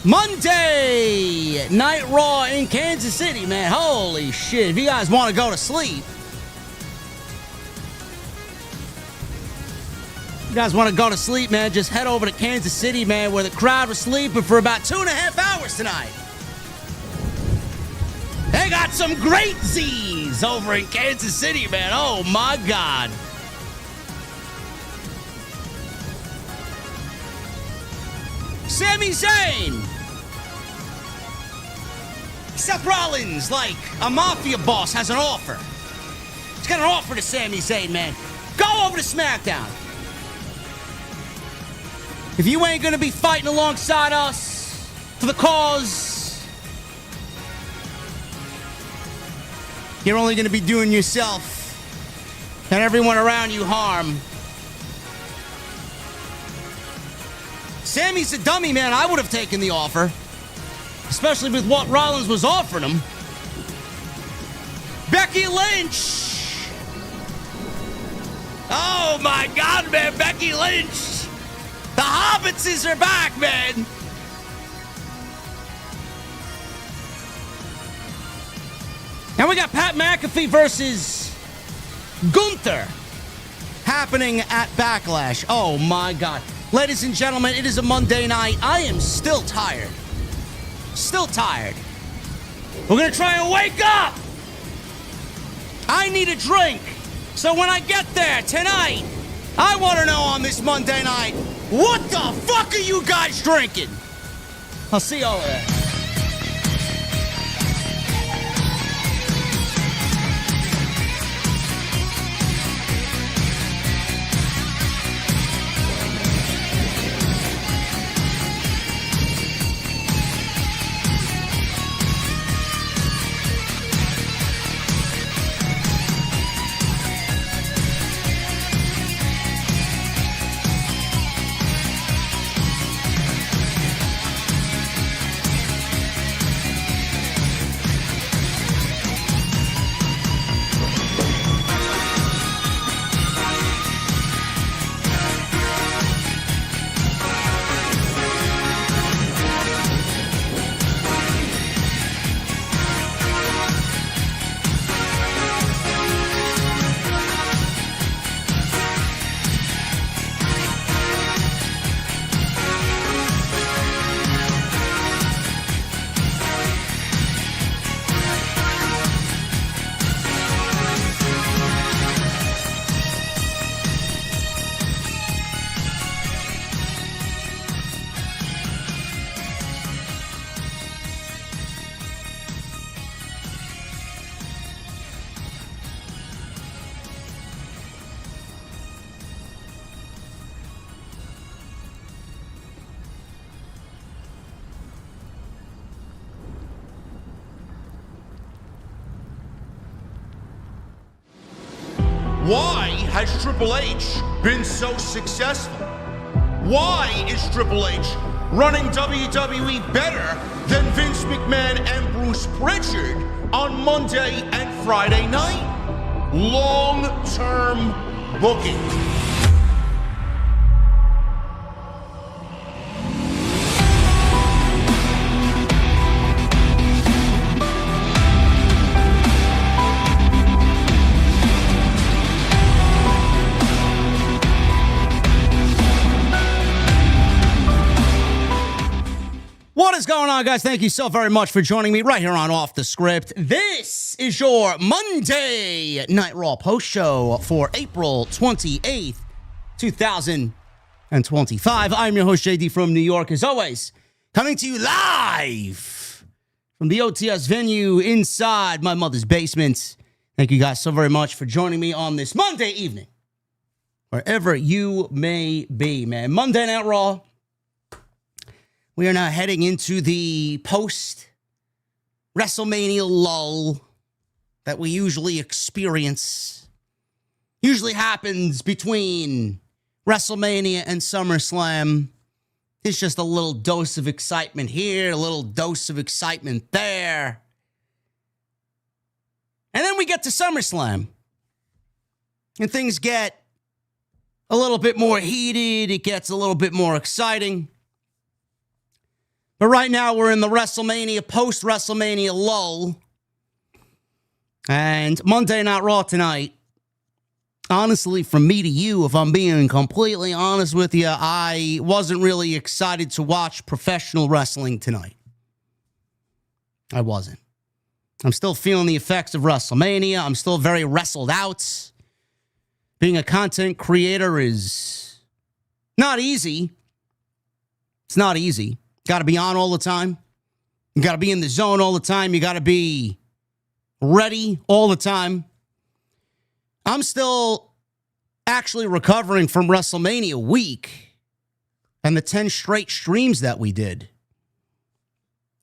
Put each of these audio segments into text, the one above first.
Monday Night Raw in Kansas City, man. Holy shit. If you guys want to go to sleep, man, just head over to Kansas City, man, where the crowd was sleeping for about 2.5 hours tonight. They got some great Z's over in Kansas City, man. Oh, my God. Sami Zayn. Seth Rollins, like a mafia boss, has an offer. He's got an offer to Sami Zayn, man. Go over to SmackDown. If you ain't gonna be fighting alongside us for the cause, you're only gonna be doing yourself and everyone around you harm. Sammy's a dummy, man. I would have taken the offer, especially with what Rollins was offering him. Becky Lynch. Oh, my God, man. Becky Lynch. The Hobbitses are back, man. And we got Pat McAfee versus Gunther happening at Backlash. Oh, my God. Ladies and gentlemen, it is a Monday night. I am still tired. Still tired. We're going to try and wake up. I need a drink. So when I get there tonight, I want to know on this Monday night, what the fuck are you guys drinking? I'll see y'all there. Why has Triple H been so successful? Why is Triple H running WWE better than Vince McMahon and Bruce Pritchard on Monday and Friday night? Long-term booking. What is going on, guys? Thank you so very much for joining me right here on Off the Script. This is your Monday Night Raw Post Show for April 28th, 2025. I'm your host, JD from New York, as always, coming to you live from the OTS venue inside my mother's basement. Thank you guys so very much for joining me on this Monday evening, wherever you may be, man. Monday Night Raw. We are now heading into the post-WrestleMania lull that we usually experience. Usually happens between WrestleMania and SummerSlam. It's just a little dose of excitement here, a little dose of excitement there. And then we get to SummerSlam. And things get a little bit more heated. It gets a little bit more exciting. But right now, we're in the WrestleMania, post-WrestleMania lull. And Monday Night Raw tonight, honestly, from me to you, if I'm being completely honest with you, I wasn't really excited to watch professional wrestling tonight. I wasn't. I'm still feeling the effects of WrestleMania. I'm still very wrestled out. Being a content creator is not easy. It's not easy. Got to be on all the time. You got to be in the zone all the time. You got to be ready all the time. I'm still actually recovering from WrestleMania week and the 10 straight streams that we did.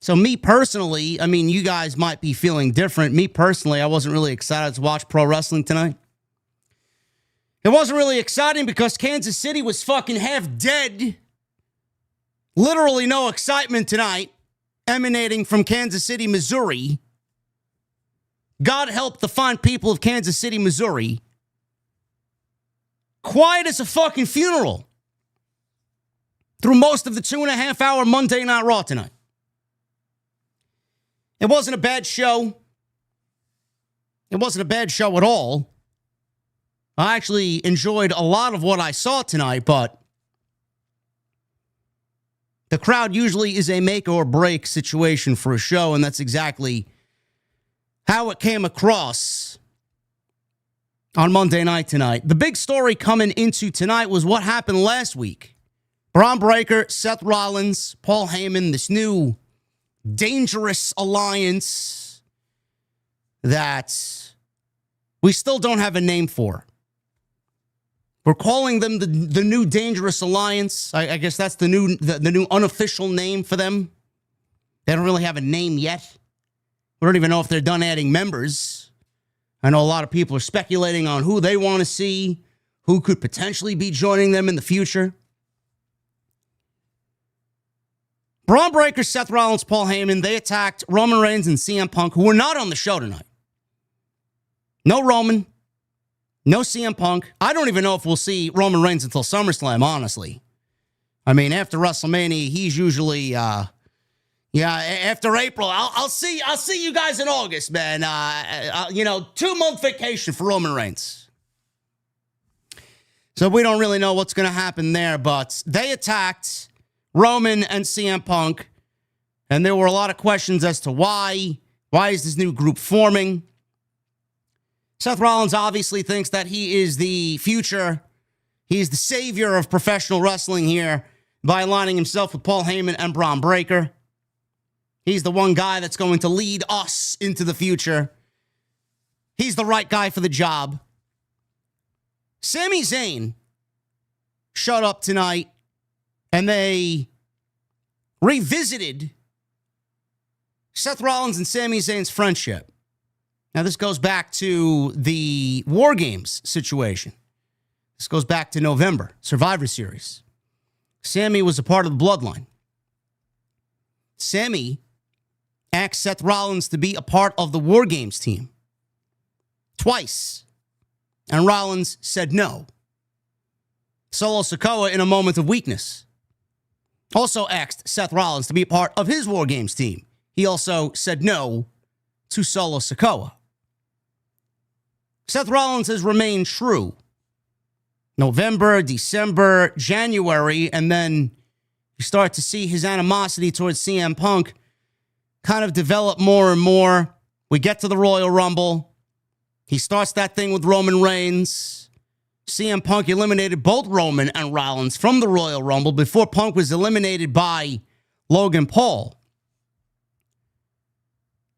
So me personally, I mean, you guys might be feeling different. Me personally, I wasn't really excited to watch pro wrestling tonight. It wasn't really exciting because Kansas City was fucking half dead. Literally no excitement tonight emanating from Kansas City, Missouri. God help the fine people of Kansas City, Missouri. Quiet as a fucking funeral through most of the 2.5-hour Monday Night Raw tonight. It wasn't a bad show. It wasn't a bad show at all. I actually enjoyed a lot of what I saw tonight, but the crowd usually is a make or break situation for a show, and that's exactly how it came across on Monday night tonight. The big story coming into tonight was what happened last week. Bron Breakker, Seth Rollins, Paul Heyman, this new dangerous alliance that we still don't have a name for. We're calling them the new dangerous alliance. I guess that's the new unofficial name for them. They don't really have a name yet. We don't even know if they're done adding members. I know a lot of people are speculating on who they want to see, who could potentially be joining them in the future. Bron Breakker, Seth Rollins, Paul Heyman, they attacked Roman Reigns and CM Punk, who were not on the show tonight. No Roman, no CM Punk. I don't even know if we'll see Roman Reigns until SummerSlam, honestly. I mean, after WrestleMania, he's usually, after April. I'll see you guys in August, man. 2-month vacation for Roman Reigns. So we don't really know what's going to happen there, but they attacked Roman and CM Punk, and there were a lot of questions as to why. Why is this new group forming? Seth Rollins obviously thinks that he is the future. He's the savior of professional wrestling here by aligning himself with Paul Heyman and Bron Breakker. He's the one guy that's going to lead us into the future. He's the right guy for the job. Sami Zayn showed up tonight, and they revisited Seth Rollins and Sami Zayn's friendship. Now, this goes back to the War Games situation. This goes back to November, Survivor Series. Sami was a part of the Bloodline. Sami asked Seth Rollins to be a part of the War Games team twice, and Rollins said no. Solo Sikoa, in a moment of weakness, also asked Seth Rollins to be a part of his War Games team. He also said no to Solo Sikoa. Seth Rollins has remained true. November, December, January, and then you start to see his animosity towards CM Punk kind of develop more and more. We get to the Royal Rumble. He starts that thing with Roman Reigns. CM Punk eliminated both Roman and Rollins from the Royal Rumble before Punk was eliminated by Logan Paul.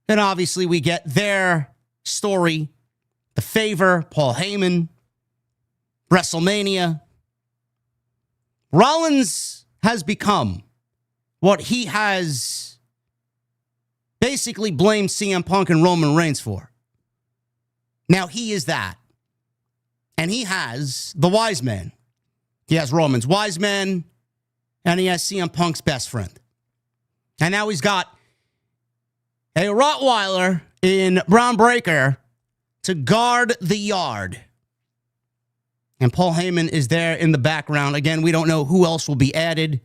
Then obviously we get their story, the favor, Paul Heyman, WrestleMania. Rollins has become what he has basically blamed CM Punk and Roman Reigns for. Now he is that. And he has the wise man. He has Roman's wise man, and he has CM Punk's best friend. And now he's got a Rottweiler in Bron Breakker to guard the yard. And Paul Heyman is there in the background. Again, we don't know who else will be added.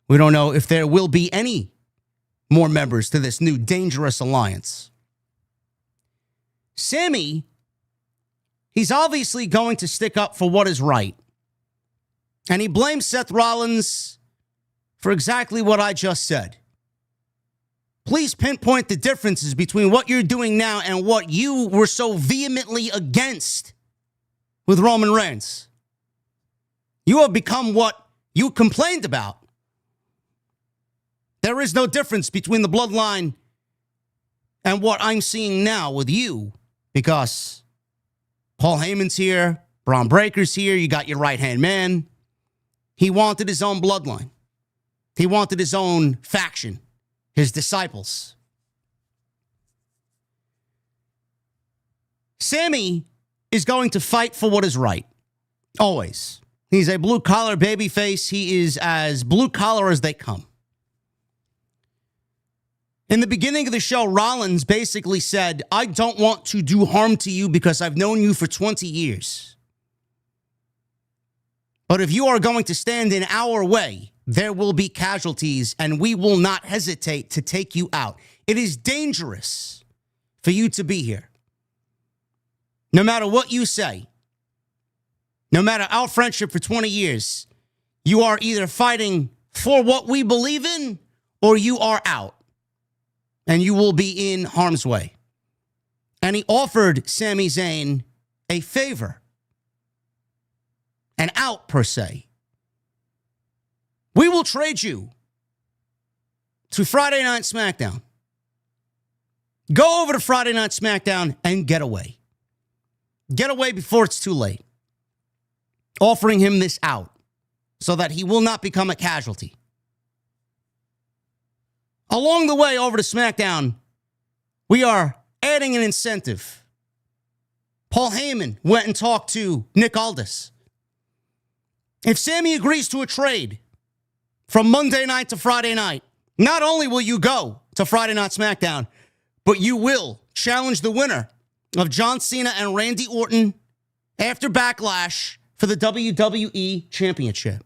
We don't know if there will be any more members to this new dangerous alliance. Sammy, he's obviously going to stick up for what is right. And he blames Seth Rollins for exactly what I just said. Please pinpoint the differences between what you're doing now and what you were so vehemently against with Roman Reigns. You have become what you complained about. There is no difference between the bloodline and what I'm seeing now with you, because Paul Heyman's here, Braun Breaker's here, you got your right-hand man. He wanted his own bloodline. He wanted his own faction, his disciples. Sammy is going to fight for what is right. Always. He's a blue-collar babyface. He is as blue-collar as they come. In the beginning of the show, Rollins basically said, I don't want to do harm to you because I've known you for 20 years. But if you are going to stand in our way, there will be casualties, and we will not hesitate to take you out. It is dangerous for you to be here. No matter what you say, no matter our friendship for 20 years, you are either fighting for what we believe in or you are out, and you will be in harm's way. And he offered Sami Zayn a favor, an out per se. We will trade you to Friday Night SmackDown. Go over to Friday Night SmackDown and get away. Get away before it's too late. Offering him this out so that he will not become a casualty. Along the way over to SmackDown, we are adding an incentive. Paul Heyman went and talked to Nick Aldis. If Sammy agrees to a trade from Monday night to Friday night, not only will you go to Friday Night SmackDown, but you will challenge the winner of John Cena and Randy Orton after Backlash for the WWE Championship.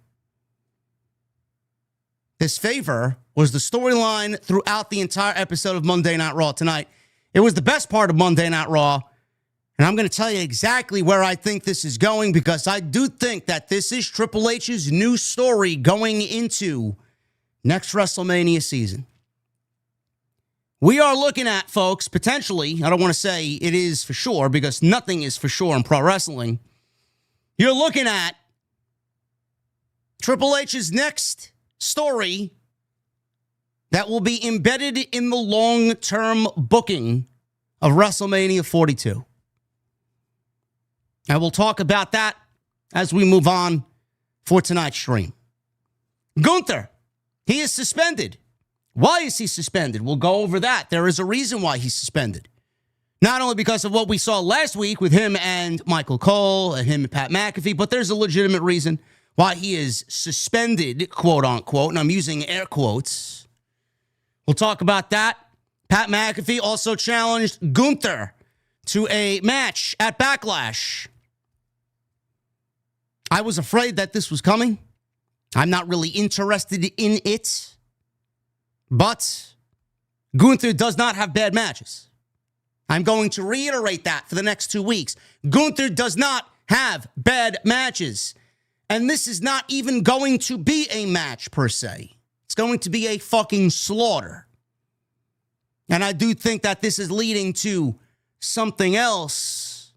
This favor was the storyline throughout the entire episode of Monday Night Raw tonight. It was the best part of Monday Night Raw. And I'm going to tell you exactly where I think this is going, because I do think that this is Triple H's new story going into next WrestleMania season. We are looking at, folks, potentially, I don't want to say it is for sure, because nothing is for sure in pro wrestling. You're looking at Triple H's next story that will be embedded in the long-term booking of WrestleMania 42. And we'll talk about that as we move on for tonight's stream. Gunther, he is suspended. Why is he suspended? We'll go over that. There is a reason why he's suspended. Not only because of what we saw last week with him and Michael Cole and him and Pat McAfee, but there's a legitimate reason why he is suspended, quote unquote, and I'm using air quotes. We'll talk about that. Pat McAfee also challenged Gunther to a match at Backlash. I was afraid that this was coming. I'm not really interested in it. But Gunther does not have bad matches. I'm going to reiterate that for the next 2 weeks. Gunther does not have bad matches. And this is not even going to be a match per se. It's going to be a fucking slaughter. And I do think that this is leading to something else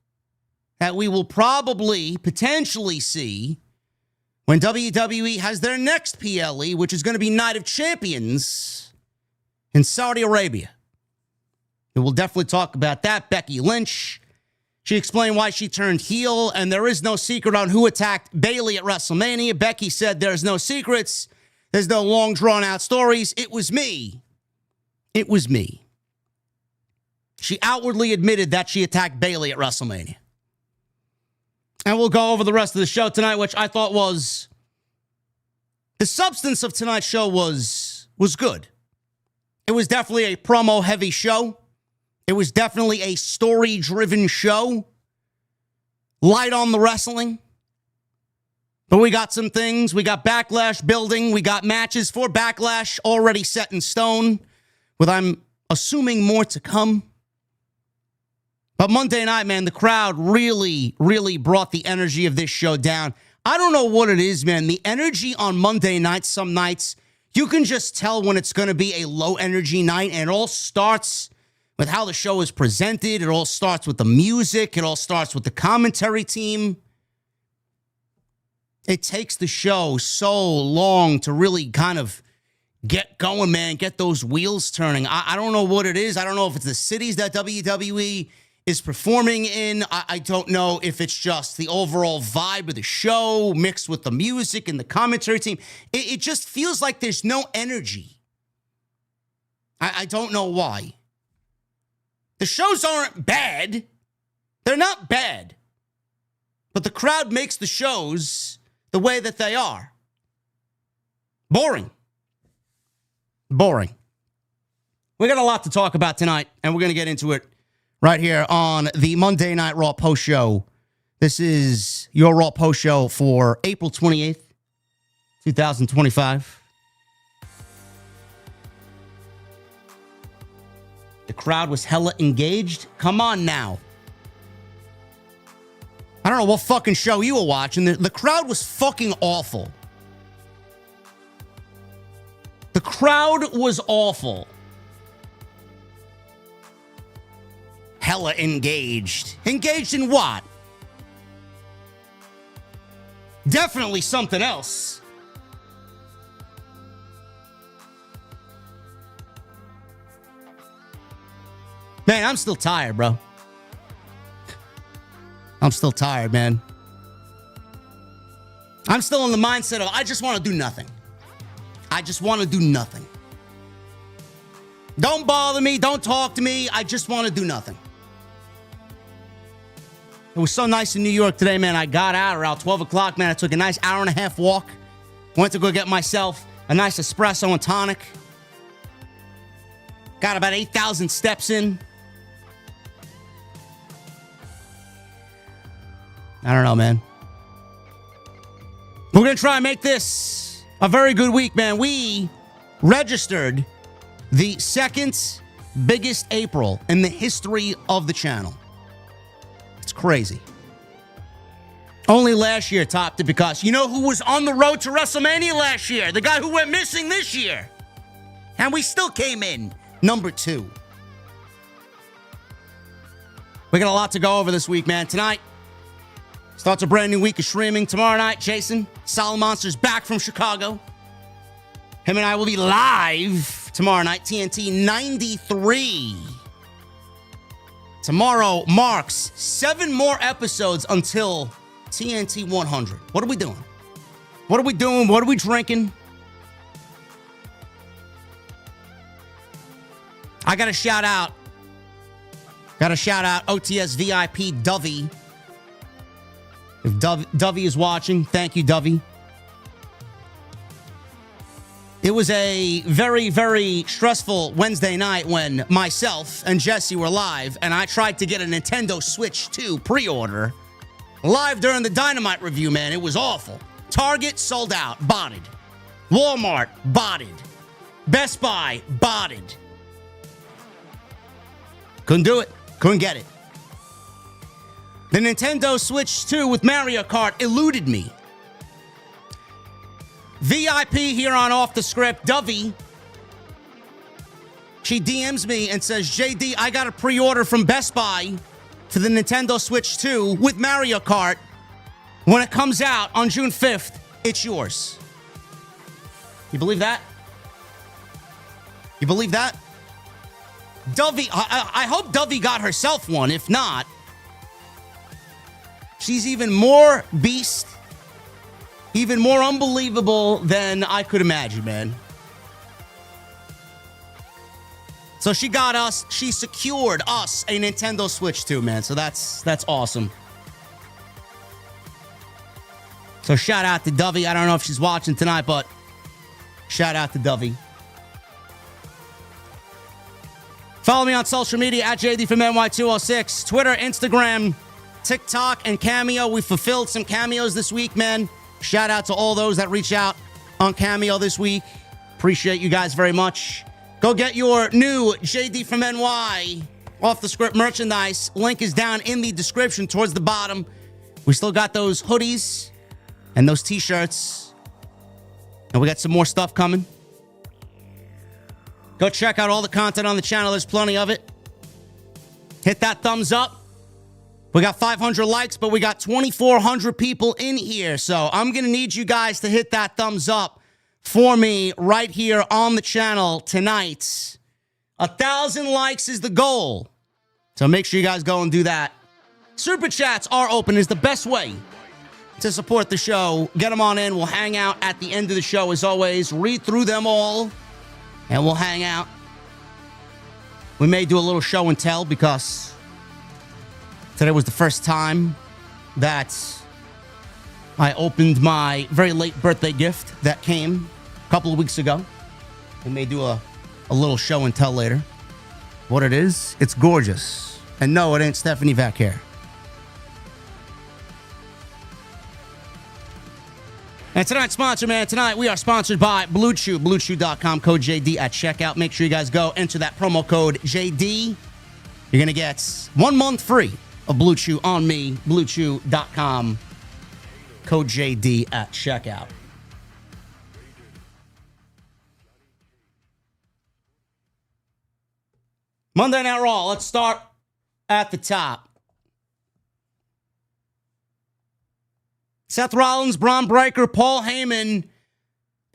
that we will probably potentially see when WWE has their next PLE, which is going to be Night of Champions in Saudi Arabia. And we'll definitely talk about that. Becky Lynch, she explained why she turned heel, and there is no secret on who attacked Bayley at WrestleMania. Becky said there's no secrets. There's no long, drawn-out stories. It was me. It was me. She outwardly admitted that she attacked Bayley at WrestleMania. And we'll go over the rest of the show tonight, which I thought was... The substance of tonight's show was good. It was definitely a promo-heavy show. It was definitely a story-driven show. Light on the wrestling. But we got some things. We got Backlash building. We got matches for Backlash already set in stone. with, I'm assuming, more to come. But Monday night, man, the crowd really, really brought the energy of this show down. I don't know what it is, man. The energy on Monday night, some nights, you can just tell when it's going to be a low-energy night, and it all starts with how the show is presented. It all starts with the music. It all starts with the commentary team. It takes the show so long to really kind of get going, man, get those wheels turning. I don't know what it is. I don't know if it's the cities that WWE is performing in. I don't know if it's just the overall vibe of the show mixed with the music and the commentary team. It just feels like there's no energy. I don't know why. The shows aren't bad. They're not bad. But the crowd makes the shows the way that they are. Boring. Boring. We got a lot to talk about tonight, and we're going to get into it right here on the Monday Night Raw Post Show. This is your Raw Post Show for April 28th, 2025. The crowd was hella engaged. Come on now. I don't know what fucking show you were watching. The crowd was fucking awful. The crowd was awful. Hella engaged. Engaged in what? Definitely something else. Man, I'm still tired, bro. I'm still tired, man. I'm still in the mindset of I just want to do nothing. I just want to do nothing. Don't bother me. Don't talk to me. I just want to do nothing. It was so nice in New York today, man. I got out around 12 o'clock, man. I took a nice hour and a half walk. Went to go get myself a nice espresso and tonic. Got about 8,000 steps in. I don't know, man. We're going to try and make this a very good week, man. We registered the second biggest April in the history of the channel. It's crazy. Only last year topped it because you know who was on the road to WrestleMania last year? The guy who went missing this year. And we still came in number 2. We got a lot to go over this week, man. Tonight starts a brand new week of streaming. Tomorrow night, Jason, Solid Monster's back from Chicago. Him and I will be live tomorrow night, TNT 93. Tomorrow marks 7 more episodes until TNT 100. What are we doing? What are we doing? What are we drinking? I got to shout out. OTS VIP Dovey. If Dovey is watching, thank you, Dovey. It was a very, very stressful Wednesday night when myself and Jesse were live, and I tried to get a Nintendo Switch 2 pre-order live during the Dynamite review, man. It was awful. Target sold out, botted. Walmart, botted. Best Buy, botted. Couldn't do it. Couldn't get it. The Nintendo Switch 2 with Mario Kart eluded me. VIP here on Off the Script, Dovey. She DMs me and says, JD, I got a pre-order from Best Buy for the Nintendo Switch 2 with Mario Kart. When it comes out on June 5th, it's yours. You believe that? You believe that? Dovey, I hope Dovey got herself one. If not, she's even more beast, even more unbelievable than I could imagine, man. So she got us, she secured us a Nintendo Switch 2, man. So that's awesome. So shout out to Dovey. I don't know if she's watching tonight, but shout out to Dovey. Follow me on social media at JDfromNY206. Twitter, Instagram, TikTok, and Cameo. We fulfilled some cameos this week, man. Shout out to all those that reach out on Cameo this week. Appreciate you guys very much. Go get your new JD from NY off the script merchandise. Link is down in the description towards the bottom. We still got those hoodies and those t-shirts. And we got some more stuff coming. Go check out all the content on the channel. There's plenty of it. Hit that thumbs up. We got 500 likes, but we got 2,400 people in here. So I'm going to need you guys to hit that thumbs up for me right here on the channel tonight. 1,000 likes is the goal. So make sure you guys go and do that. Super chats are open, is the best way to support the show. Get them on in. We'll hang out at the end of the show as always. Read through them all, and we'll hang out. We may do a little show and tell because today was the first time that I opened my very late birthday gift that came a couple of weeks ago. We may do a little show and tell later. What it is, it's gorgeous. And no, it ain't Stephanie Valkyria. And tonight's sponsor, man, tonight we are sponsored by Blue Chew, BlueChew.com, code JD at checkout. Make sure you guys go enter that promo code JD. You're going to get 1 month free of Blue Chew on me, BlueChew.com, code JD at checkout. Monday Night Raw, let's start at the top. Seth Rollins, Bron Breakker, Paul Heyman.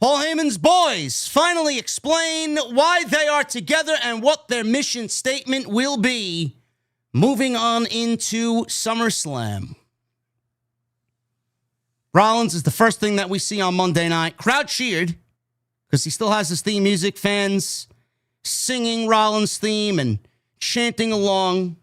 Paul Heyman's boys finally explain why they are together and what their mission statement will be moving on into SummerSlam. Rollins is the first thing that we see on Monday night. Crowd cheered because he still has his theme music. Fans singing Rollins' theme and chanting along.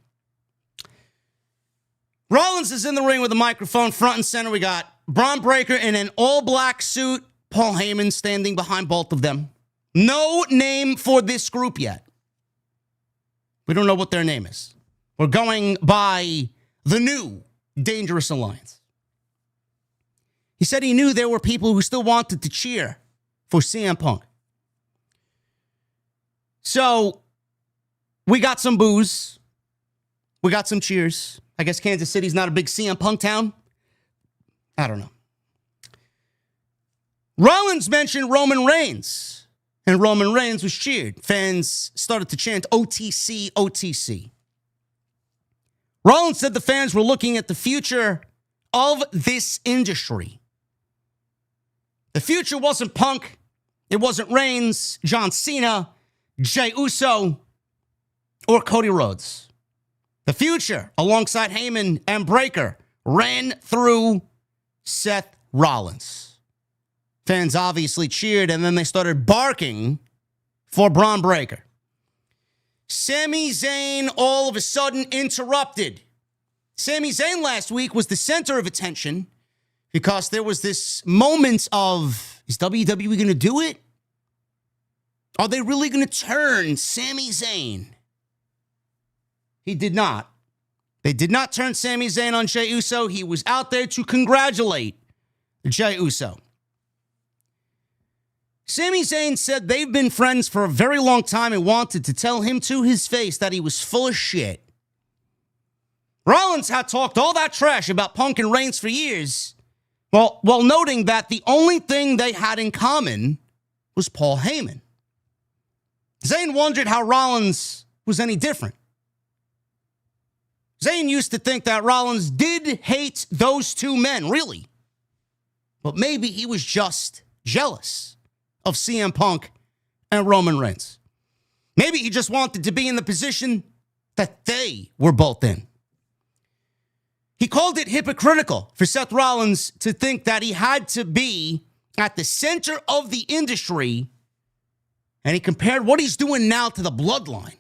Rollins is in the ring with a microphone front and center. We got Bron Breakker in an all-black suit. Paul Heyman standing behind both of them. No name for this group yet. We don't know what their name is. We're going by the new Dangerous Alliance. He said he knew there were people who still wanted to cheer for CM Punk. So, we got some boos. We got some cheers. I guess Kansas City's not a big CM Punk town. I don't know. Rollins mentioned Roman Reigns, and Roman Reigns was cheered. Fans started to chant OTC, OTC. Rollins said the fans were looking at the future of this industry. The future wasn't Punk. It wasn't Reigns, John Cena, Jey Uso, or Cody Rhodes. The future, alongside Heyman and Breakker, ran through Seth Rollins. Fans obviously cheered, and then they started barking for Bron Breakker. Sami Zayn all of a sudden interrupted. Sami Zayn last week was the center of attention because there was this moment of, is WWE going to do it? Are they really going to turn Sami Zayn? He did not. They did not turn Sami Zayn on Jey Uso. He was out there to congratulate Jey Uso. Sami Zayn said they've been friends for a very long time and wanted to tell him to his face that he was full of shit. Rollins had talked all that trash about Punk and Reigns for years, while noting that the only thing they had in common was Paul Heyman. Zayn wondered how Rollins was any different. Zayn used to think that Rollins did hate those two men, really. But maybe he was just jealous of CM Punk and Roman Reigns. Maybe he just wanted to be in the position that they were both in. He called it hypocritical for Seth Rollins to think that he had to be at the center of the industry, and he compared what he's doing now to the Bloodline.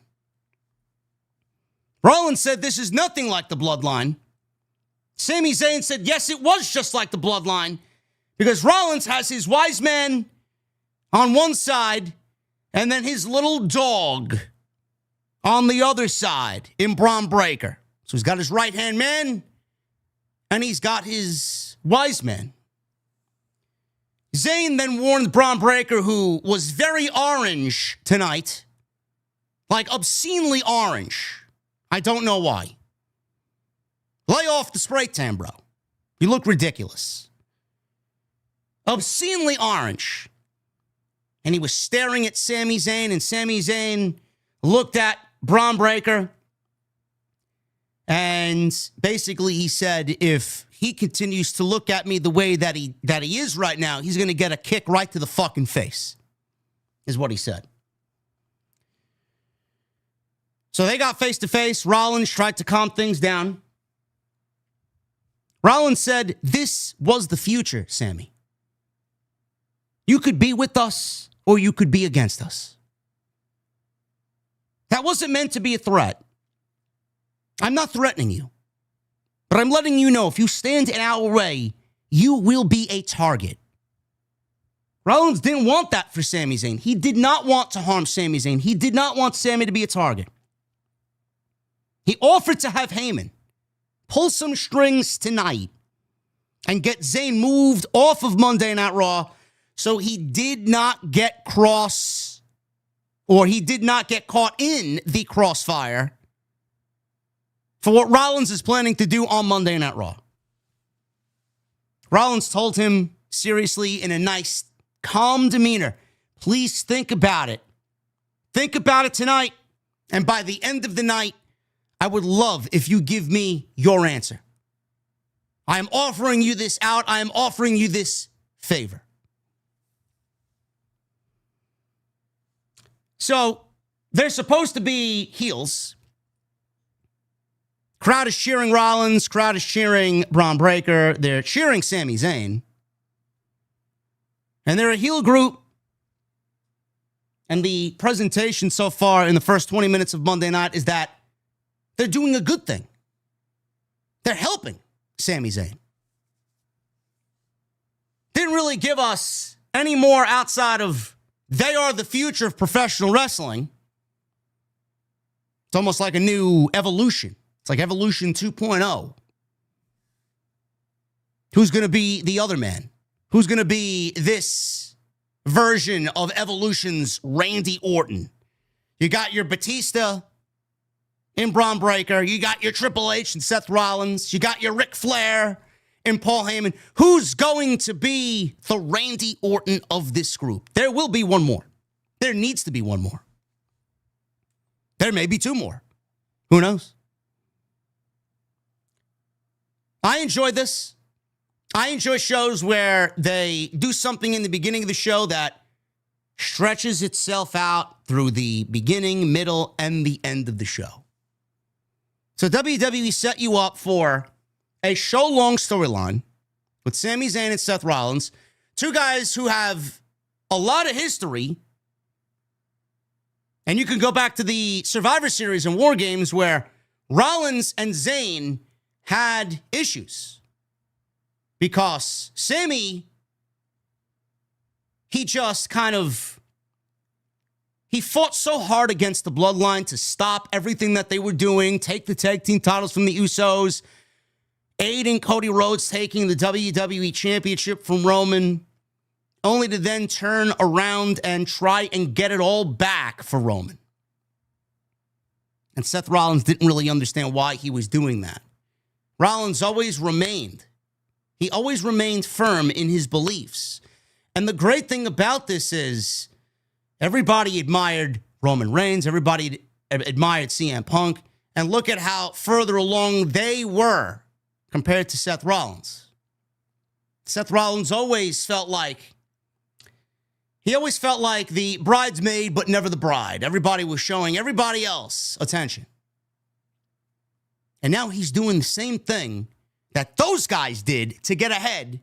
Rollins said this is nothing like the Bloodline. Sami Zayn said, yes, it was just like the Bloodline, because Rollins has his wise man on one side and then his little dog on the other side in Bron Breakker. So he's got his right-hand man and he's got his wise man. Zayn then warned Bron Breakker, who was very orange tonight, Like obscenely orange. I don't know why. Lay off the spray tan, bro. You look ridiculous. Obscenely orange. And he was staring at Sami Zayn, and Sami Zayn looked at Bron Breakker. And basically he said, if he continues to look at me the way that he is right now, he's going to get a kick right to the fucking face, is what he said. So they got face to face. Rollins tried to calm things down. Rollins said, this was the future, Sami. You could be with us or you could be against us. That wasn't meant to be a threat. I'm not threatening you. But I'm letting you know, if you stand in our way, you will be a target. Rollins didn't want that for Sami Zayn. He did not want to harm Sami Zayn. He did not want Sami to be a target. He offered to have Heyman pull some strings tonight and get Zayn moved off of Monday Night Raw so he did not get he did not get caught in the crossfire for what Rollins is planning to do on Monday Night Raw. Rollins told him seriously in a nice, calm demeanor, please think about it. Think about it tonight, and by the end of the night, I would love if you give me your answer. I am offering you this out. I am offering you this favor. So they're supposed to be heels. Crowd is cheering Rollins. Crowd is cheering Bron Breakker. They're cheering Sami Zayn. And they're a heel group. And the presentation so far in the first 20 minutes of Monday night is that they're doing a good thing. They're helping Sami Zayn. Didn't really give us any more outside of they are the future of professional wrestling. It's almost like a new evolution. It's like Evolution 2.0. Who's going to be the other man? Who's going to be this version of Evolution's Randy Orton? You got your Batista in Bron Breakker. You got your Triple H and Seth Rollins. You got your Ric Flair and Paul Heyman. Who's going to be the Randy Orton of this group? There will be one more. There needs to be one more. There may be two more. Who knows? I enjoy this. I enjoy shows where they do something in the beginning of the show that stretches itself out through the beginning, middle, and the end of the show. So WWE set you up for a show-long storyline with Sami Zayn and Seth Rollins, two guys who have a lot of history. And you can go back to the Survivor Series and War Games where Rollins and Zayn had issues because Sami, he fought so hard against the Bloodline to stop everything that they were doing, take the tag team titles from the Usos, aid in Cody Rhodes taking the WWE Championship from Roman, only to then turn around and try and get it all back for Roman. And Seth Rollins didn't really understand why he was doing that. Rollins always remained firm in his beliefs. And the great thing about this is everybody admired Roman Reigns. Everybody admired CM Punk. And look at how further along they were compared to Seth Rollins. Seth Rollins always felt like the bridesmaid, but never the bride. Everybody was showing everybody else attention. And now he's doing the same thing that those guys did to get ahead.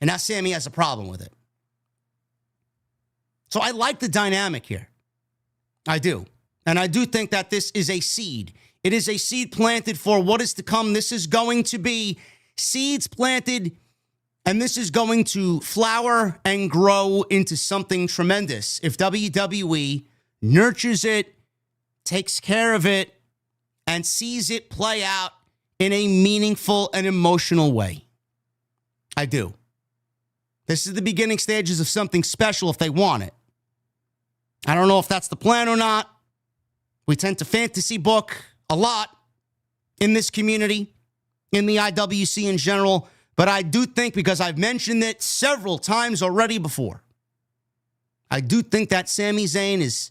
And now Sami has a problem with it. So I like the dynamic here. I do. And I do think that this is a seed. It is a seed planted for what is to come. This is going to be seeds planted, and this is going to flower and grow into something tremendous if WWE nurtures it, takes care of it, and sees it play out in a meaningful and emotional way. I do. This is the beginning stages of something special if they want it. I don't know if that's the plan or not. We tend to fantasy book a lot in this community, in the IWC in general. But I do think, because I've mentioned it several times already before, I do think that Sami Zayn is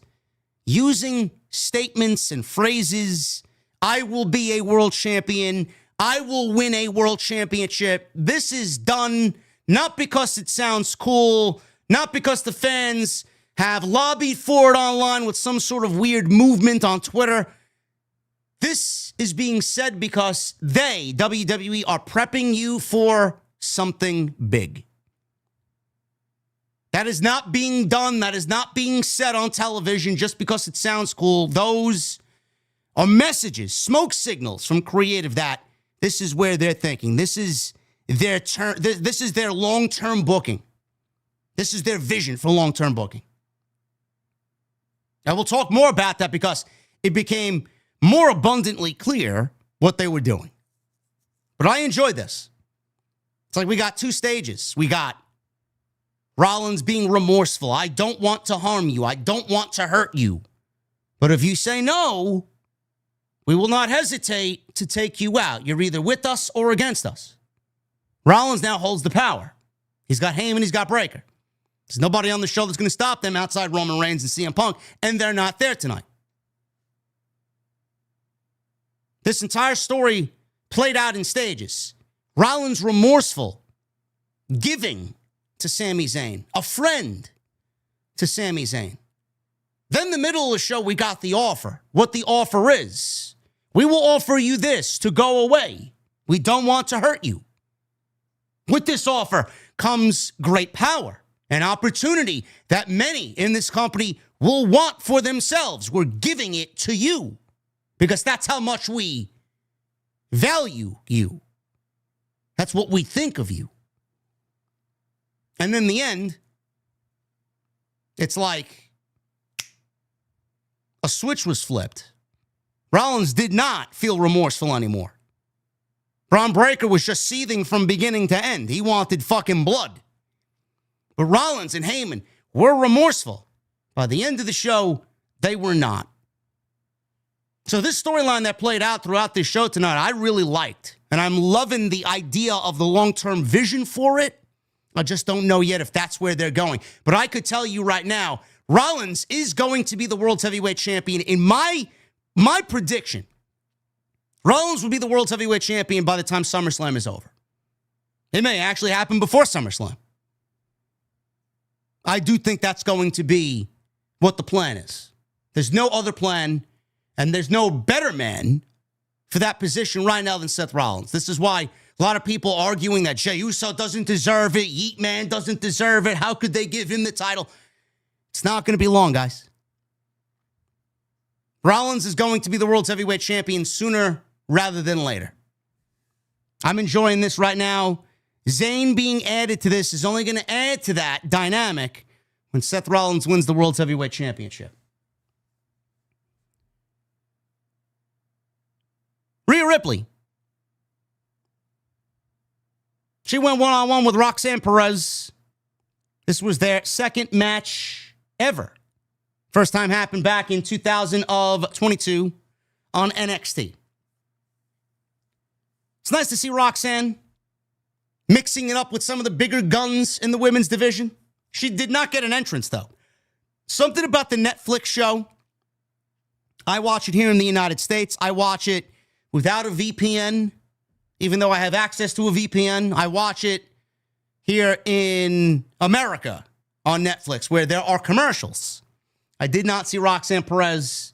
using statements and phrases. I will be a world champion. I will win a world championship. This is done not because it sounds cool, not because the fans have lobbied for it online with some sort of weird movement on Twitter. This is being said because they, WWE, are prepping you for something big. That is not being done. That is not being said on television just because it sounds cool. Those are messages, smoke signals from creative that this is where they're thinking. This is their turn. This is their long-term booking. This is their vision for long-term booking. And we'll talk more about that because it became more abundantly clear what they were doing. But I enjoyed this. It's like we got two stages. We got Rollins being remorseful. I don't want to harm you. I don't want to hurt you. But if you say no, we will not hesitate to take you out. You're either with us or against us. Rollins now holds the power. He's got Heyman, he's got Breaker. There's nobody on the show that's going to stop them outside Roman Reigns and CM Punk, and they're not there tonight. This entire story played out in stages. Rollins remorseful, giving to Sami Zayn, a friend to Sami Zayn. Then the middle of the show, we got the offer. What the offer is. We will offer you this to go away. We don't want to hurt you. With this offer comes great power, an opportunity that many in this company will want for themselves. We're giving it to you because that's how much we value you. That's what we think of you. And in the end, it's like a switch was flipped. Rollins did not feel remorseful anymore. Braun Breaker was just seething from beginning to end. He wanted fucking blood. But Rollins and Heyman were remorseful. By the end of the show, they were not. So this storyline that played out throughout this show tonight, I really liked. And I'm loving the idea of the long-term vision for it. I just don't know yet if that's where they're going. But I could tell you right now, Rollins is going to be the World's Heavyweight Champion. In my prediction, Rollins will be the World's Heavyweight Champion by the time SummerSlam is over. It may actually happen before SummerSlam. I do think that's going to be what the plan is. There's no other plan, and there's no better man for that position right now than Seth Rollins. This is why a lot of people arguing that Jey Uso doesn't deserve it, Yeet Man doesn't deserve it. How could they give him the title? It's not going to be long, guys. Rollins is going to be the World's Heavyweight Champion sooner rather than later. I'm enjoying this right now. Zayn being added to this is only going to add to that dynamic when Seth Rollins wins the World's Heavyweight Championship. Rhea Ripley. She went one-on-one with Roxanne Perez. This was their second match ever. First time happened back in 2022 on NXT. It's nice to see Roxanne mixing it up with some of the bigger guns in the women's division. She did not get an entrance, though. Something about the Netflix show. I watch it here in the United States. I watch it without a VPN, even though I have access to a VPN. I watch it here in America on Netflix, where there are commercials. I did not see Roxanne Perez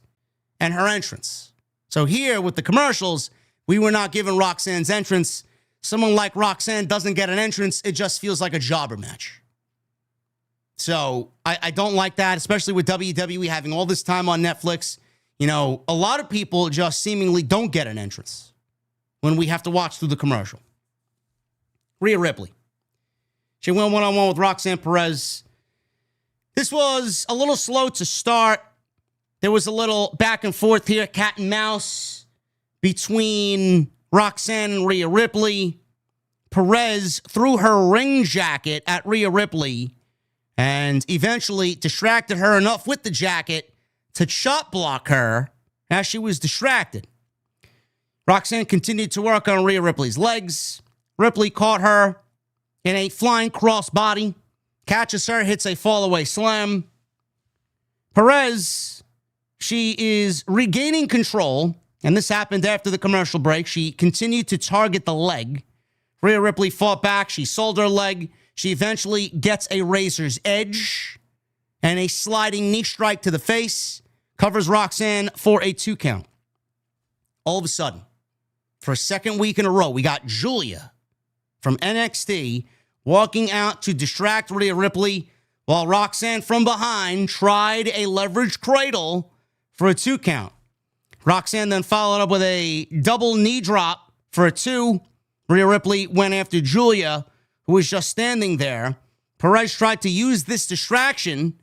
and her entrance. So here with the commercials, we were not given Roxanne's entrance. Someone like Roxanne doesn't get an entrance. It just feels like a jobber match. So I don't like that, especially with WWE having all this time on Netflix. You know, a lot of people just seemingly don't get an entrance when we have to watch through the commercial. Rhea Ripley. She went one-on-one with Roxanne Perez. This was a little slow to start. There was a little back and forth here, cat and mouse, between Roxanne and Rhea Ripley. Perez threw her ring jacket at Rhea Ripley and eventually distracted her enough with the jacket to chop block her as she was distracted. Roxanne continued to work on Rhea Ripley's legs. Ripley caught her in a flying crossbody, catches her, hits a fallaway slam. Perez, she is regaining control, and this happened after the commercial break. She continued to target the leg. Rhea Ripley fought back. She sold her leg. She eventually gets a razor's edge and a sliding knee strike to the face, covers Roxanne for a 2 count. All of a sudden, for a second week in a row, we got Julia from NXT walking out to distract Rhea Ripley while Roxanne from behind tried a leverage cradle for a 2 count. Roxanne then followed up with a double knee drop for a 2. Rhea Ripley went after Julia, who was just standing there. Perez tried to use this distraction,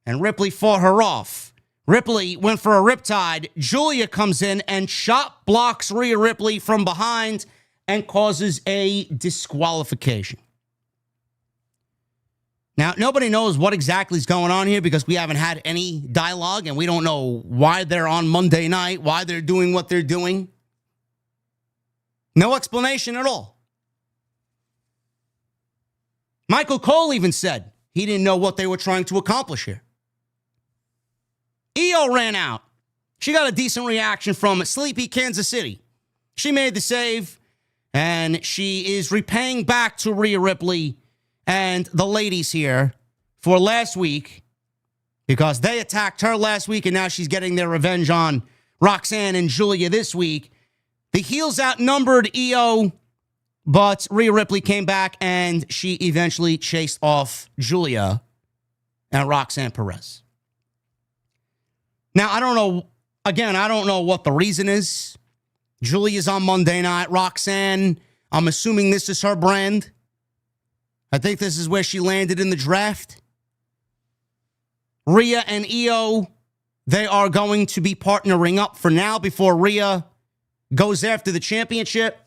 and Ripley fought her off. Ripley went for a riptide. Julia comes in and shot blocks Rhea Ripley from behind and causes a disqualification. Now, nobody knows what exactly is going on here because we haven't had any dialogue and we don't know why they're on Monday night, why they're doing what they're doing. No explanation at all. Michael Cole even said he didn't know what they were trying to accomplish here. Io ran out. She got a decent reaction from Sleepy Kansas City. She made the save, and she is repaying back to Rhea Ripley and the ladies here for last week because they attacked her last week, and now she's getting their revenge on Roxanne and Julia this week. The heels outnumbered Io, but Rhea Ripley came back, and she eventually chased off Julia and Roxanne Perez. Now, I don't know what the reason is. Julia's on Monday night. Roxanne, I'm assuming this is her brand. I think this is where she landed in the draft. Rhea and Io, they are going to be partnering up for now before Rhea goes after the championship.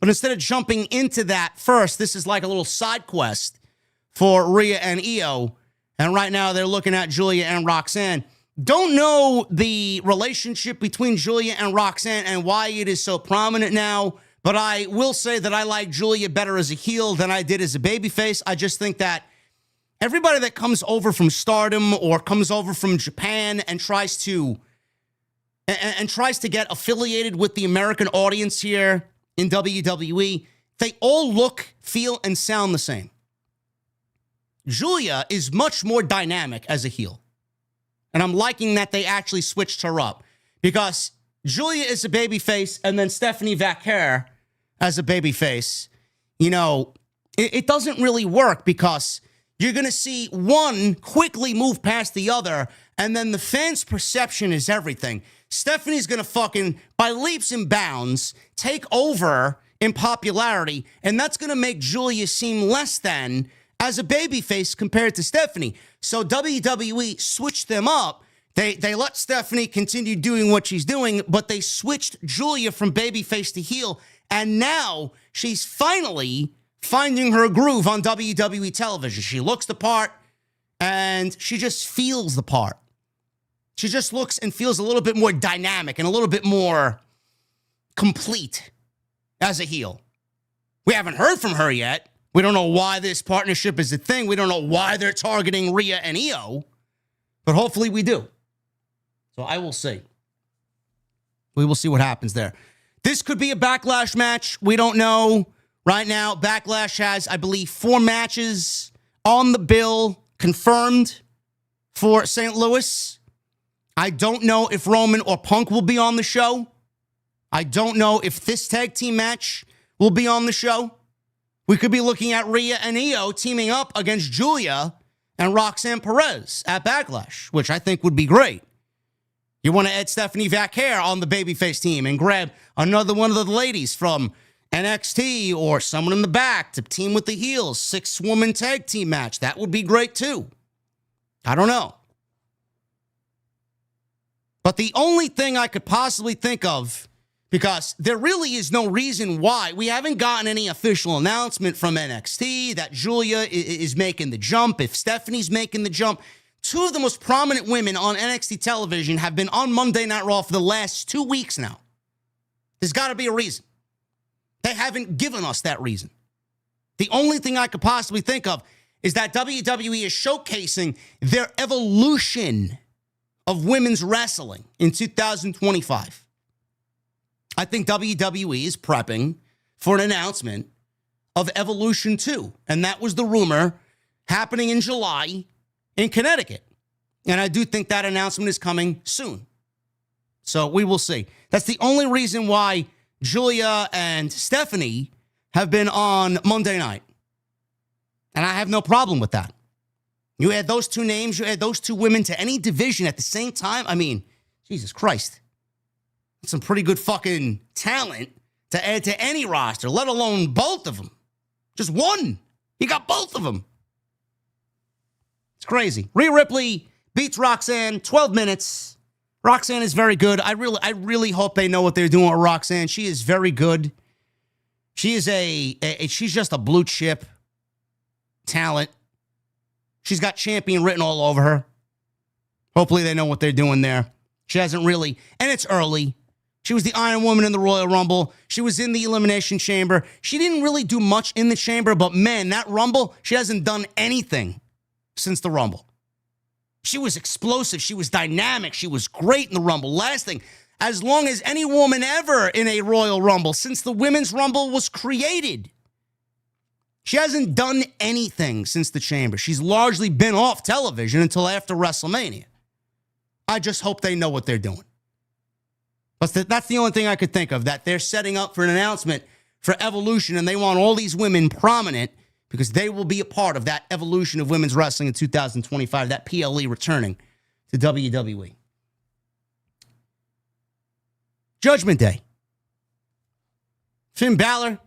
But instead of jumping into that first, this is like a little side quest for Rhea and Io. And right now they're looking at Julia and Roxanne. Don't know the relationship between Julia and Roxanne and why it is so prominent now, but I will say that I like Julia better as a heel than I did as a babyface. I just think that everybody that comes over from Stardom or comes over from Japan and tries to get affiliated with the American audience here in WWE, they all look, feel, and sound the same. Julia is much more dynamic as a heel. And I'm liking that they actually switched her up because Julia is a babyface and then Stephanie Vaquer as a babyface. You know, it doesn't really work because you're going to see one quickly move past the other and then the fans' perception is everything. Stephanie's going to fucking, by leaps and bounds, take over in popularity, and that's going to make Julia seem less than as a babyface compared to Stephanie. So WWE switched them up. They let Stephanie continue doing what she's doing, but they switched Julia from babyface to heel, and now she's finally finding her groove on WWE television. She looks the part, and she just feels the part. She just looks and feels a little bit more dynamic and a little bit more complete as a heel. We haven't heard from her yet. We don't know why this partnership is a thing. We don't know why they're targeting Rhea and Io, but hopefully we do. So I will see. We will see what happens there. This could be a Backlash match. We don't know right now. Backlash has, I believe, 4 matches on the bill confirmed for St. Louis. I don't know if Roman or Punk will be on the show. I don't know if this tag team match will be on the show. We could be looking at Rhea and Io teaming up against Julia and Roxanne Perez at Backlash, which I think would be great. You want to add Stephanie Vaquer on the babyface team and grab another one of the ladies from NXT or someone in the back to team with the heels, 6-woman tag team match. That would be great too. I don't know. But the only thing I could possibly think of, because there really is no reason why. We haven't gotten any official announcement from NXT that Julia is making the jump, if Stephanie's making the jump two of the most prominent women on NXT television have been on Monday Night Raw for the last 2 weeks now. There's got to be a reason. They haven't given us that reason. The only thing I could possibly think of is that WWE is showcasing their evolution of women's wrestling in 2025. I think WWE is prepping for an announcement of Evolution 2. And that was the rumor happening in July in Connecticut. And I do think that announcement is coming soon. So we will see. That's the only reason why Julia and Stephanie have been on Monday night. And I have no problem with that. You add those two names, you add those two women to any division at the same time. I mean, Jesus Christ. That's some pretty good fucking talent to add to any roster, let alone both of them. Just one. You got both of them. It's crazy. Rhea Ripley beats Roxanne, 12 minutes. Roxanne is very good. I really hope they know what they're doing with Roxanne. She is very good. She is she's just a blue chip talent. She's got champion written all over her. Hopefully they know what they're doing there. She hasn't really, and it's early. She was the Iron Woman in the Royal Rumble. She was in the Elimination Chamber. She didn't really do much in the Chamber, but man, that Rumble, she hasn't done anything since the Rumble. She was explosive. She was dynamic. She was great in the Rumble. Last thing, as long as any woman ever in a Royal Rumble since the Women's Rumble was created. She hasn't done anything since the Chamber. She's largely been off television until after WrestleMania. I just hope they know what they're doing. But that's the only thing I could think of, that they're setting up for an announcement for Evolution, and they want all these women prominent because they will be a part of that evolution of women's wrestling in 2025, that PLE returning to WWE. Judgment Day. Finn Balor,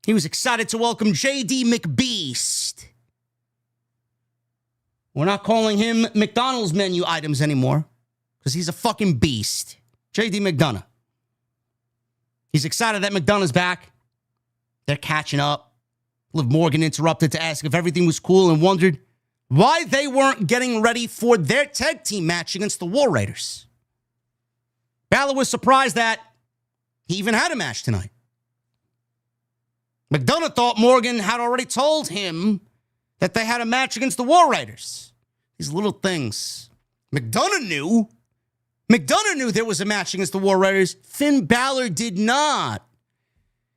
he was excited to welcome JD McBeast. We're not calling him McDonald's menu items anymore because he's a fucking beast. JD McDonough. He's excited that McDonough's back. They're catching up. Liv Morgan interrupted to ask if everything was cool and wondered why they weren't getting ready for their tag team match against the War Raiders. Balor was surprised that he even had a match tonight. McDonough thought Morgan had already told him that they had a match against the War Raiders. These little things. McDonough knew there was a match against the War Raiders. Finn Balor did not.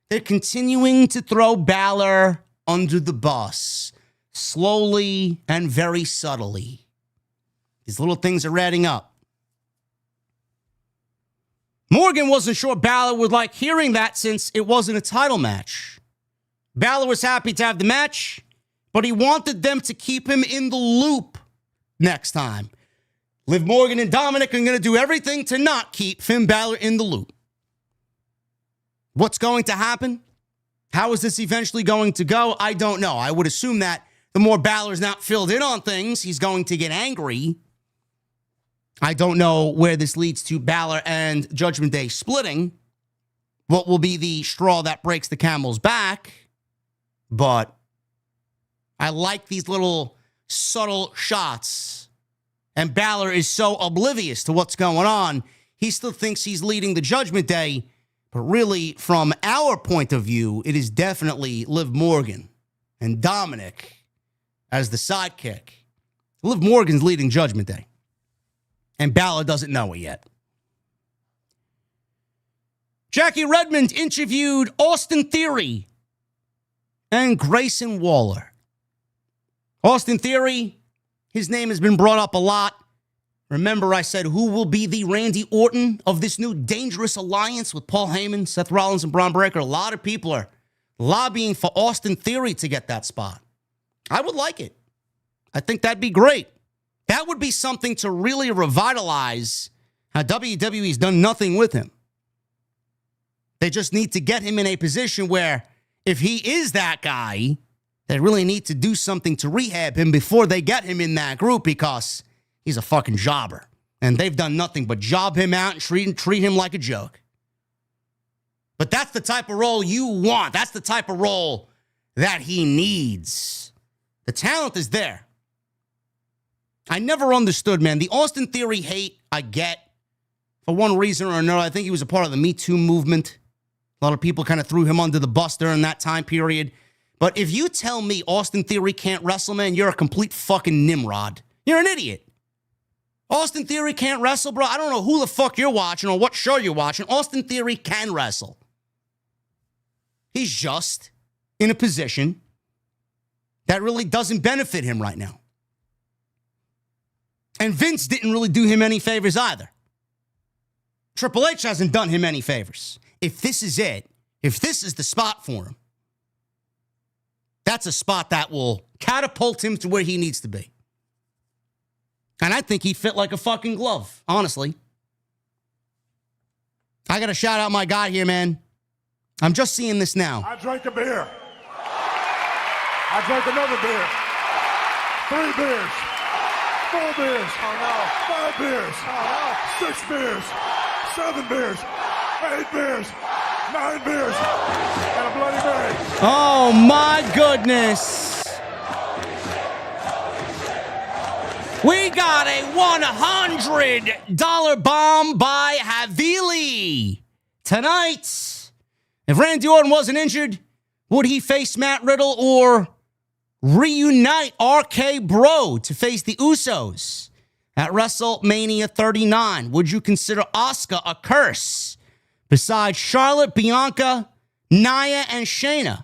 They're continuing to throw Balor under the bus, slowly and very subtly. These little things are adding up. Morgan wasn't sure Balor would like hearing that since it wasn't a title match. Balor was happy to have the match, but he wanted them to keep him in the loop next time. Liv Morgan and Dominic are going to do everything to not keep Finn Balor in the loop. What's going to happen? How is this eventually going to go? I don't know. I would assume that the more Balor's not filled in on things, he's going to get angry. I don't know where this leads to Balor and Judgment Day splitting. What will be the straw that breaks the camel's back? But I like these little subtle shots. And Balor is so oblivious to what's going on. He still thinks he's leading the Judgment Day. But really, from our point of view, it is definitely Liv Morgan and Dominic as the sidekick. Liv Morgan's leading Judgment Day. And Balor doesn't know it yet. Jackie Redmond interviewed Austin Theory and Grayson Waller. Austin Theory, his name has been brought up a lot. Remember, I said, who will be the Randy Orton of this new dangerous alliance with Paul Heyman, Seth Rollins, and Bron Breakker? A lot of people are lobbying for Austin Theory to get that spot. I would like it. I think that'd be great. That would be something to really revitalize how WWE's done nothing with him. They just need to get him in a position where if he is that guy, they really need to do something to rehab him before they get him in that group because he's a fucking jobber. And they've done nothing but job him out and treat him like a joke. But that's the type of role you want. That's the type of role that he needs. The talent is there. I never understood, man. The Austin Theory hate, I get. For one reason or another, I think he was a part of the Me Too movement. A lot of people kind of threw him under the bus during that time period. But if you tell me Austin Theory can't wrestle, man, you're a complete fucking Nimrod. You're an idiot. Austin Theory can't wrestle, bro. I don't know who the fuck you're watching or what show you're watching. Austin Theory can wrestle. He's just in a position that really doesn't benefit him right now. And Vince didn't really do him any favors either. Triple H hasn't done him any favors. If this is it, if this is the spot for him, that's a spot that will catapult him to where he needs to be. And I think he'd fit like a fucking glove, honestly. I got to shout out my guy here, man. I'm just seeing this now. I drank a beer. I drank another beer. 3 beers. 4 beers. Oh, no. 5 beers. Oh, no. 6 beers. 7 beers. 8 beers. 9 beers. And a Bloody Mary. Oh, my goodness. We got a $100 bomb by Havili tonight. If Randy Orton wasn't injured, would he face Matt Riddle or reunite RK Bro to face the Usos at WrestleMania 39? Would you consider Asuka a curse besides Charlotte, Bianca, Nia, and Shayna?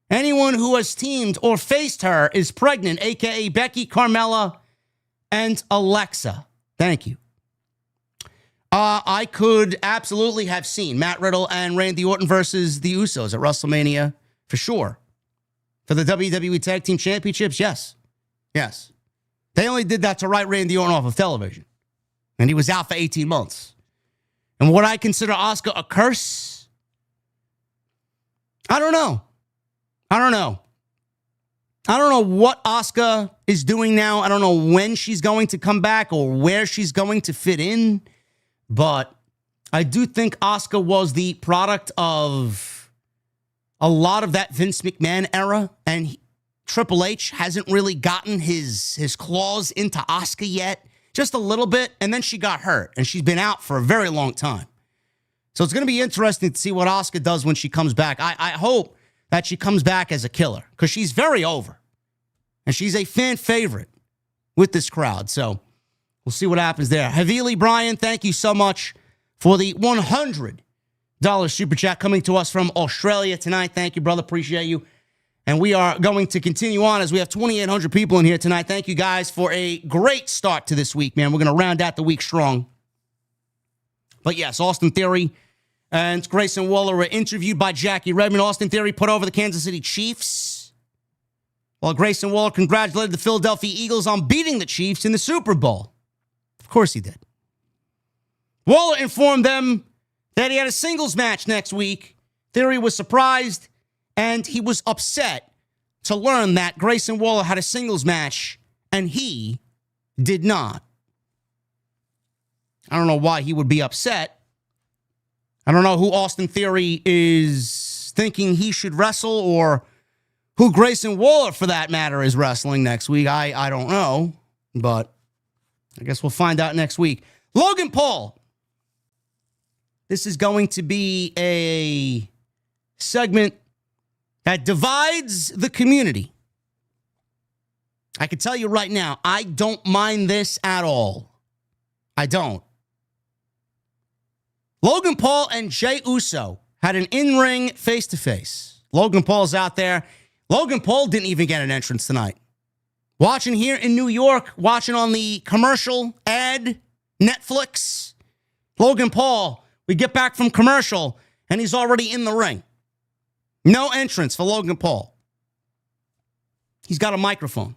Anyone who has teamed or faced her is pregnant, a.k.a. Becky, Carmella, and Alexa. Thank you. I could absolutely have seen Matt Riddle and Randy Orton versus the Usos at WrestleMania for sure. For the WWE Tag Team Championships, yes. Yes. They only did that to write Randy Orton off of television. And he was out for 18 months. And would I consider Asuka a curse? I don't know. I don't know what Asuka is doing now. I don't know when she's going to come back or where she's going to fit in. But I do think Asuka was the product of a lot of that Vince McMahon era. And Triple H hasn't really gotten his claws into Asuka yet. Just a little bit. And then she got hurt. And she's been out for a very long time. So it's going to be interesting to see what Asuka does when she comes back. I hope that she comes back as a killer because she's very over. And she's a fan favorite with this crowd. So we'll see what happens there. Havili Brian, thank you so much for the $100 super chat coming to us from Australia tonight. Thank you, brother. Appreciate you. And we are going to continue on as we have 2,800 people in here tonight. Thank you guys for a great start to this week, man. We're going to round out the week strong. But yes, Austin Theory and Grayson Waller were interviewed by Jackie Redmond. Austin Theory put over the Kansas City Chiefs, while Grayson Waller congratulated the Philadelphia Eagles on beating the Chiefs in the Super Bowl. Of course he did. Waller informed them that he had a singles match next week. Theory was surprised, and he was upset to learn that Grayson Waller had a singles match, and he did not. I don't know why he would be upset. I don't know who Austin Theory is thinking he should wrestle or who Grayson Waller, for that matter, is wrestling next week. I don't know, but I guess we'll find out next week. Logan Paul. This is going to be a segment that divides the community. I can tell you right now, I don't mind this at all. I don't. Logan Paul and Jey Uso had an in-ring face-to-face. Logan Paul's out there. Logan Paul didn't even get an entrance tonight. Watching here in New York, watching on the commercial ad, Netflix. Logan Paul, we get back from commercial, and he's already in the ring. No entrance for Logan Paul. He's got a microphone.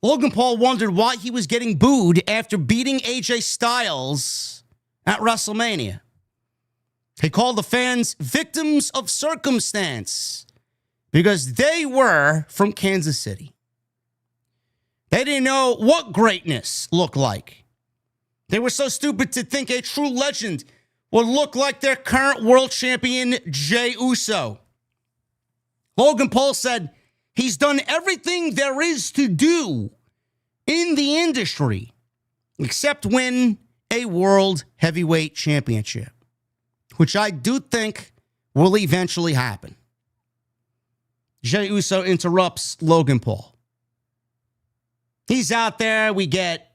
Logan Paul wondered why he was getting booed after beating AJ Styles at WrestleMania. He called the fans victims of circumstance because they were from Kansas City. They didn't know what greatness looked like. They were so stupid to think a true legend would look like their current world champion, Jey Uso. Logan Paul said he's done everything there is to do in the industry except win a World Heavyweight Championship, which I do think will eventually happen. Jey Uso interrupts Logan Paul. He's out there. We get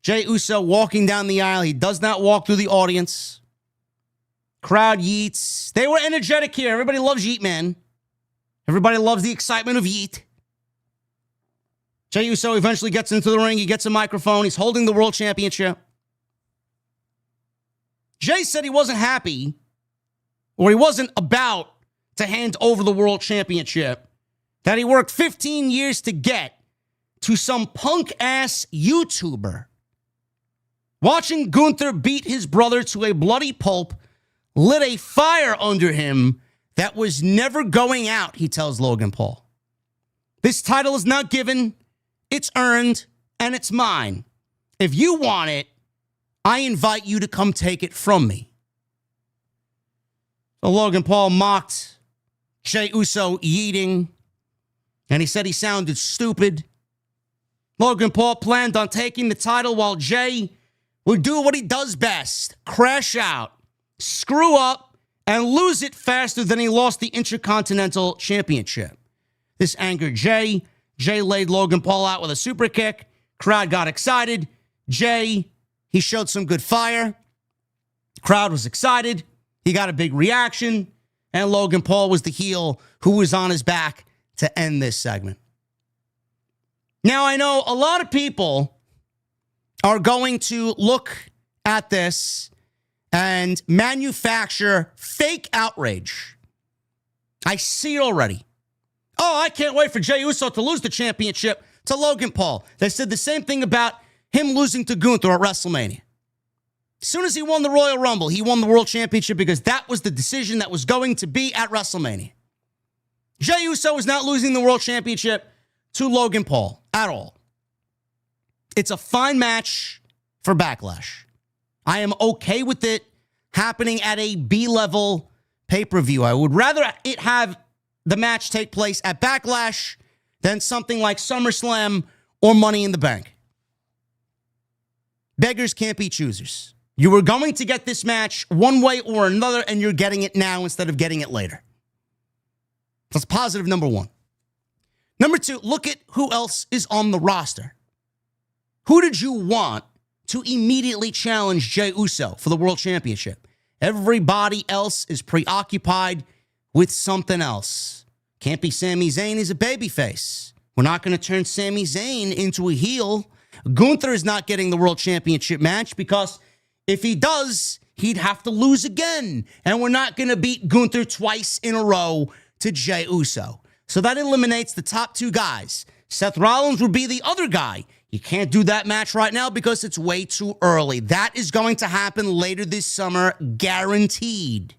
Jey Uso walking down the aisle. He does not walk through the audience. Crowd yeets. They were energetic here. Everybody loves Yeet Man. Everybody loves the excitement of Yeet. Jey Uso eventually gets into the ring. He gets a microphone. He's holding the World Championship. Jey said he wasn't happy, or he wasn't about to hand over the World Championship that he worked 15 years to get to some punk-ass YouTuber. Watching Gunther beat his brother to a bloody pulp lit a fire under him that was never going out, he tells Logan Paul. This title is not given, it's earned, and it's mine. If you want it, I invite you to come take it from me. So Logan Paul mocked Jey Uso yeeting, and he said he sounded stupid. Logan Paul planned on taking the title while Jey would do what he does best, crash out, screw up, and lose it faster than he lost the Intercontinental Championship. This angered Jey. Jey laid Logan Paul out with a super kick. Crowd got excited. Jey, he showed some good fire. Crowd was excited. He got a big reaction. And Logan Paul was the heel who was on his back to end this segment. Now, I know a lot of people are going to look at this and manufacture fake outrage. I see it already. Oh, I can't wait for Jey Uso to lose the championship to Logan Paul. They said the same thing about him losing to Gunther at WrestleMania. As soon as he won the Royal Rumble, he won the World Championship because that was the decision that was going to be at WrestleMania. Jey Uso is not losing the World Championship to Logan Paul at all. It's a fine match for Backlash. I am okay with it happening at a B-level pay-per-view. I would rather it have the match take place at Backlash than something like SummerSlam or Money in the Bank. Beggars can't be choosers. You were going to get this match one way or another, and you're getting it now instead of getting it later. That's positive number one. Number two, look at who else is on the roster. Who did you want to immediately challenge Jey Uso for the World Championship? Everybody else is preoccupied with something else. Can't be Sami Zayn. He's a babyface. We're not going to turn Sami Zayn into a heel. Gunther is not getting the World Championship match because if he does, he'd have to lose again. And we're not going to beat Gunther twice in a row to Jey Uso. So that eliminates the top two guys. Seth Rollins would be the other guy. You can't do that match right now because it's way too early. That is going to happen later this summer, guaranteed.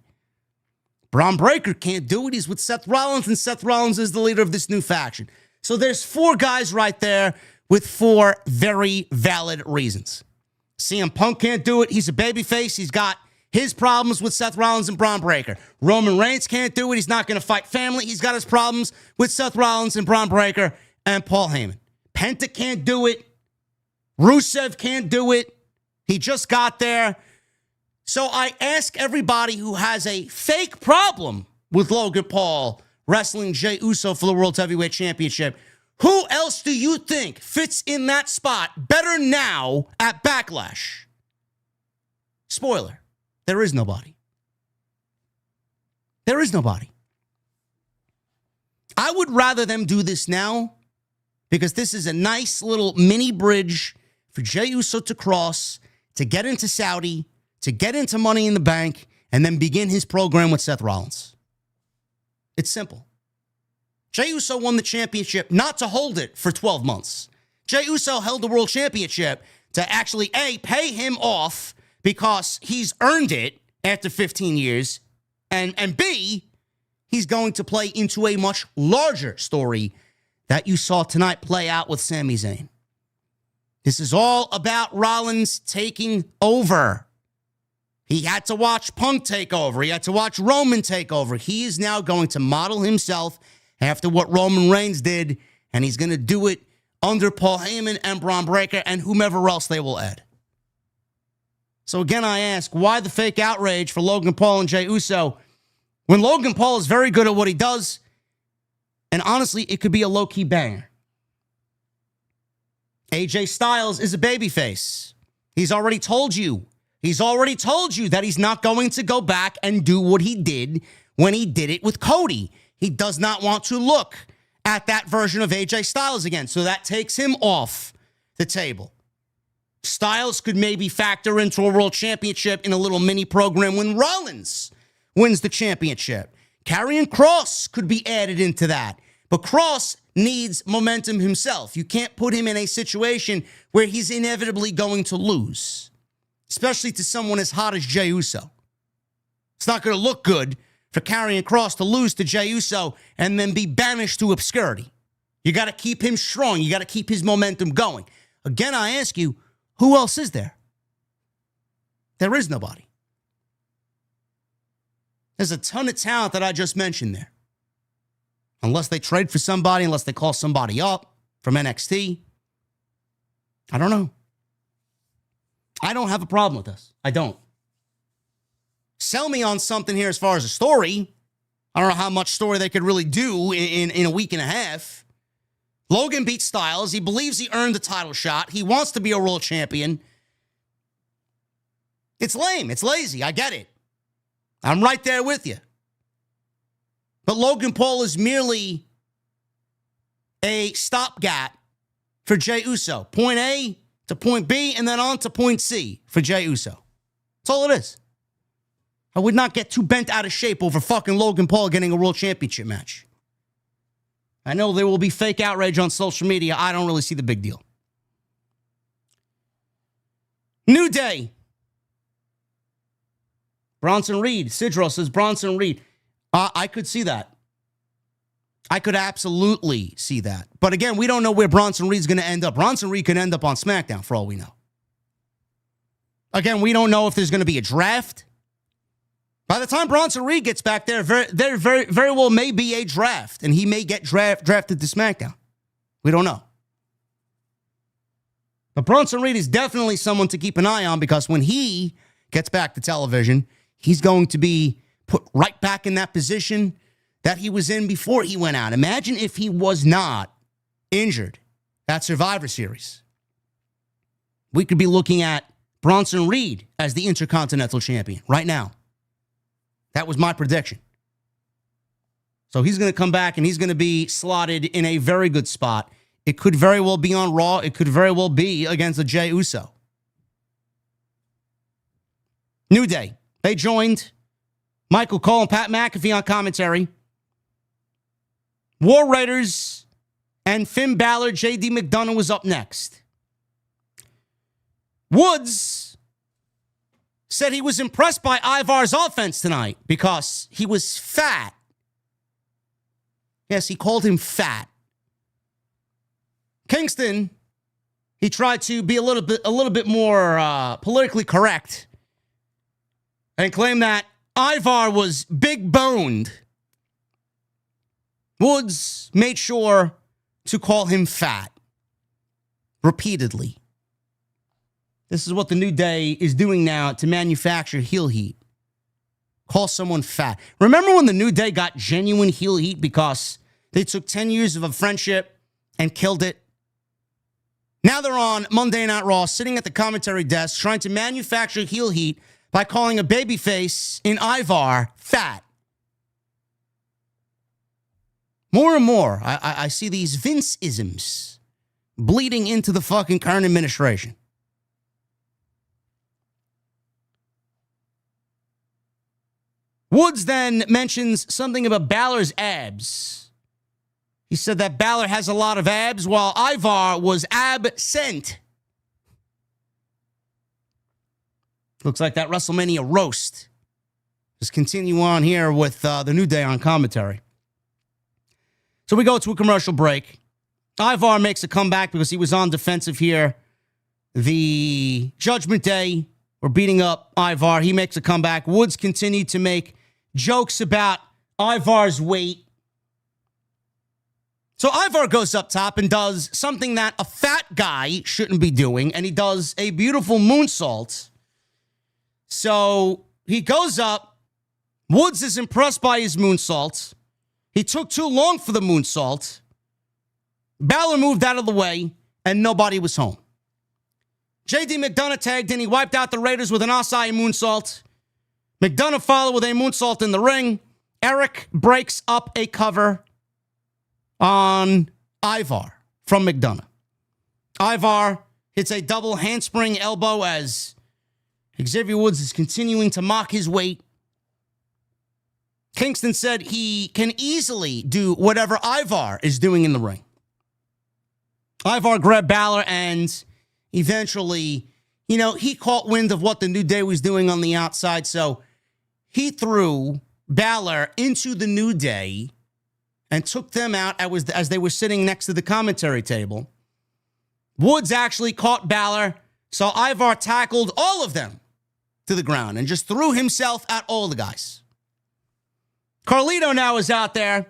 Bron Breakker can't do it. He's with Seth Rollins, and Seth Rollins is the leader of this new faction. So there's four guys right there with four very valid reasons. CM Punk can't do it. He's a babyface. He's got his problems with Seth Rollins and Bron Breakker. Roman Reigns can't do it. He's not going to fight family. He's got his problems with Seth Rollins and Bron Breakker and Paul Heyman. Penta can't do it. Rusev can't do it. He just got there. So I ask everybody who has a fake problem with Logan Paul wrestling Jey Uso for the World Heavyweight Championship, who else do you think fits in that spot better now at Backlash? Spoiler, there is nobody. There is nobody. I would rather them do this now because this is a nice little mini bridge for Jey Uso to cross, to get into Saudi, to get into Money in the Bank, and then begin his program with Seth Rollins. It's simple. Jey Uso won the championship not to hold it for 12 months. Jey Uso held the World Championship to actually, A, pay him off because he's earned it after 15 years, and B, he's going to play into a much larger story that you saw tonight play out with Sami Zayn. This is all about Rollins taking over. He had to watch Punk take over. He had to watch Roman take over. He is now going to model himself after what Roman Reigns did, and he's going to do it under Paul Heyman and Braun Breaker and whomever else they will add. So again, I ask, why the fake outrage for Logan Paul and Jey Uso when Logan Paul is very good at what he does, and honestly, it could be a low-key banger. AJ Styles is a babyface. He's already told you that he's not going to go back and do what he did when he did it with Cody. He does not want to look at that version of AJ Styles again. So that takes him off the table. Styles could maybe factor into a world championship in a little mini program when Rollins wins the championship. Karrion Kross could be added into that. But Kross needs momentum himself. You can't put him in a situation where he's inevitably going to lose, especially to someone as hot as Jey Uso. It's not going to look good for Karrion Kross to lose to Jey Uso and then be banished to obscurity. You got to keep him strong. You got to keep his momentum going. Again, I ask you, who else is there? There is nobody. There's a ton of talent that I just mentioned there. Unless they trade for somebody, unless they call somebody up from NXT. I don't know. I don't have a problem with this. I don't. Sell me on something here as far as a story. I don't know how much story they could really do in a week and a half. Logan beat Styles. He believes he earned the title shot. He wants to be a world champion. It's lame. It's lazy. I get it. I'm right there with you. But Logan Paul is merely a stopgap for Jey Uso. Point A to point B and then on to point C for Jey Uso. That's all it is. I would not get too bent out of shape over fucking Logan Paul getting a world championship match. I know there will be fake outrage on social media. I don't really see the big deal. New Day. Bronson Reed. Sidro says Bronson Reed. I could see that. I could absolutely see that. But again, we don't know where Bronson Reed's going to end up. Bronson Reed could end up on SmackDown for all we know. Again, we don't know if there's going to be a draft. By the time Bronson Reed gets back there very well may be a draft, and he may get drafted to SmackDown. We don't know. But Bronson Reed is definitely someone to keep an eye on because when he gets back to television, he's going to be put right back in that position that he was in before he went out. Imagine if he was not injured at Survivor Series. We could be looking at Bronson Reed as the Intercontinental Champion right now. That was my prediction. So he's going to come back and he's going to be slotted in a very good spot. It could very well be on Raw. It could very well be against a Jey Uso. New Day. They joined Michael Cole and Pat McAfee on commentary. War Raiders and Finn Balor, JD McDonough was up next. Woods said he was impressed by Ivar's offense tonight because he was fat. Yes, he called him fat. Kingston, he tried to be a little bit more politically correct and claimed that Ivar was big boned. Woods made sure to call him fat repeatedly. This is what the New Day is doing now to manufacture heel heat. Call someone fat. Remember when the New Day got genuine heel heat because they took 10 years of a friendship and killed it? Now they're on Monday Night Raw, sitting at the commentary desk, trying to manufacture heel heat by calling a babyface in Ivar fat. More and more, I see these Vince-isms bleeding into the fucking current administration. Woods then mentions something about Balor's abs. He said that Balor has a lot of abs while Ivar was absent. Looks like that WrestleMania roast. Just continue on here with the New Day on commentary. So we go to a commercial break. Ivar makes a comeback because he was on defensive here. The Judgment Day were beating up Ivar. He makes a comeback. Woods continued to make jokes about Ivar's weight. So Ivar goes up top and does something that a fat guy shouldn't be doing, and he does a beautiful moonsault. So he goes up. Woods is impressed by his moonsault. He took too long for the moonsault. Balor moved out of the way, and nobody was home. JD McDonough tagged in. He wiped out the Raiders with an Asai moonsault. McDonough followed with a moonsault in the ring. Eric breaks up a cover on Ivar from McDonough. Ivar hits a double handspring elbow as Xavier Woods is continuing to mock his weight. Kingston said he can easily do whatever Ivar is doing in the ring. Ivar grabbed Balor and eventually, he caught wind of what the New Day was doing on the outside, so he threw Balor into the New Day and took them out as they were sitting next to the commentary table. Woods actually caught Balor, so Ivar tackled all of them to the ground and just threw himself at all the guys. Carlito now is out there.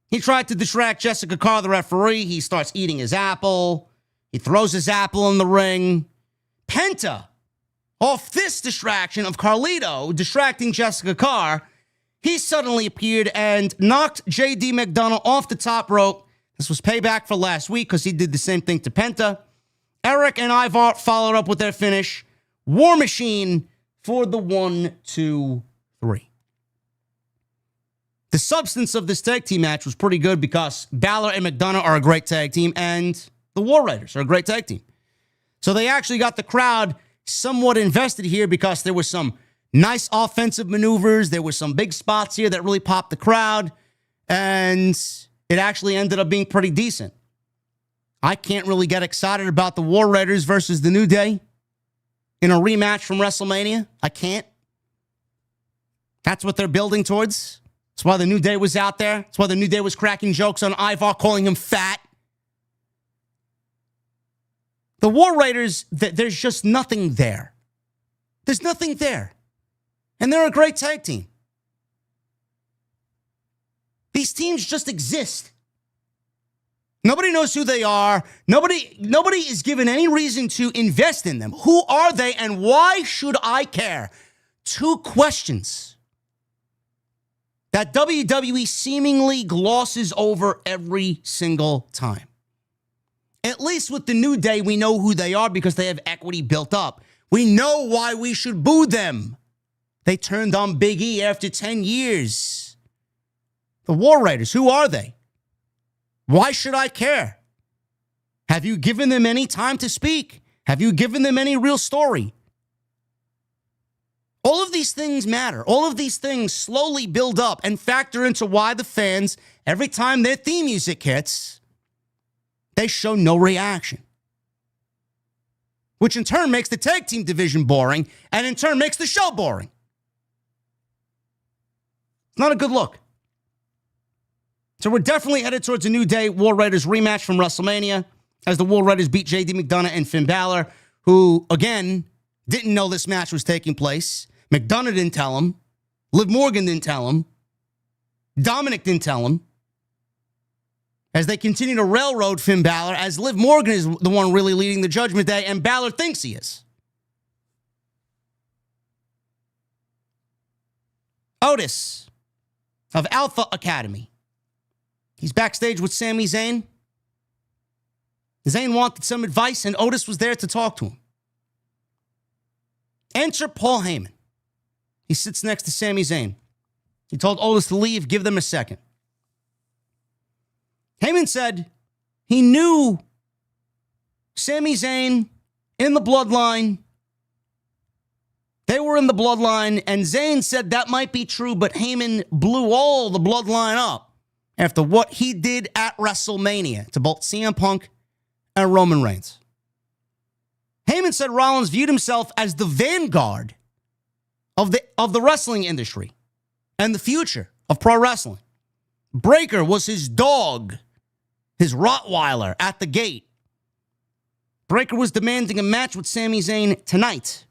He tried to distract Jessica Carr, the referee. He starts eating his apple. He throws his apple in the ring. Penta, off this distraction of Carlito distracting Jessica Carr, he suddenly appeared and knocked JD McDonough off the top rope. This was payback for last week because he did the same thing to Penta. Eric and Ivar followed up with their finish. War Machine for the 1, 2, 3. The substance of this tag team match was pretty good because Balor and McDonough are a great tag team and the War Raiders are a great tag team. So they actually got the crowd somewhat invested here because there were some nice offensive maneuvers. There were some big spots here that really popped the crowd, and it actually ended up being pretty decent. I can't really get excited about the War Raiders versus the New Day in a rematch from WrestleMania. I can't. That's what they're building towards. That's why the New Day was out there. That's why the New Day was cracking jokes on Ivar, calling him fat. The War Raiders, there's just nothing there. There's nothing there. And they're a great tag team. These teams just exist. Nobody knows who they are. Nobody is given any reason to invest in them. Who are they and why should I care? 2 questions that WWE seemingly glosses over every single time. At least with the New Day, we know who they are because they have equity built up. We know why we should boo them. They turned on Big E after 10 years. The War Raiders, who are they? Why should I care? Have you given them any time to speak? Have you given them any real story? All of these things matter. All of these things slowly build up and factor into why the fans, every time their theme music hits, they show no reaction. Which in turn makes the tag team division boring, and in turn makes the show boring. It's not a good look. So we're definitely headed towards a New Day War Raiders rematch from WrestleMania as the War Raiders beat JD McDonough and Finn Balor, who, again, didn't know this match was taking place. McDonough didn't tell him. Liv Morgan didn't tell him. Dominic didn't tell him. As they continue to railroad Finn Balor, as Liv Morgan is the one really leading the Judgment Day, and Balor thinks he is. Otis of Alpha Academy. He's backstage with Sami Zayn. Zayn wanted some advice, and Otis was there to talk to him. Enter Paul Heyman. He sits next to Sami Zayn. He told Otis to leave, give them a second. Heyman said he knew Sami Zayn in the bloodline. They were in the bloodline, and Zayn said that might be true, but Heyman blew all the bloodline up after what he did at WrestleMania to both CM Punk and Roman Reigns. Heyman said Rollins viewed himself as the vanguard of the wrestling industry and the future of pro wrestling. Breaker was his dog, his Rottweiler at the gate. Breaker was demanding a match with Sami Zayn tonight.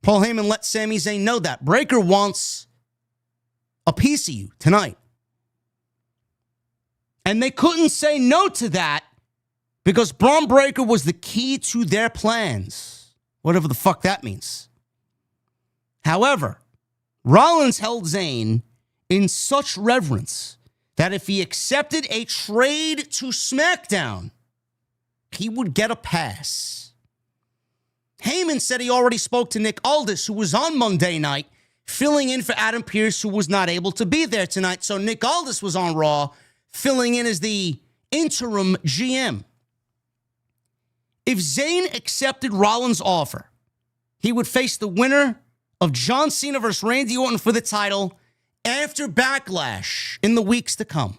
Paul Heyman let Sami Zayn know that. Breaker wants a piece of you tonight. And they couldn't say no to that because Braun Breaker was the key to their plans, whatever the fuck that means. However, Rollins held Zayn in such reverence that if he accepted a trade to SmackDown, he would get a pass. Heyman said he already spoke to Nick Aldis, who was on Monday night, filling in for Adam Pearce, who was not able to be there tonight. So Nick Aldis was on Raw, filling in as the interim GM. If Zayn accepted Rollins' offer, he would face the winner of John Cena versus Randy Orton for the title after Backlash in the weeks to come.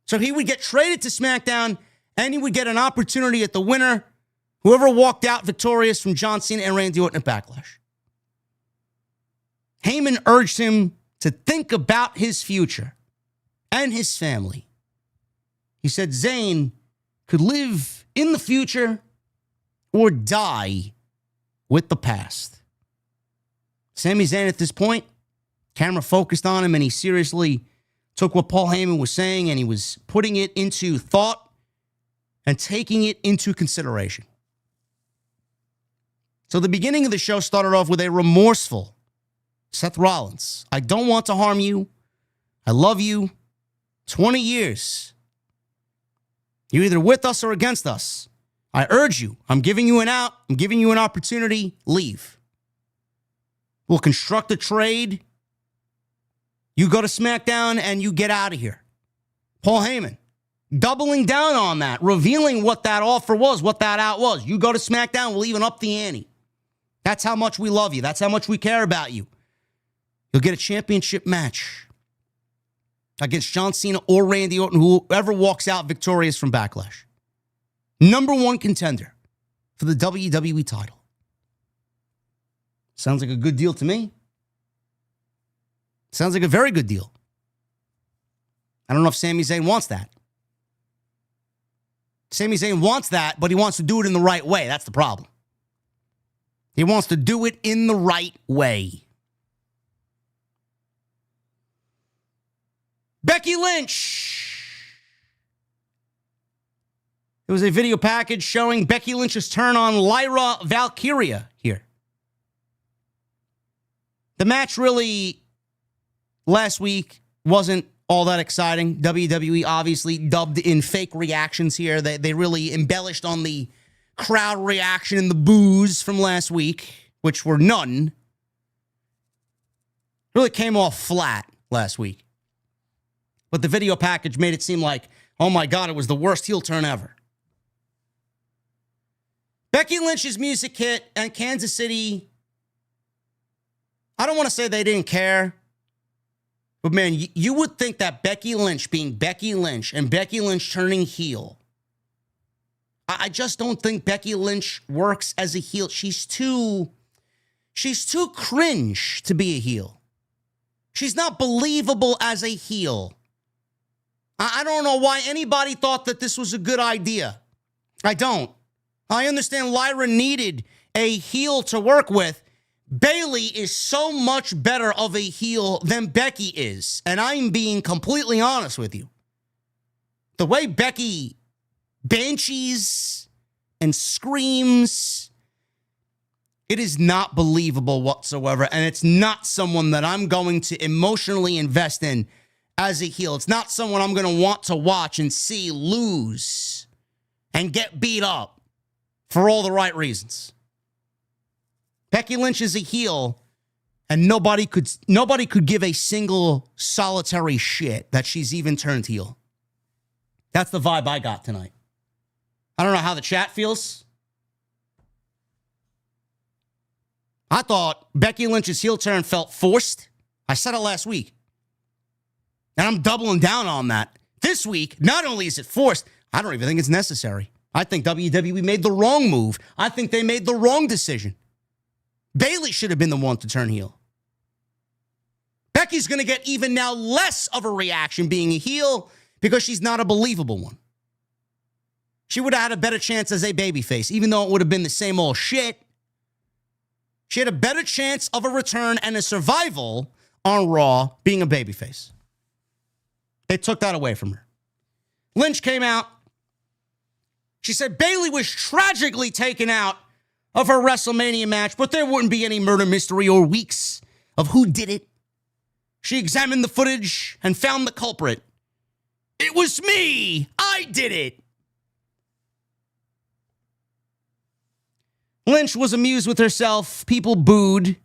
So he would get traded to SmackDown, and he would get an opportunity at the winner, whoever walked out victorious from John Cena and Randy Orton at Backlash. Heyman urged him to think about his future and his family. He said Zayn could live in the future or die with the past. Sami Zayn at this point, camera focused on him, and he seriously took what Paul Heyman was saying and he was putting it into thought and taking it into consideration. So the beginning of the show started off with a remorseful Seth Rollins. I don't want to harm you. I love you. 20 years. You're either with us or against us. I urge you. I'm giving you an out. I'm giving you an opportunity. Leave. We'll construct a trade. You go to SmackDown and you get out of here. Paul Heyman doubling down on that, revealing what that offer was, what that out was. You go to SmackDown, we'll even up the ante. That's how much we love you. That's how much we care about you. You'll get a championship match against John Cena or Randy Orton, whoever walks out victorious from Backlash. Number one contender for the WWE title. Sounds like a good deal to me. Sounds like a very good deal. I don't know if Sami Zayn wants that. Sami Zayn wants that, but he wants to do it in the right way. That's the problem. He wants to do it in the right way. Becky Lynch. There was a video package showing Becky Lynch's turn on Lyra Valkyria here. The match really, last week, wasn't all that exciting. WWE obviously dubbed in fake reactions here. They really embellished on the crowd reaction and the boos from last week, which were none. Really came off flat last week. But the video package made it seem like, oh my God, it was the worst heel turn ever. Becky Lynch's music hit, and Kansas City, I don't want to say they didn't care, but man, you would think that Becky Lynch being Becky Lynch and Becky Lynch turning heel, I just don't think Becky Lynch works as a heel. She's too cringe to be a heel. She's not believable as a heel. I don't know why anybody thought that this was a good idea. I don't. I understand Lyra needed a heel to work with. Bayley is so much better of a heel than Becky is. And I'm being completely honest with you. The way Becky banshees and screams, it is not believable whatsoever. And it's not someone that I'm going to emotionally invest in as a heel. It's not someone I'm going to want to watch and see lose and get beat up for all the right reasons. Becky Lynch is a heel, and nobody could give a single solitary shit that she's even turned heel. That's the vibe I got tonight. I don't know how the chat feels. I thought Becky Lynch's heel turn felt forced. I said it last week. And I'm doubling down on that. This week, not only is it forced, I don't even think it's necessary. I think WWE made the wrong move. I think they made the wrong decision. Bayley should have been the one to turn heel. Becky's going to get even now less of a reaction being a heel because she's not a believable one. She would have had a better chance as a babyface, even though it would have been the same old shit. She had a better chance of a return and a survival on Raw being a babyface. They took that away from her. Lynch came out. She said Bayley was tragically taken out of her WrestleMania match, but there wouldn't be any murder mystery or weeks of who did it. She examined the footage and found the culprit. It was me. I did it. Lynch was amused with herself. People booed.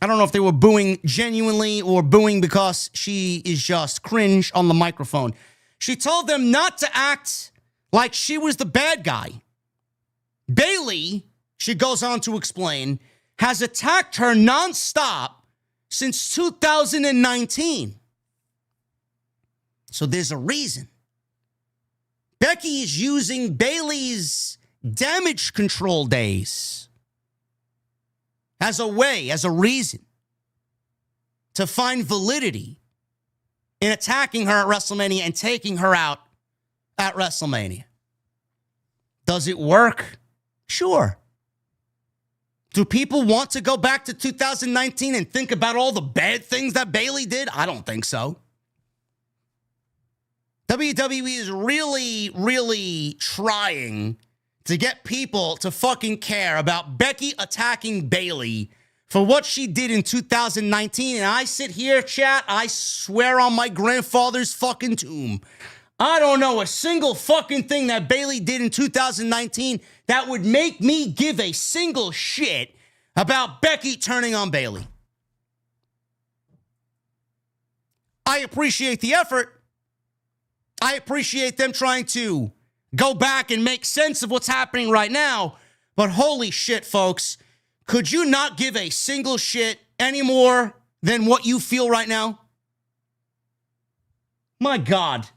I don't know if they were booing genuinely or booing because she is just cringe on the microphone. She told them not to act like she was the bad guy. Bayley, she goes on to explain, has attacked her nonstop since 2019. So there's a reason. Becky is using Bayley's damage control days as a way, as a reason to find validity in attacking her at WrestleMania and taking her out at WrestleMania. Does it work? Sure. Do people want to go back to 2019 and think about all the bad things that Bayley did? I don't think so. WWE is really, really trying to get people to fucking care about Becky attacking Bayley for what she did in 2019. And I sit here, chat, I swear on my grandfather's fucking tomb, I don't know a single fucking thing that Bayley did in 2019 that would make me give a single shit about Becky turning on Bayley. I appreciate the effort. I appreciate them trying to go back and make sense of what's happening right now. But holy shit, folks, could you not give a single shit any more than what you feel right now? My God.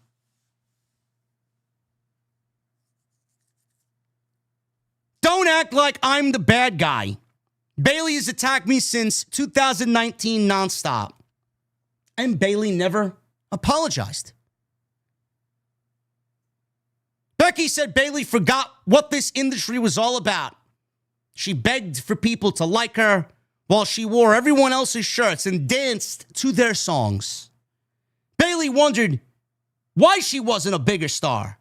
Don't act like I'm the bad guy. Bayley has attacked me since 2019 nonstop. And Bayley never apologized. Becky said Bayley forgot what this industry was all about. She begged for people to like her while she wore everyone else's shirts and danced to their songs. Bayley wondered why she wasn't a bigger star.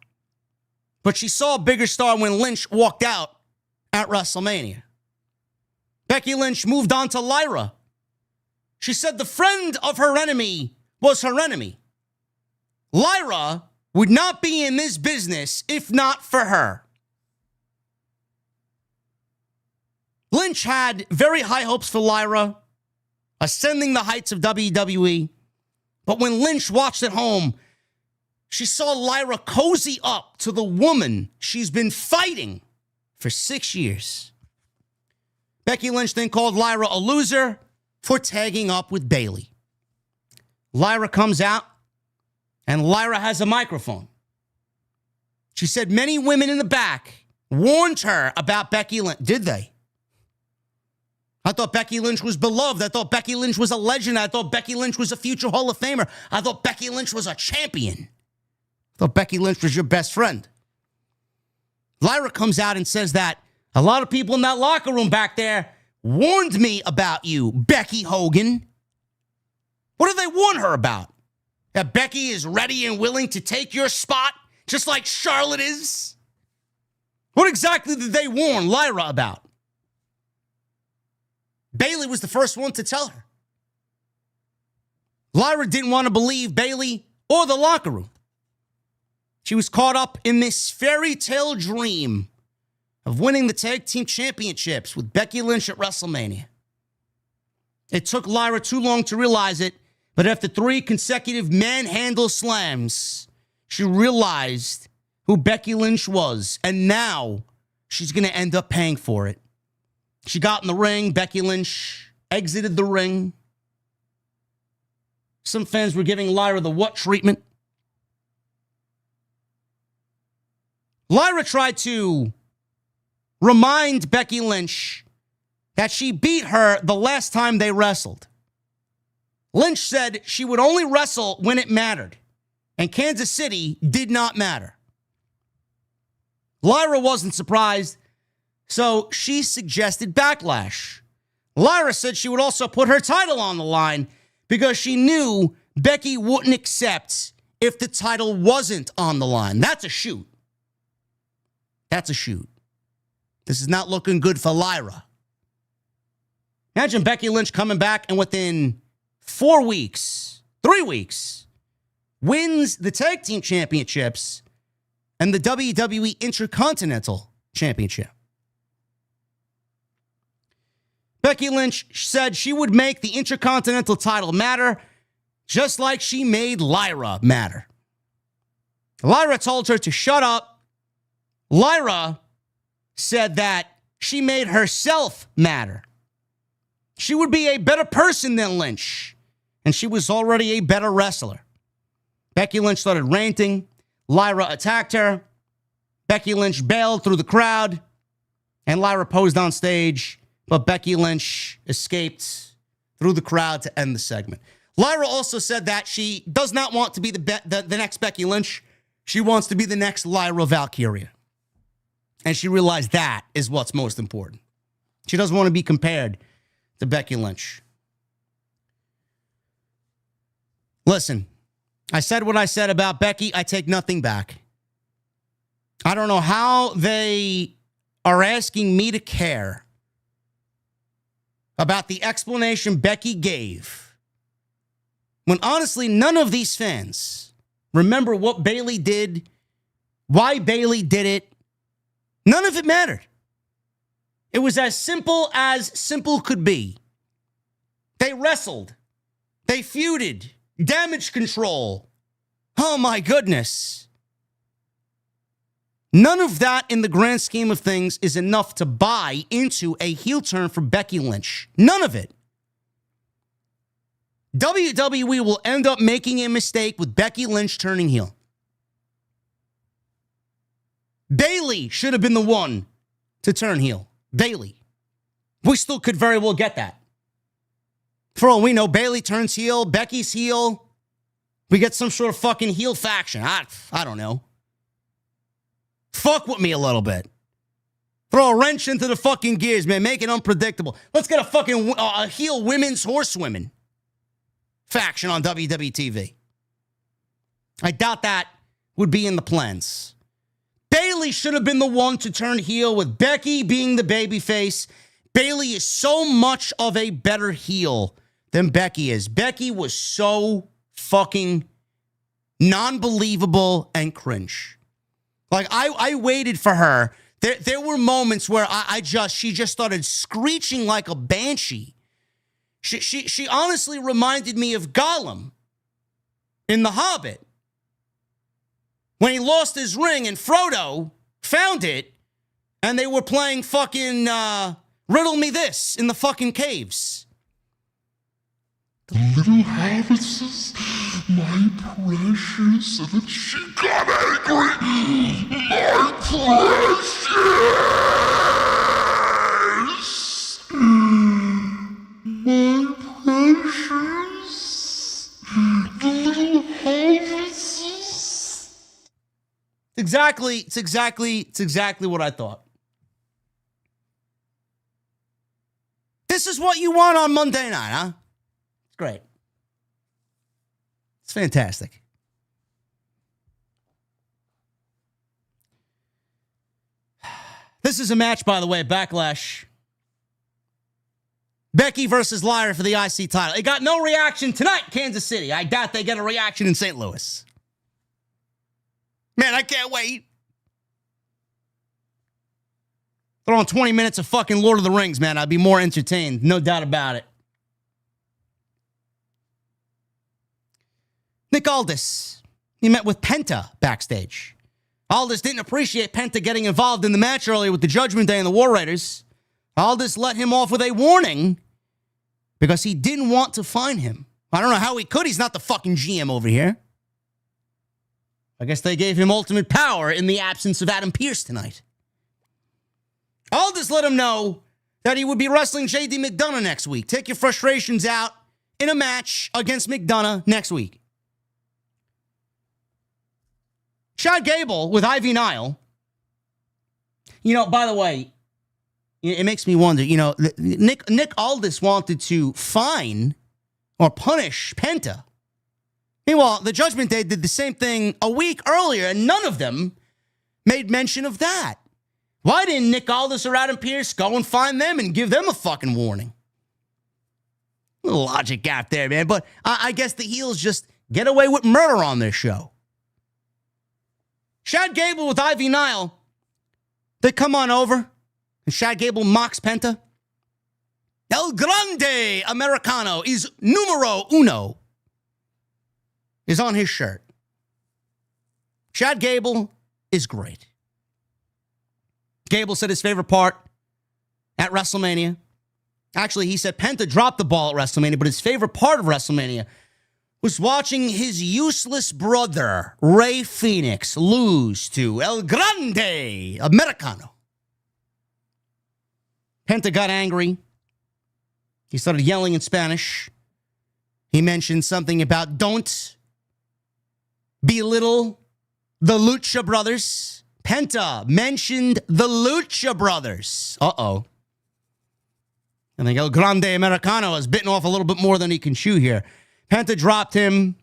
But she saw a bigger star when Lynch walked out at WrestleMania. Becky Lynch moved on to Lyra. She said the friend of her enemy was her enemy. Lyra would not be in this business if not for her. Lynch had very high hopes for Lyra, ascending the heights of WWE. But when Lynch watched at home, she saw Lyra cozy up to the woman she's been fighting for 6 years. Becky Lynch then called Lyra a loser for tagging up with Bayley. Lyra comes out, and Lyra has a microphone. She said many women in the back warned her about Becky Lynch. Did they? I thought Becky Lynch was beloved. I thought Becky Lynch was a legend. I thought Becky Lynch was a future Hall of Famer. I thought Becky Lynch was a champion. I thought Becky Lynch was your best friend. Lyra comes out and says that a lot of people in that locker room back there warned me about you, Becky Hogan. What did they warn her about? That Becky is ready and willing to take your spot, just like Charlotte is? What exactly did they warn Lyra about? Bayley was the first one to tell her. Lyra didn't want to believe Bayley or the locker room. She was caught up in this fairy tale dream of winning the tag team championships with Becky Lynch at WrestleMania. It took Lyra too long to realize it, but after 3 consecutive manhandle slams, she realized who Becky Lynch was, and now she's going to end up paying for it. She got in the ring. Becky Lynch exited the ring. Some fans were giving Lyra the what treatment. Lyra tried to remind Becky Lynch that she beat her the last time they wrestled. Lynch said she would only wrestle when it mattered, and Kansas City did not matter. Lyra wasn't surprised, so she suggested backlash. Lyra said she would also put her title on the line because she knew Becky wouldn't accept if the title wasn't on the line. That's a shoot. That's a shoot. This is not looking good for Lyra. Imagine Becky Lynch coming back and within 3 weeks, wins the tag team championships and the WWE Intercontinental Championship. Becky Lynch said she would make the Intercontinental title matter just like she made Lyra matter. Lyra told her to shut up. Lyra said that she made herself matter. She would be a better person than Lynch, and she was already a better wrestler. Becky Lynch started ranting. Lyra attacked her. Becky Lynch bailed through the crowd, and Lyra posed on stage, but Becky Lynch escaped through the crowd to end the segment. Lyra also said that she does not want to be the next Becky Lynch. She wants to be the next Lyra Valkyria. And she realized that is what's most important. She doesn't want to be compared to Becky Lynch. Listen, I said what I said about Becky. I take nothing back. I don't know how they are asking me to care about the explanation Becky gave when honestly none of these fans remember what Bayley did, why Bayley did it. None of it mattered. It was as simple could be. They wrestled. They feuded. Damage control. Oh my goodness. None of that in the grand scheme of things is enough to buy into a heel turn for Becky Lynch. None of it. WWE will end up making a mistake with Becky Lynch turning heel. Bayley should have been the one to turn heel. Bayley. We still could very well get that. For all we know, Bayley turns heel, Becky's heel. We get some sort of fucking heel faction. I don't know. Fuck with me a little bit. Throw a wrench into the fucking gears, man. Make it unpredictable. Let's get a fucking heel women's horsewomen faction on WWE TV. I doubt that would be in the plans. Bayley should have been the one to turn heel with Becky being the babyface. Bayley is so much of a better heel than Becky is. Becky was so fucking non-believable and cringe. Like, I waited for her. There were moments where she just started screeching like a banshee. She honestly reminded me of Gollum in The Hobbit. When he lost his ring and Frodo found it and they were playing fucking Riddle Me This in the fucking caves. The little hobbitses, my precious, and then she got angry. My precious! My precious! The little hobbitses. It's exactly what I thought. This is what you want on Monday night, huh? It's great. It's fantastic. This is a match, by the way, Backlash. Becky versus Lyra for the IC title. It got no reaction tonight, Kansas City. I doubt they get a reaction in St. Louis. Man, I can't wait. Throw on 20 minutes of fucking Lord of the Rings, man. I'd be more entertained. No doubt about it. Nick Aldis. He met with Penta backstage. Aldis didn't appreciate Penta getting involved in the match earlier with the Judgment Day and the War Raiders. Aldis let him off with a warning because he didn't want to fine him. I don't know how he could. He's not the fucking GM over here. I guess they gave him ultimate power in the absence of Adam Pearce tonight. Aldis let him know that he would be wrestling JD McDonough next week. Take your frustrations out in a match against McDonough next week. Chad Gable with Ivy Nile. You know, by the way, it makes me wonder, you know, Nick Aldis wanted to fine or punish Penta Meanwhile, the Judgment Day did the same thing a week earlier, and none of them made mention of that. Why didn't Nick Aldis or Adam Pearce go and find them and give them a fucking warning? A little logic gap there, man. But I guess the heels just get away with murder on this show. Chad Gable with Ivy Nile. They come on over, and Chad Gable mocks Penta. El Grande Americano is numero uno. Is on his shirt. Chad Gable is great. Gable said his favorite part at WrestleMania. Actually, he said Penta dropped the ball at WrestleMania, but his favorite part of WrestleMania was watching his useless brother, Rey Fenix, lose to El Grande Americano. Penta got angry. He started yelling in Spanish. He mentioned something about don't belittle the Lucha Brothers. Penta mentioned the Lucha Brothers. Uh-oh. I think El Grande Americano has bitten off a little bit more than he can chew here. Penta dropped him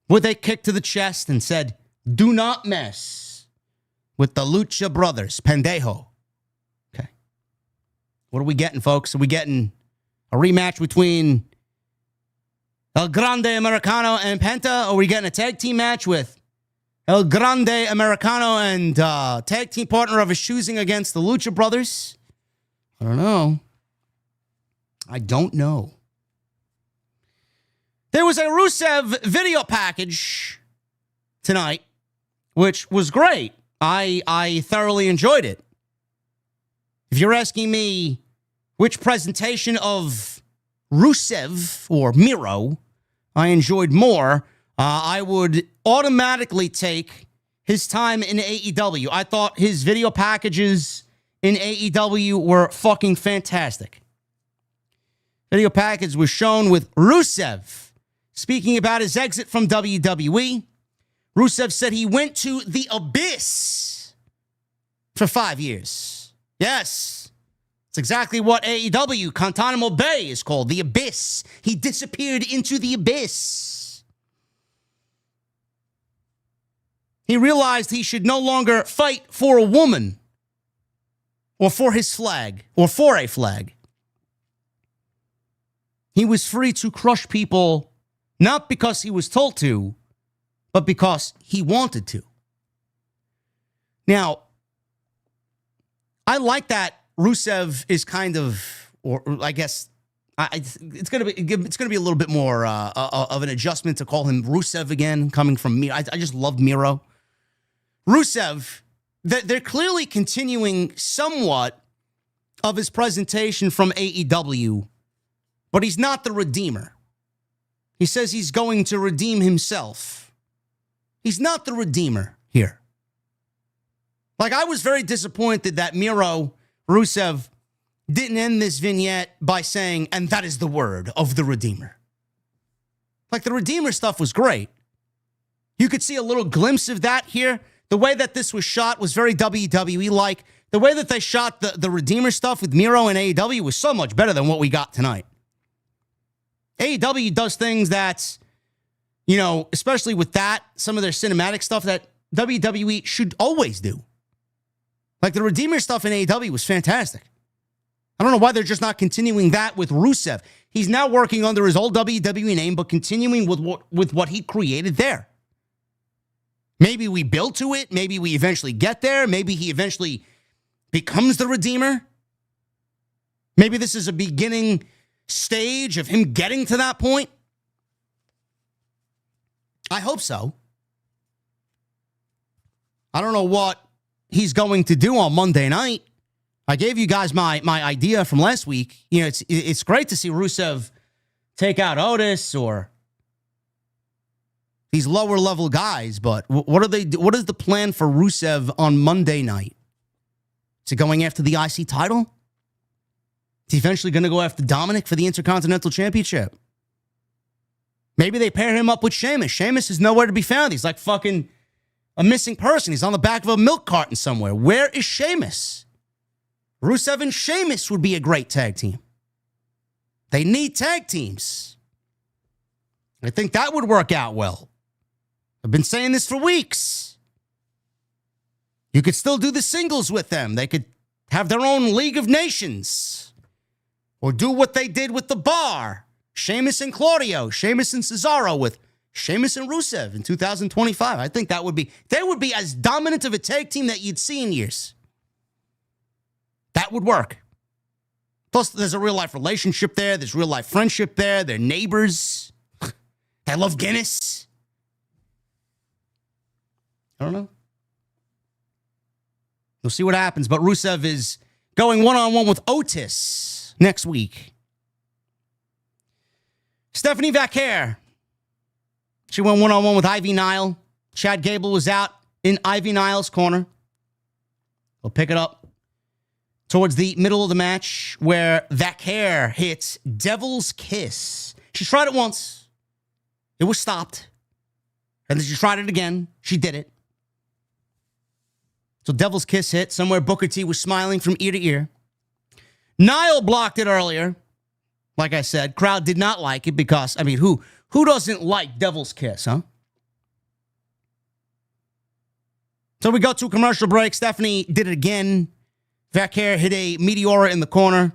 with a kick to the chest and said, do not mess with the Lucha Brothers, pendejo. Okay. What are we getting, folks? Are we getting a rematch between El Grande Americano and Penta? Or are we getting a tag team match with El Grande Americano and tag team partner of his choosing against the Lucha Brothers? I don't know. I don't know. There was a Rusev video package tonight, which was great. I thoroughly enjoyed it. If you're asking me which presentation of Rusev or Miro I enjoyed more, I would automatically take his time in AEW. I thought his video packages in AEW were fucking fantastic. Video package was shown with Rusev speaking about his exit from WWE. Rusev said he went to the abyss for 5 years. Yes, it's exactly what AEW, Guantanamo Bay, is called, the abyss. He disappeared into the abyss. He realized he should no longer fight for a woman or for his flag or for a flag. He was free to crush people, not because he was told to, but because he wanted to. Now, I like that Rusev is kind of, or I guess, it's gonna be a little bit more of an adjustment to call him Rusev again, coming from me. I just loved Miro. Rusev, they're clearly continuing somewhat of his presentation from AEW, but he's not the Redeemer. He says he's going to redeem himself. He's not the Redeemer here. Like, I was very disappointed that Miro Rusev didn't end this vignette by saying, and that is the word of the Redeemer. Like, the Redeemer stuff was great. You could see a little glimpse of that here. The way that this was shot was very WWE-like. The way that they shot the Redeemer stuff with Miro and AEW was so much better than what we got tonight. AEW does things that, you know, especially with that, some of their cinematic stuff that WWE should always do. Like, the Redeemer stuff in AEW was fantastic. I don't know why they're just not continuing that with Rusev. He's now working under his old WWE name, but continuing with what he created there. Maybe we build to it. Maybe we eventually get there. Maybe he eventually becomes the Redeemer. Maybe this is a beginning stage of him getting to that point. I hope so. I don't know what he's going to do on Monday night. I gave you guys my idea from last week. You know, it's great to see Rusev take out Otis or these lower level guys, but what is the plan for Rusev on Monday night? Is it going after the IC title? Is he eventually going to go after Dominic for the Intercontinental Championship? Maybe they pair him up with Sheamus. Sheamus is nowhere to be found. He's like fucking a missing person. He's on the back of a milk carton somewhere. Where is Sheamus? Rusev and Sheamus would be a great tag team. They need tag teams. I think that would work out well. I've been saying this for weeks. You could still do the singles with them. They could have their own League of Nations. Or do what they did with The Bar. Sheamus and Claudio. Sheamus and Cesaro with Sheamus and Rusev in 2025. I think they would be as dominant of a tag team that you'd see in years. That would work. Plus, there's a real-life relationship there. There's real-life friendship there. They're neighbors. They love Guinness. I don't know. We'll see what happens. But Rusev is going one-on-one with Otis next week. Stephanie Vaquer. She went one-on-one with Ivy Nile. Chad Gable was out in Ivy Nile's corner. We'll pick it up towards the middle of the match where Vaquer hits Devil's Kiss. She tried it once. It was stopped. And then she tried it again. She did it. So Devil's Kiss hit somewhere Booker T was smiling from ear to ear. Nile blocked it earlier. Like I said, crowd did not like it because, I mean, who doesn't like Devil's Kiss, huh? So we go to a commercial break. Stephanie did it again. Vaquer hit a Meteora in the corner.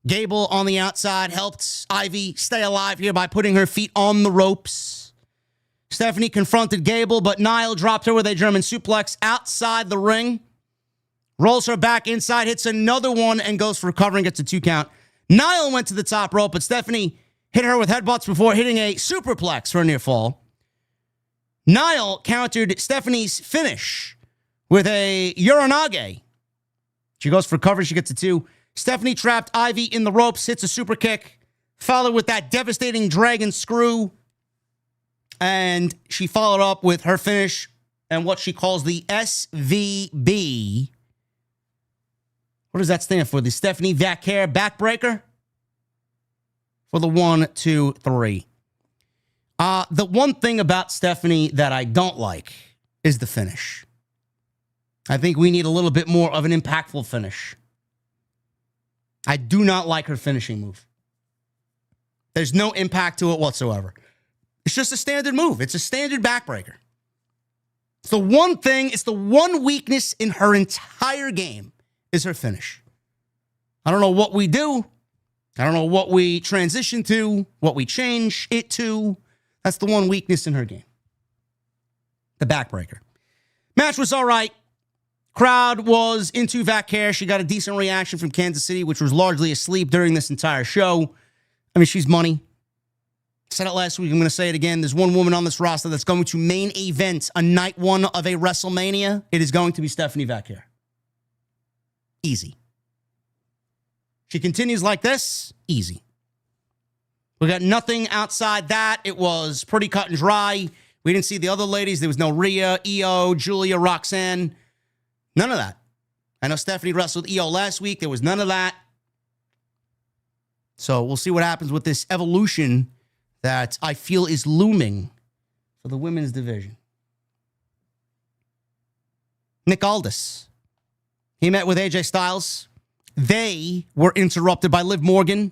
Gable on the outside helped Ivy stay alive here by putting her feet on the ropes. Stephanie confronted Gable, but Nile dropped her with a German suplex outside the ring. Rolls her back inside, hits another one, and goes for a cover and gets a 2 count. Nile went to the top rope, but Stephanie hit her with headbutts before hitting a superplex for a near fall. Nile countered Stephanie's finish with a Uranage. She goes for cover. She gets a 2. Stephanie trapped Ivy in the ropes, hits a super kick, followed with that devastating dragon screw. And she followed up with her finish and what she calls the SVB. What does that stand for? The Stephanie Vaquer backbreaker? For the 1, 2, 3. The one thing about Stephanie that I don't like is the finish. I think we need a little bit more of an impactful finish. I do not like her finishing move. There's no impact to it whatsoever. It's just a standard move. It's a standard backbreaker. It's the one thing, it's the one weakness in her entire game is her finish. I don't know what we do. I don't know what we transition to, what we change it to. That's the one weakness in her game. The backbreaker. Match was all right. Crowd was into Vaquer. She got a decent reaction from Kansas City, which was largely asleep during this entire show. I mean, she's money. I said it last week. I'm going to say it again. There's one woman on this roster that's going to main event a night one of a WrestleMania. It is going to be Stephanie Vaquer. Easy. She continues like this. Easy. We got nothing outside that. It was pretty cut and dry. We didn't see the other ladies. There was no Rhea, Io, Julia, Roxanne. None of that. I know Stephanie wrestled Io last week. There was none of that. So we'll see what happens with this evolution that I feel is looming for the women's division. Nick Aldis. He met with AJ Styles. They were interrupted by Liv Morgan,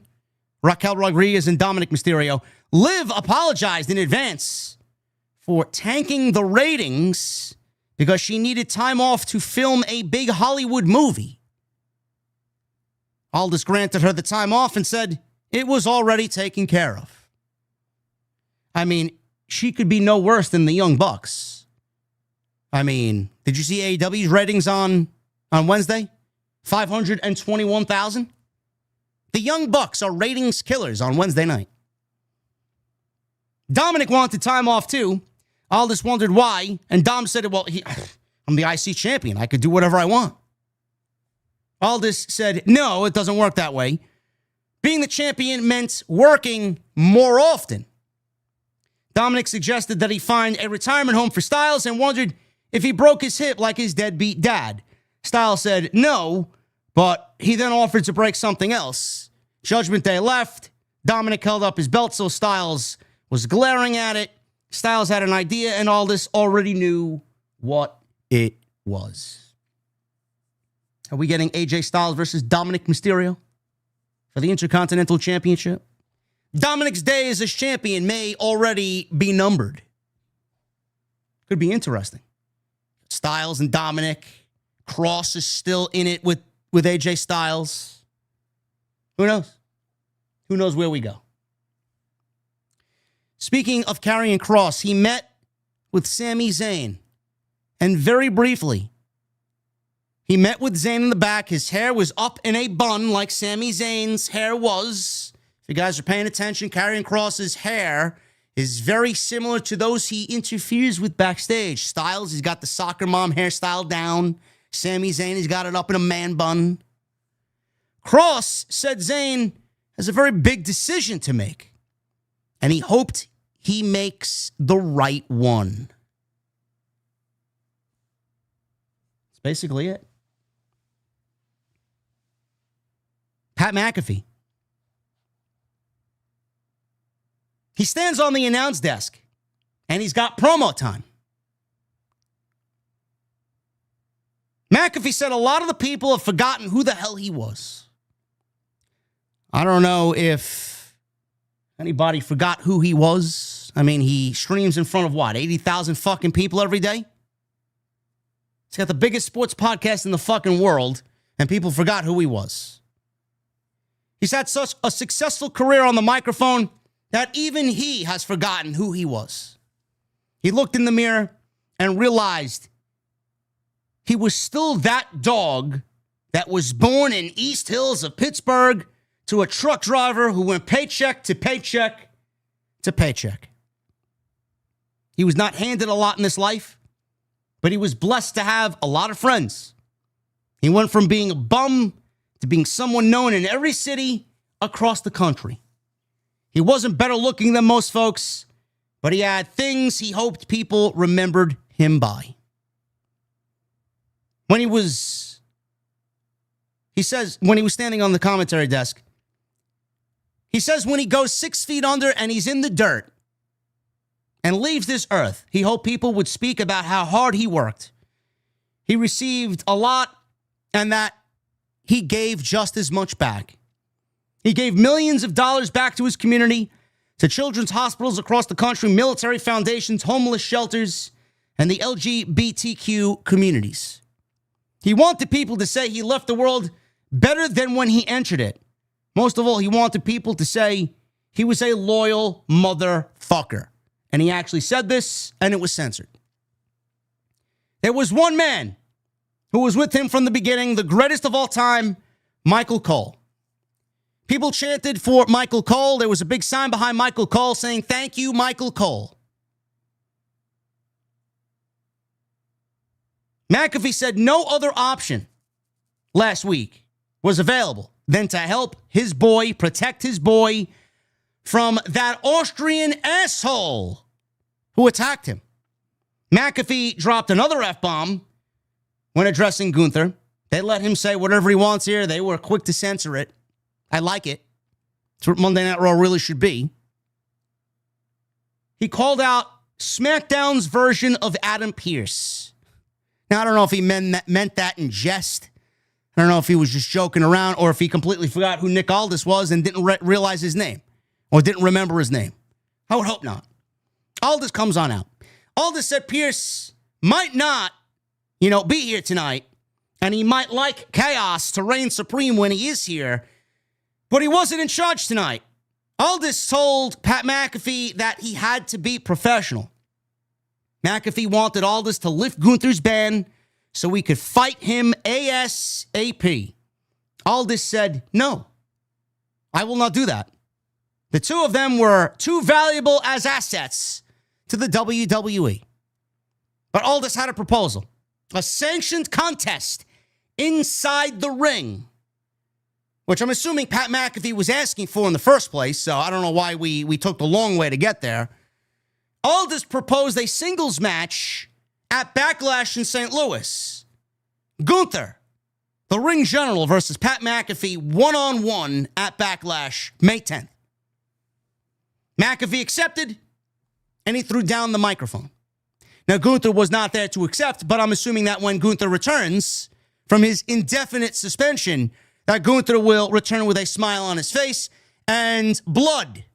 Raquel Rodriguez, and Dominic Mysterio. Liv apologized in advance for tanking the ratings because she needed time off to film a big Hollywood movie. Aldis granted her the time off and said it was already taken care of. I mean, she could be no worse than the Young Bucks. I mean, did you see AEW's ratings on Wednesday? 521,000. The Young Bucks are ratings killers on Wednesday night. Dominic wanted time off too. Aldis wondered why, and Dom said, well, I'm the IC champion. I could do whatever I want. Aldis said, no, it doesn't work that way. Being the champion meant working more often. Dominic suggested that he find a retirement home for Styles and wondered if he broke his hip like his deadbeat dad. Styles said no, but he then offered to break something else. Judgment Day left. Dominic held up his belt, so Styles was glaring at it. Styles had an idea, and Aldis already knew what it was. Are we getting AJ Styles versus Dominic Mysterio for the Intercontinental Championship? Dominic's days as champion may already be numbered. Could be interesting. Styles and Dominic. Cross is still in it with AJ Styles. Who knows? Who knows where we go? Speaking of Karrion Kross, he met with Sami Zayn. And very briefly, he met with Zayn in the back. His hair was up in a bun like Sami Zayn's hair was. If you guys are paying attention, Karrion Kross's hair is very similar to those he interferes with backstage. Styles, he's got the soccer mom hairstyle down. Sami Zayn, he's got it up in a man bun. Kross said Zayn has a very big decision to make, and he hoped he makes the right one. That's basically it. Pat McAfee. He stands on the announce desk, and he's got promo time. McAfee said a lot of the people have forgotten who the hell he was. I don't know if anybody forgot who he was. I mean, he streams in front of what, 80,000 fucking people every day? He's got the biggest sports podcast in the fucking world, and people forgot who he was. He's had such a successful career on the microphone that even he has forgotten who he was. He looked in the mirror and realized he was still that dog that was born in East Hills of Pittsburgh to a truck driver who went paycheck to paycheck to paycheck. He was not handed a lot in this life, but he was blessed to have a lot of friends. He went from being a bum to being someone known in every city across the country. He wasn't better looking than most folks, but he had things he hoped people remembered him by. When he was standing on the commentary desk, he says when he goes 6 feet under and he's in the dirt and leaves this earth, he hoped people would speak about how hard he worked. He received a lot and that he gave just as much back. He gave millions of dollars back to his community, to children's hospitals across the country, military foundations, homeless shelters, and the LGBTQ communities. He wanted people to say he left the world better than when he entered it. Most of all, he wanted people to say he was a loyal motherfucker. And he actually said this, and it was censored. There was one man who was with him from the beginning, the greatest of all time, Michael Cole. People chanted for Michael Cole. There was a big sign behind Michael Cole saying, "Thank you, Michael Cole." McAfee said no other option last week was available than to help his boy, protect his boy from that Austrian asshole who attacked him. McAfee dropped another F-bomb when addressing Gunther. They let him say whatever he wants here. They were quick to censor it. I like it. It's what Monday Night Raw really should be. He called out SmackDown's version of Adam Pearce. Now, I don't know if he meant that in jest. I don't know if he was just joking around or if he completely forgot who Nick Aldis was and didn't realize his name or didn't remember his name. I would hope not. Aldis comes on out. Aldis said Pearce might not, be here tonight, and he might like chaos to reign supreme when he is here, but he wasn't in charge tonight. Aldis told Pat McAfee that he had to be professional. McAfee wanted Aldis to lift Gunther's ban so we could fight him ASAP. Aldis said, "No, I will not do that." The two of them were too valuable as assets to the WWE. But Aldis had a proposal, a sanctioned contest inside the ring, which I'm assuming Pat McAfee was asking for in the first place, so I don't know why we took the long way to get there. Aldis proposed a singles match at Backlash in St. Louis. Gunther, the ring general, versus Pat McAfee one-on-one at Backlash May 10th. McAfee accepted, and he threw down the microphone. Now, Gunther was not there to accept, but I'm assuming that when Gunther returns from his indefinite suspension, that Gunther will return with a smile on his face and blood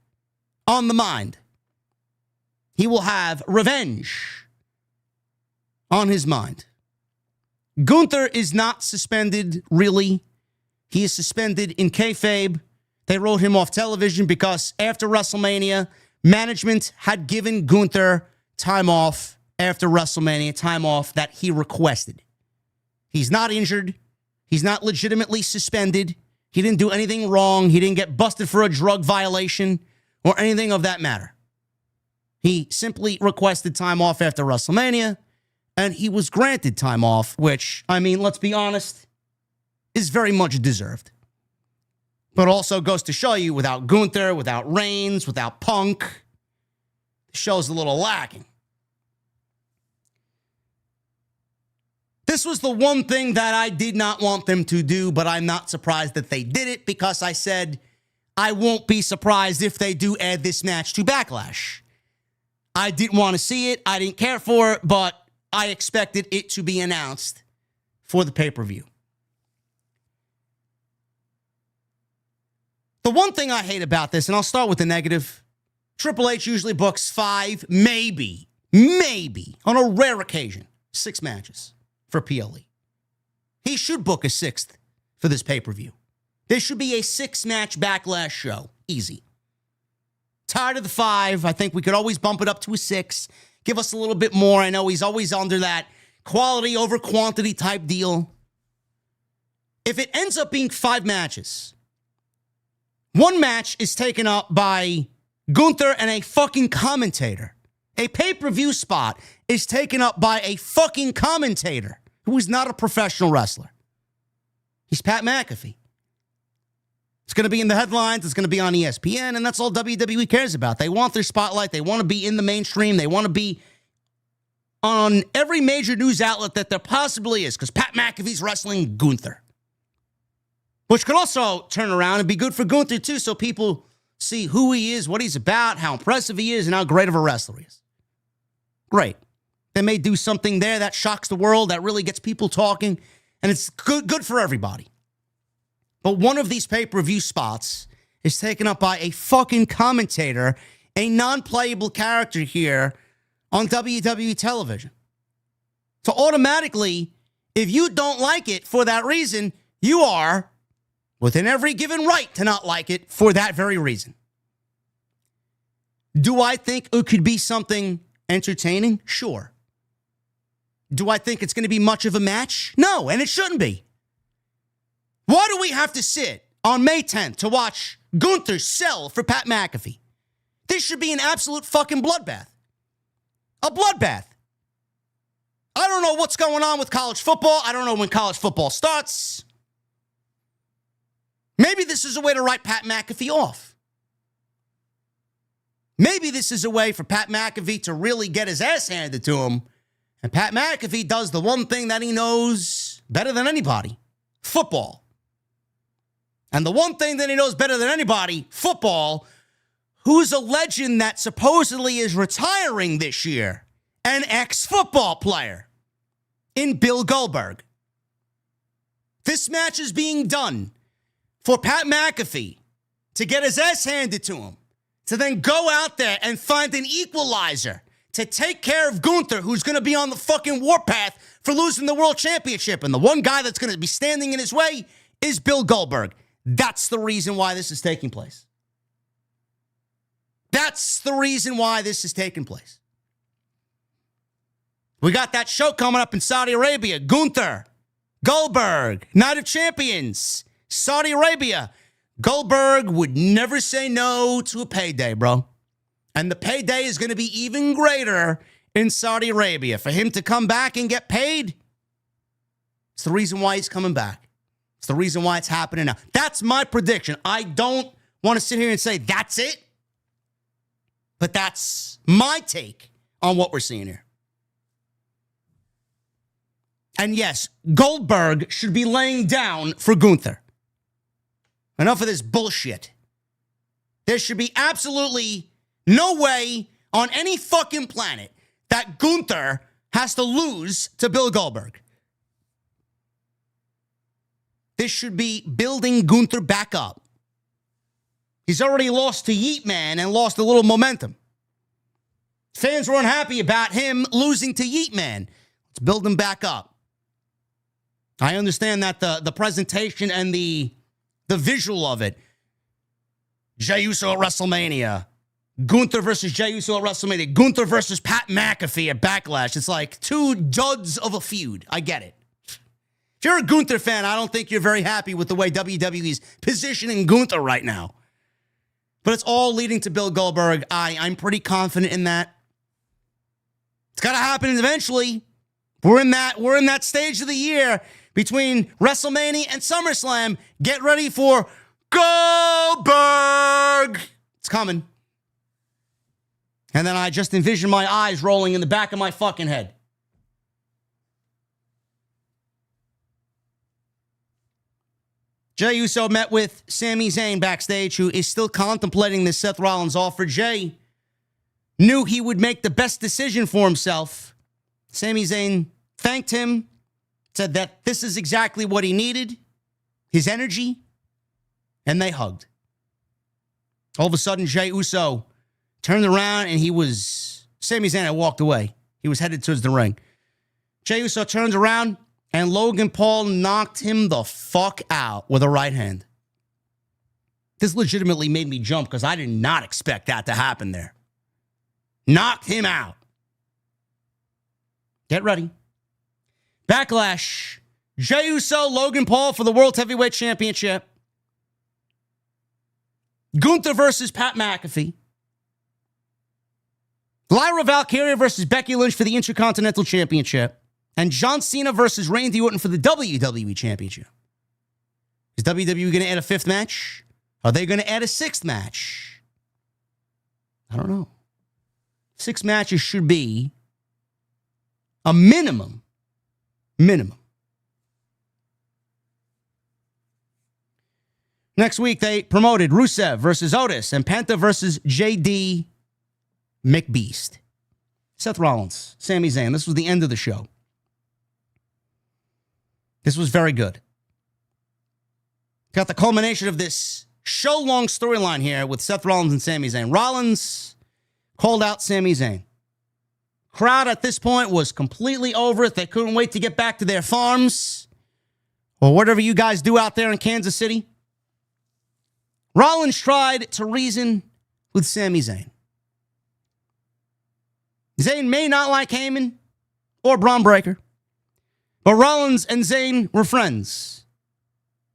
on the mind. He will have revenge on his mind. Gunther is not suspended, really. He is suspended in kayfabe. They wrote him off television because after WrestleMania, management had given Gunther time off after WrestleMania, time off that he requested. He's not injured. He's not legitimately suspended. He didn't do anything wrong. He didn't get busted for a drug violation or anything of that matter. He simply requested time off after WrestleMania, and he was granted time off, which, I mean, let's be honest, is very much deserved. But also goes to show you, without Gunther, without Reigns, without Punk, the show's a little lacking. This was the one thing that I did not want them to do, but I'm not surprised that they did it because I said I won't be surprised if they do add this match to Backlash. I didn't want to see it. I didn't care for it, but I expected it to be announced for the pay-per-view. The one thing I hate about this, and I'll start with the negative, Triple H usually books 5, maybe, on a rare occasion, 6 matches for PLE. He should book a 6th for this pay-per-view. There should be a 6-match Backlash show. Easy. Tired of the 5. I think we could always bump it up to a 6. Give us a little bit more. I know he's always under that quality over quantity type deal. If it ends up being 5 matches, one match is taken up by Gunther and a fucking commentator. A pay-per-view spot is taken up by a fucking commentator who is not a professional wrestler. He's Pat McAfee. It's going to be in the headlines. It's going to be on ESPN, and that's all WWE cares about. They want their spotlight. They want to be in the mainstream. They want to be on every major news outlet that there possibly is, because Pat McAfee's wrestling Gunther. Which could also turn around and be good for Gunther, too, so people see who he is, what he's about, how impressive he is, and how great of a wrestler he is. Great. They may do something there that shocks the world, that really gets people talking, and it's good for everybody. But one of these pay-per-view spots is taken up by a fucking commentator, a non-playable character here on WWE television. So automatically, if you don't like it for that reason, you are within every given right to not like it for that very reason. Do I think it could be something entertaining? Sure. Do I think it's going to be much of a match? No, and it shouldn't be. Why do we have to sit on May 10th to watch Gunther sell for Pat McAfee? This should be an absolute fucking bloodbath. A bloodbath. I don't know what's going on with college football. I don't know when college football starts. Maybe this is a way to write Pat McAfee off. Maybe this is a way for Pat McAfee to really get his ass handed to him. And Pat McAfee does the one thing that he knows better than anybody. Football. And the one thing that he knows better than anybody, football, who's a legend that supposedly is retiring this year, an ex-football player in Bill Goldberg. This match is being done for Pat McAfee to get his ass handed to him, to then go out there and find an equalizer to take care of Gunther, who's going to be on the fucking warpath for losing the world championship. And the one guy that's going to be standing in his way is Bill Goldberg. That's the reason why this is taking place. That's the reason why this is taking place. We got that show coming up in Saudi Arabia. Gunther, Goldberg, Night of Champions, Saudi Arabia. Goldberg would never say no to a payday, bro. And the payday is going to be even greater in Saudi Arabia. For him to come back and get paid, it's the reason why he's coming back. It's the reason why it's happening now. That's my prediction. I don't want to sit here and say that's it, but that's my take on what we're seeing here. And yes, Goldberg should be laying down for Gunther. Enough of this bullshit. There should be absolutely no way on any fucking planet that Gunther has to lose to Bill Goldberg. This should be building Gunther back up. He's already lost to Yeet Man and lost a little momentum. Fans were unhappy about him losing to Yeet Man. Let's build him back up. I understand that the presentation and the visual of it. Jey Uso at WrestleMania. Gunther versus Jey Uso at WrestleMania. Gunther versus Pat McAfee at Backlash. It's like two duds of a feud. I get it. If you're a Gunther fan, I don't think you're very happy with the way WWE's positioning Gunther right now. But it's all leading to Bill Goldberg. I'm pretty confident in that. It's got to happen eventually. We're in that stage of the year between WrestleMania and SummerSlam. Get ready for Goldberg. It's coming. And then I just envision my eyes rolling in the back of my fucking head. Jey Uso met with Sami Zayn backstage, who is still contemplating this Seth Rollins offer. Jey knew he would make the best decision for himself. Sami Zayn thanked him, said that this is exactly what he needed, his energy, and they hugged. All of a sudden, Jey Uso turned around and Sami Zayn had walked away. He was headed towards the ring. Jey Uso turns around and Logan Paul knocked him the fuck out with a right hand. This legitimately made me jump because I did not expect that to happen there. Knocked him out. Get ready. Backlash. Jey Uso, Logan Paul for the World Heavyweight Championship. Gunther versus Pat McAfee. Lyra Valkyria versus Becky Lynch for the Intercontinental Championship. And John Cena versus Randy Orton for the WWE Championship. Is WWE going to add a fifth match? Are they going to add a sixth match? I don't know. 6 matches should be a minimum. Next week, they promoted Rusev versus Otis and Penta versus JD McBeast. Seth Rollins, Sami Zayn. This was the end of the show. This was very good. Got the culmination of this show-long storyline here with Seth Rollins and Sami Zayn. Rollins called out Sami Zayn. Crowd at this point was completely over it. They couldn't wait to get back to their farms or whatever you guys do out there in Kansas City. Rollins tried to reason with Sami Zayn. Zayn may not like Heyman or Braun Breaker, but Rollins and Zayn were friends.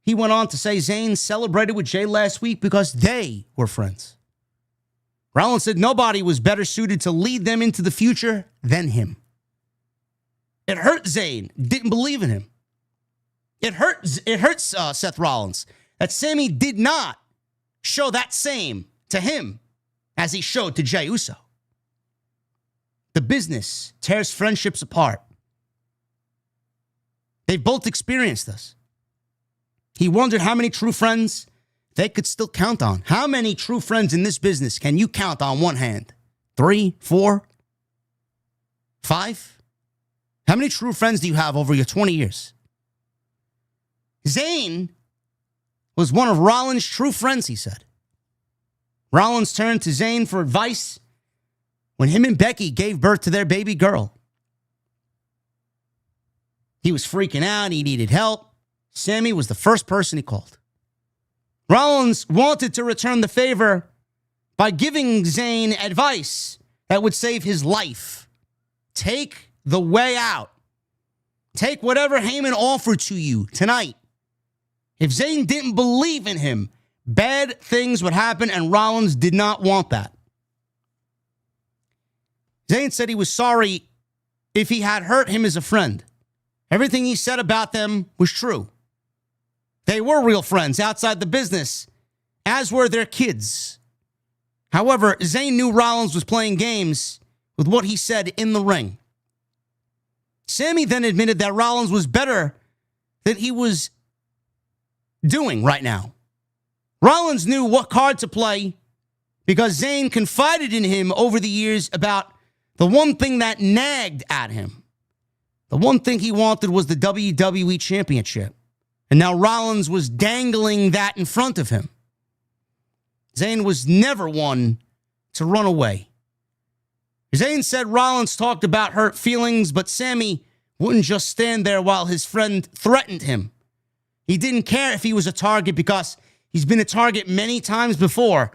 He went on to say Zayn celebrated with Jey last week because they were friends. Rollins said nobody was better suited to lead them into the future than him. It hurt Zayn, didn't believe in him. It hurts Seth Rollins that Sami did not show that same to him as he showed to Jey Uso. The business tears friendships apart. They've both experienced this. He wondered how many true friends they could still count on. How many true friends in this business can you count on one hand? 3, 4, 5? How many true friends do you have over your 20 years? Zayn was one of Rollins' true friends, he said. Rollins turned to Zayn for advice when him and Becky gave birth to their baby girl. He was freaking out. He needed help. Sami was the first person he called. Rollins wanted to return the favor by giving Zayn advice that would save his life. Take the way out. Take whatever Heyman offered to you tonight. If Zayn didn't believe in him, bad things would happen, and Rollins did not want that. Zayn said he was sorry if he had hurt him as a friend. Everything he said about them was true. They were real friends outside the business, as were their kids. However, Zayn knew Rollins was playing games with what he said in the ring. Sami then admitted that Rollins was better than he was doing right now. Rollins knew what card to play because Zayn confided in him over the years about the one thing that nagged at him. The one thing he wanted was the WWE Championship. And now Rollins was dangling that in front of him. Zayn was never one to run away. Zayn said Rollins talked about hurt feelings, but Sami wouldn't just stand there while his friend threatened him. He didn't care if he was a target because he's been a target many times before.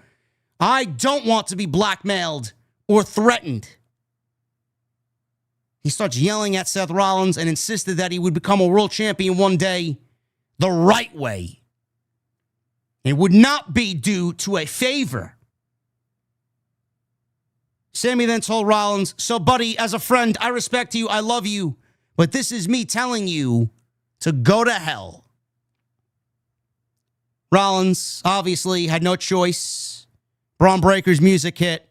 I don't want to be blackmailed or threatened. He starts yelling at Seth Rollins and insisted that he would become a world champion one day the right way. It would not be due to a favor. Sami then told Rollins, so buddy, as a friend, I respect you, I love you, but this is me telling you to go to hell. Rollins obviously had no choice. Braun Breaker's music hit.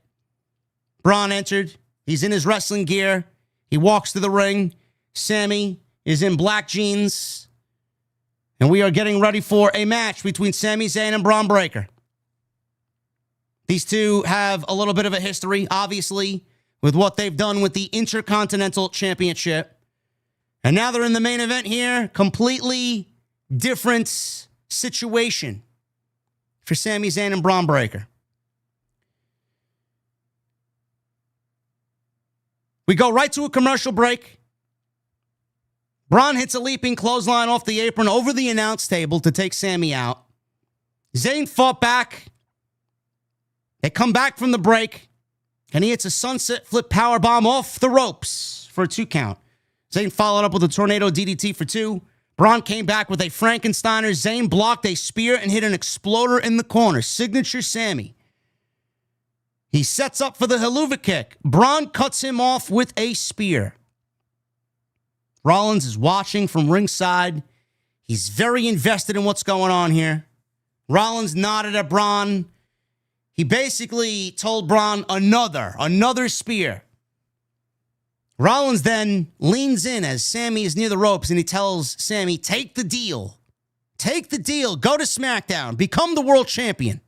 Braun entered. He's in his wrestling gear. He walks to the ring. Sami is in black jeans. And we are getting ready for a match between Sami Zayn and Braun Breaker. These two have a little bit of a history, obviously, with what they've done with the Intercontinental Championship. And now they're in the main event here. Completely different situation for Sami Zayn and Braun Breaker. We go right to a commercial break. Braun hits a leaping clothesline off the apron over the announce table to take Sami out. Zayn fought back. They come back from the break, and he hits a sunset flip powerbomb off the ropes for a 2 count. Zayn followed up with a tornado DDT for 2. Braun came back with a Frankensteiner. Zayn blocked a spear and hit an exploder in the corner. Signature Sami. He sets up for the Helluva Kick. Braun cuts him off with a spear. Rollins is watching from ringside. He's very invested in what's going on here. Rollins nodded at Braun. He basically told Braun another spear. Rollins then leans in as Sami is near the ropes, and he tells Sami, take the deal. Take the deal. Go to SmackDown. Become the world champion.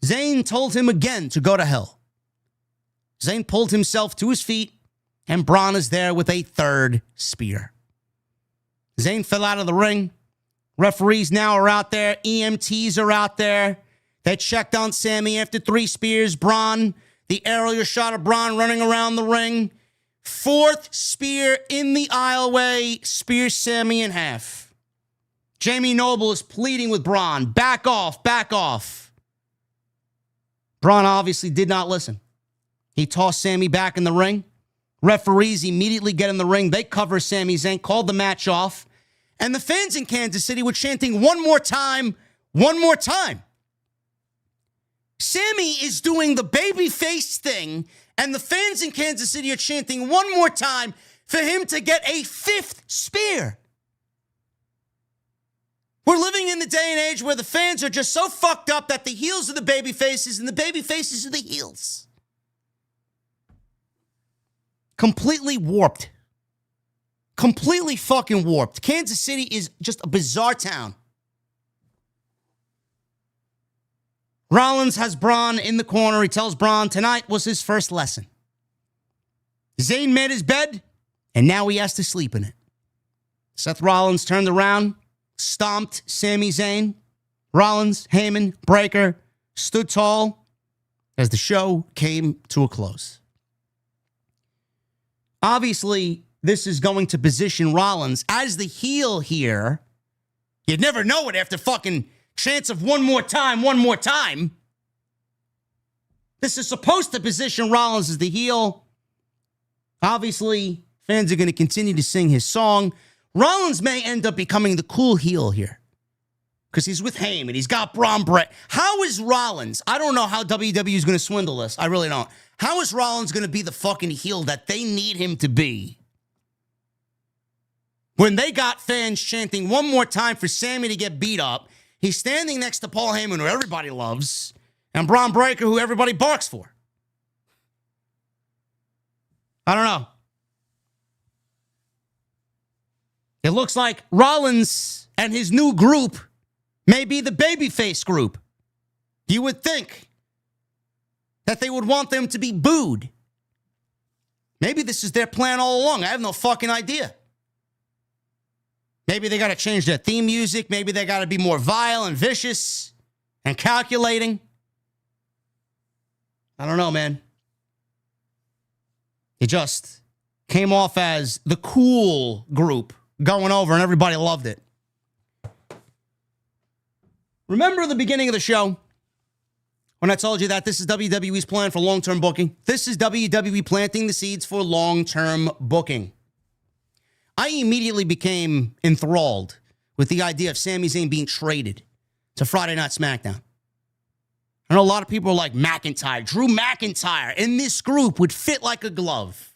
Zayn told him again to go to hell. Zayn pulled himself to his feet, and Braun is there with a 3rd spear. Zayn fell out of the ring. Referees now are out there. EMTs are out there. They checked on Sami after 3 spears. Braun, the aerial shot of Braun running around the ring. 4th spear in the aisleway, spears Sami in half. Jamie Noble is pleading with Braun. Back off, back off. Braun obviously did not listen. He tossed Sami back in the ring. Referees immediately get in the ring. They cover Sami Zayn, called the match off. And the fans in Kansas City were chanting, one more time, one more time. Sami is doing the babyface thing, and the fans in Kansas City are chanting one more time for him to get a 5th spear. We're living in the day and age where the fans are just so fucked up that the heels are the babyfaces and the babyfaces are the heels. Completely warped. Completely fucking warped. Kansas City is just a bizarre town. Rollins has Braun in the corner. He tells Braun tonight was his first lesson. Zayn made his bed, and now he has to sleep in it. Seth Rollins turned around, stomped Sami Zayn. Rollins, Heyman, Breaker stood tall as the show came to a close. Obviously, this is going to position Rollins as the heel here. You'd never know it after fucking chance of one more time, one more time. This is supposed to position Rollins as the heel. Obviously, fans are going to continue to sing his song. Rollins may end up becoming the cool heel here because he's with Heyman. He's got Braun Breaker. How is Rollins? I don't know how WWE is going to swindle this. I really don't. How is Rollins going to be the fucking heel that they need him to be when they got fans chanting one more time for Sami to get beat up? He's standing next to Paul Heyman, who everybody loves, and Braun Breaker, who everybody barks for. I don't know. It looks like Rollins and his new group may be the babyface group. You would think that they would want them to be booed. Maybe this is their plan all along. I have no fucking idea. Maybe they got to change their theme music. Maybe they got to be more vile and vicious. and calculating. I don't know, man. It just came off as the cool group going over, and everybody loved it. Remember the beginning of the show when I told you that this is WWE's plan for long-term booking? This is WWE planting the seeds for long-term booking. I immediately became enthralled with the idea of Sami Zayn being traded to Friday Night SmackDown. I know a lot of people are like, McIntyre, Drew McIntyre in this group would fit like a glove.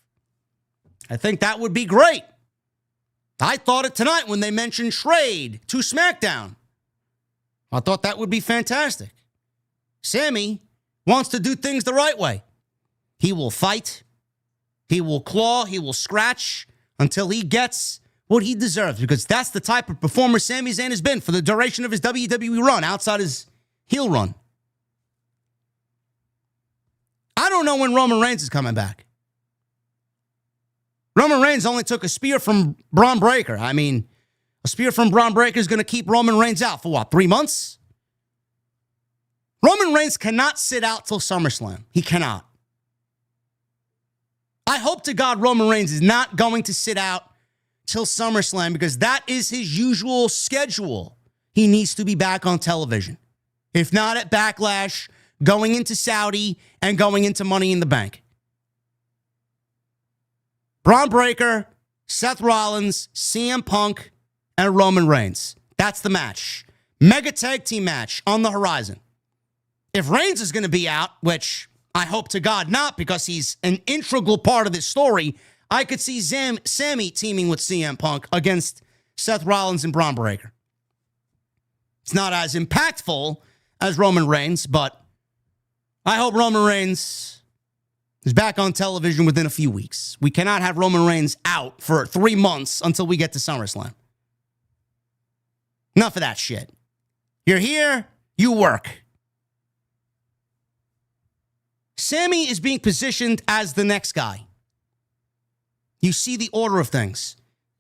I think that would be great. I thought it tonight when they mentioned trade to SmackDown. I thought that would be fantastic. Sami wants to do things the right way. He will fight. He will claw. He will scratch until he gets what he deserves, because that's the type of performer Sami Zayn has been for the duration of his WWE run, outside his heel run. I don't know when Roman Reigns is coming back. Roman Reigns only took a spear from Braun Breaker. I mean, a spear from Braun Breaker is going to keep Roman Reigns out for what, 3 months? Roman Reigns cannot sit out till SummerSlam. He cannot. I hope to God Roman Reigns is not going to sit out till SummerSlam, because that is his usual schedule. He needs to be back on television. If not at Backlash, going into Saudi, and going into Money in the Bank. Braun Breaker, Seth Rollins, CM Punk, and Roman Reigns. That's the match. Mega tag team match on the horizon. If Reigns is going to be out, which I hope to God not, because he's an integral part of this story, I could see Sami teaming with CM Punk against Seth Rollins and Braun Breaker. It's not as impactful as Roman Reigns, but I hope Roman Reigns is back on television within a few weeks. We cannot have Roman Reigns out for 3 months until we get to SummerSlam. Enough of that shit. You're here, you work. Sami is being positioned as the next guy. You see the order of things.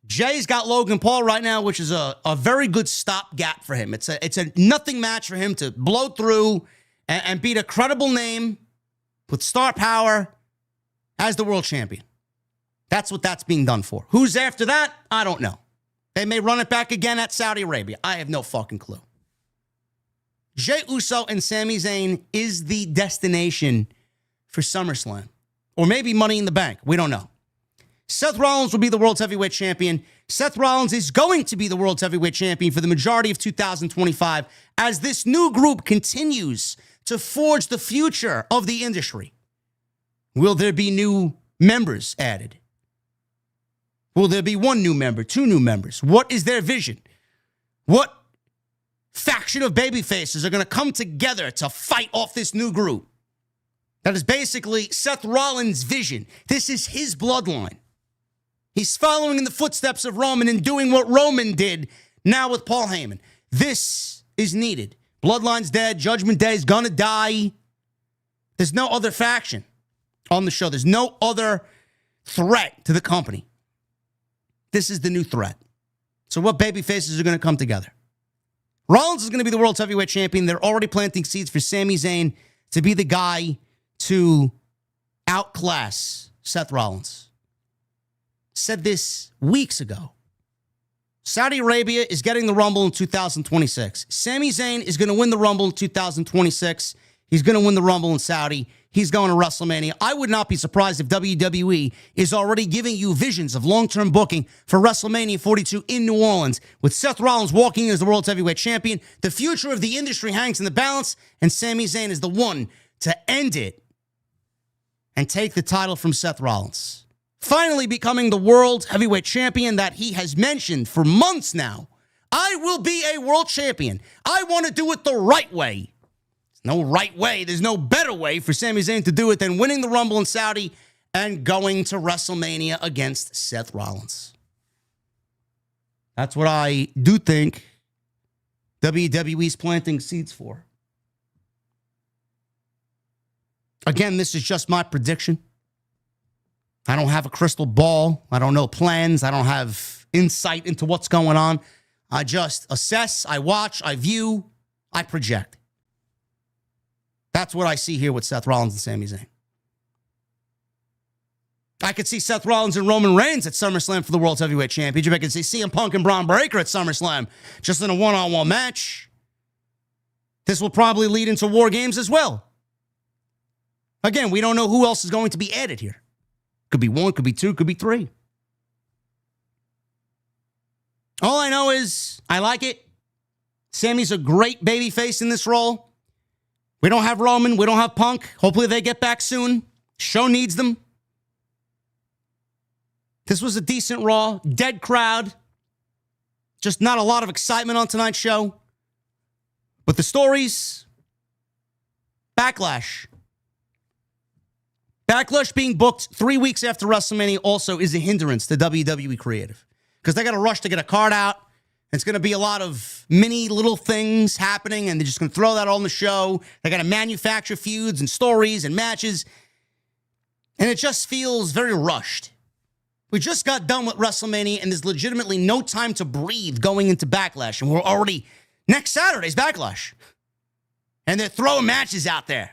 Jay's got Logan Paul right now, which is a very good stopgap for him. It's a nothing match for him to blow through and beat a credible name with star power as the world champion. That's what that's being done for. Who's after that? I don't know. They may run it back again at Saudi Arabia. I have no fucking clue. Jey Uso and Sami Zayn is the destination for SummerSlam. Or maybe Money in the Bank. We don't know. Seth Rollins will be the World's Heavyweight Champion. Seth Rollins is going to be the World's Heavyweight Champion for the majority of 2025 as this new group continues to forge the future of the industry. Will there be new members added? Will there be 1 new member, 2 new members? What is their vision? What faction of babyfaces are going to come together to fight off this new group? That is basically Seth Rollins' vision. This is his bloodline. He's following in the footsteps of Roman and doing what Roman did now with Paul Heyman. This is needed. Bloodline's dead. Judgment Day is going to die. There's no other faction on the show. There's no other threat to the company. This is the new threat. So what baby faces are going to come together? Rollins is going to be the World's Heavyweight Champion. They're already planting seeds for Sami Zayn to be the guy to outclass Seth Rollins. Said this weeks ago. Saudi Arabia is getting the Rumble in 2026. Sami Zayn is going to win the Rumble in 2026. He's going to win the Rumble in Saudi. He's going to WrestleMania. I would not be surprised if WWE is already giving you visions of long-term booking for WrestleMania 42 in New Orleans, with Seth Rollins walking in as the World's Heavyweight Champion. The future of the industry hangs in the balance, and Sami Zayn is the one to end it and take the title from Seth Rollins. Finally becoming the World Heavyweight Champion that he has mentioned for months now. I will be a world champion. I want to do it the right way. There's no right way. There's no better way for Sami Zayn to do it than winning the Rumble in Saudi and going to WrestleMania against Seth Rollins. That's what I do think WWE's planting seeds for. Again, this is just my prediction. I don't have a crystal ball. I don't know plans. I don't have insight into what's going on. I just assess, I watch, I view, I project. That's what I see here with Seth Rollins and Sami Zayn. I could see Seth Rollins and Roman Reigns at SummerSlam for the World Heavyweight Championship. I could see CM Punk and Braun Breaker at SummerSlam just in a one-on-one match. This will probably lead into War Games as well. Again, we don't know who else is going to be added here. Could be one, could be two, could be three. All I know is I like it. Sammy's a great babyface in this role. We don't have Roman. We don't have Punk. Hopefully they get back soon. Show needs them. This was a decent Raw. Dead crowd. Just not a lot of excitement on tonight's show. But the stories, Backlash. Backlash being booked 3 weeks after WrestleMania also is a hindrance to WWE Creative. Because they got to rush to get a card out. It's going to be a lot of mini little things happening, and they're just going to throw that all in the show. They got to manufacture feuds and stories and matches. And it just feels very rushed. We just got done with WrestleMania, and there's legitimately no time to breathe going into Backlash. And we're already, next Saturday's Backlash. And they're throwing matches out there.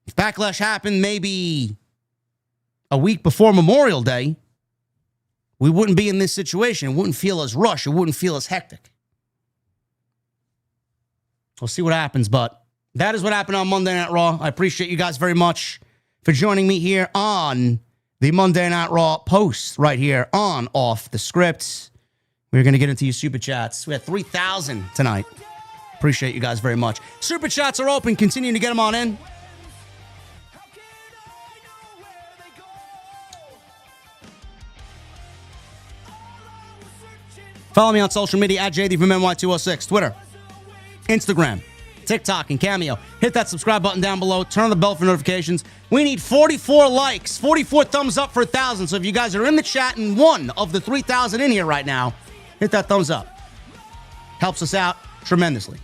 If Backlash happened maybe a week before Memorial Day, we wouldn't be in this situation. It wouldn't feel as rushed. It wouldn't feel as hectic. We'll see what happens, but that is what happened on Monday Night Raw. I appreciate you guys very much for joining me here on the Monday Night Raw post right here on Off the Script. We're going to get into your Super Chats. We had 3,000 tonight. Appreciate you guys very much. Super Chats are open. Continue to get them on in. Follow me on social media at JDfromNY206, Twitter, Instagram, TikTok, and Cameo. Hit that subscribe button down below. Turn on the bell for notifications. We need 44 likes, 44 thumbs up for 1,000. So if you guys are in the chat and one of the 3,000 in here right now, hit that thumbs up. Helps us out tremendously.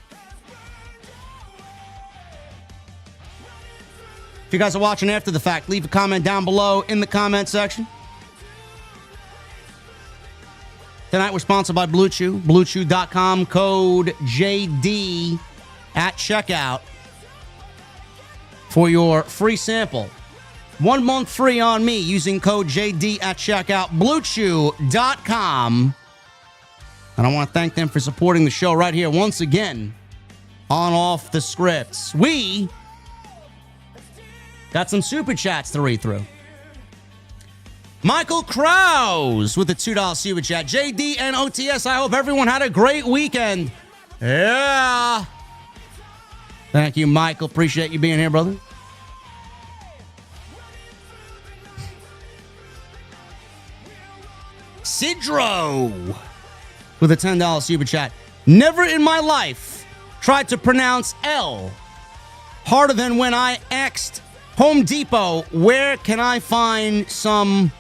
If you guys are watching after the fact, leave a comment down below in the comment section. Tonight we're sponsored by Blue Chew. BlueChew.com, code JD at checkout for your free sample. 1 month free on me using code JD at checkout. BlueChew.com. And I want to thank them for supporting the show right here once again on Off the Scripts. We got some Super Chats to read through. Michael Krause with a $2 Super Chat. JD and OTS, I hope everyone had a great weekend. Yeah. Thank you, Michael. Appreciate you being here, brother. Sidro with a $10 Super Chat. Never in my life tried to pronounce L harder than when I asked Home Depot, where can I find some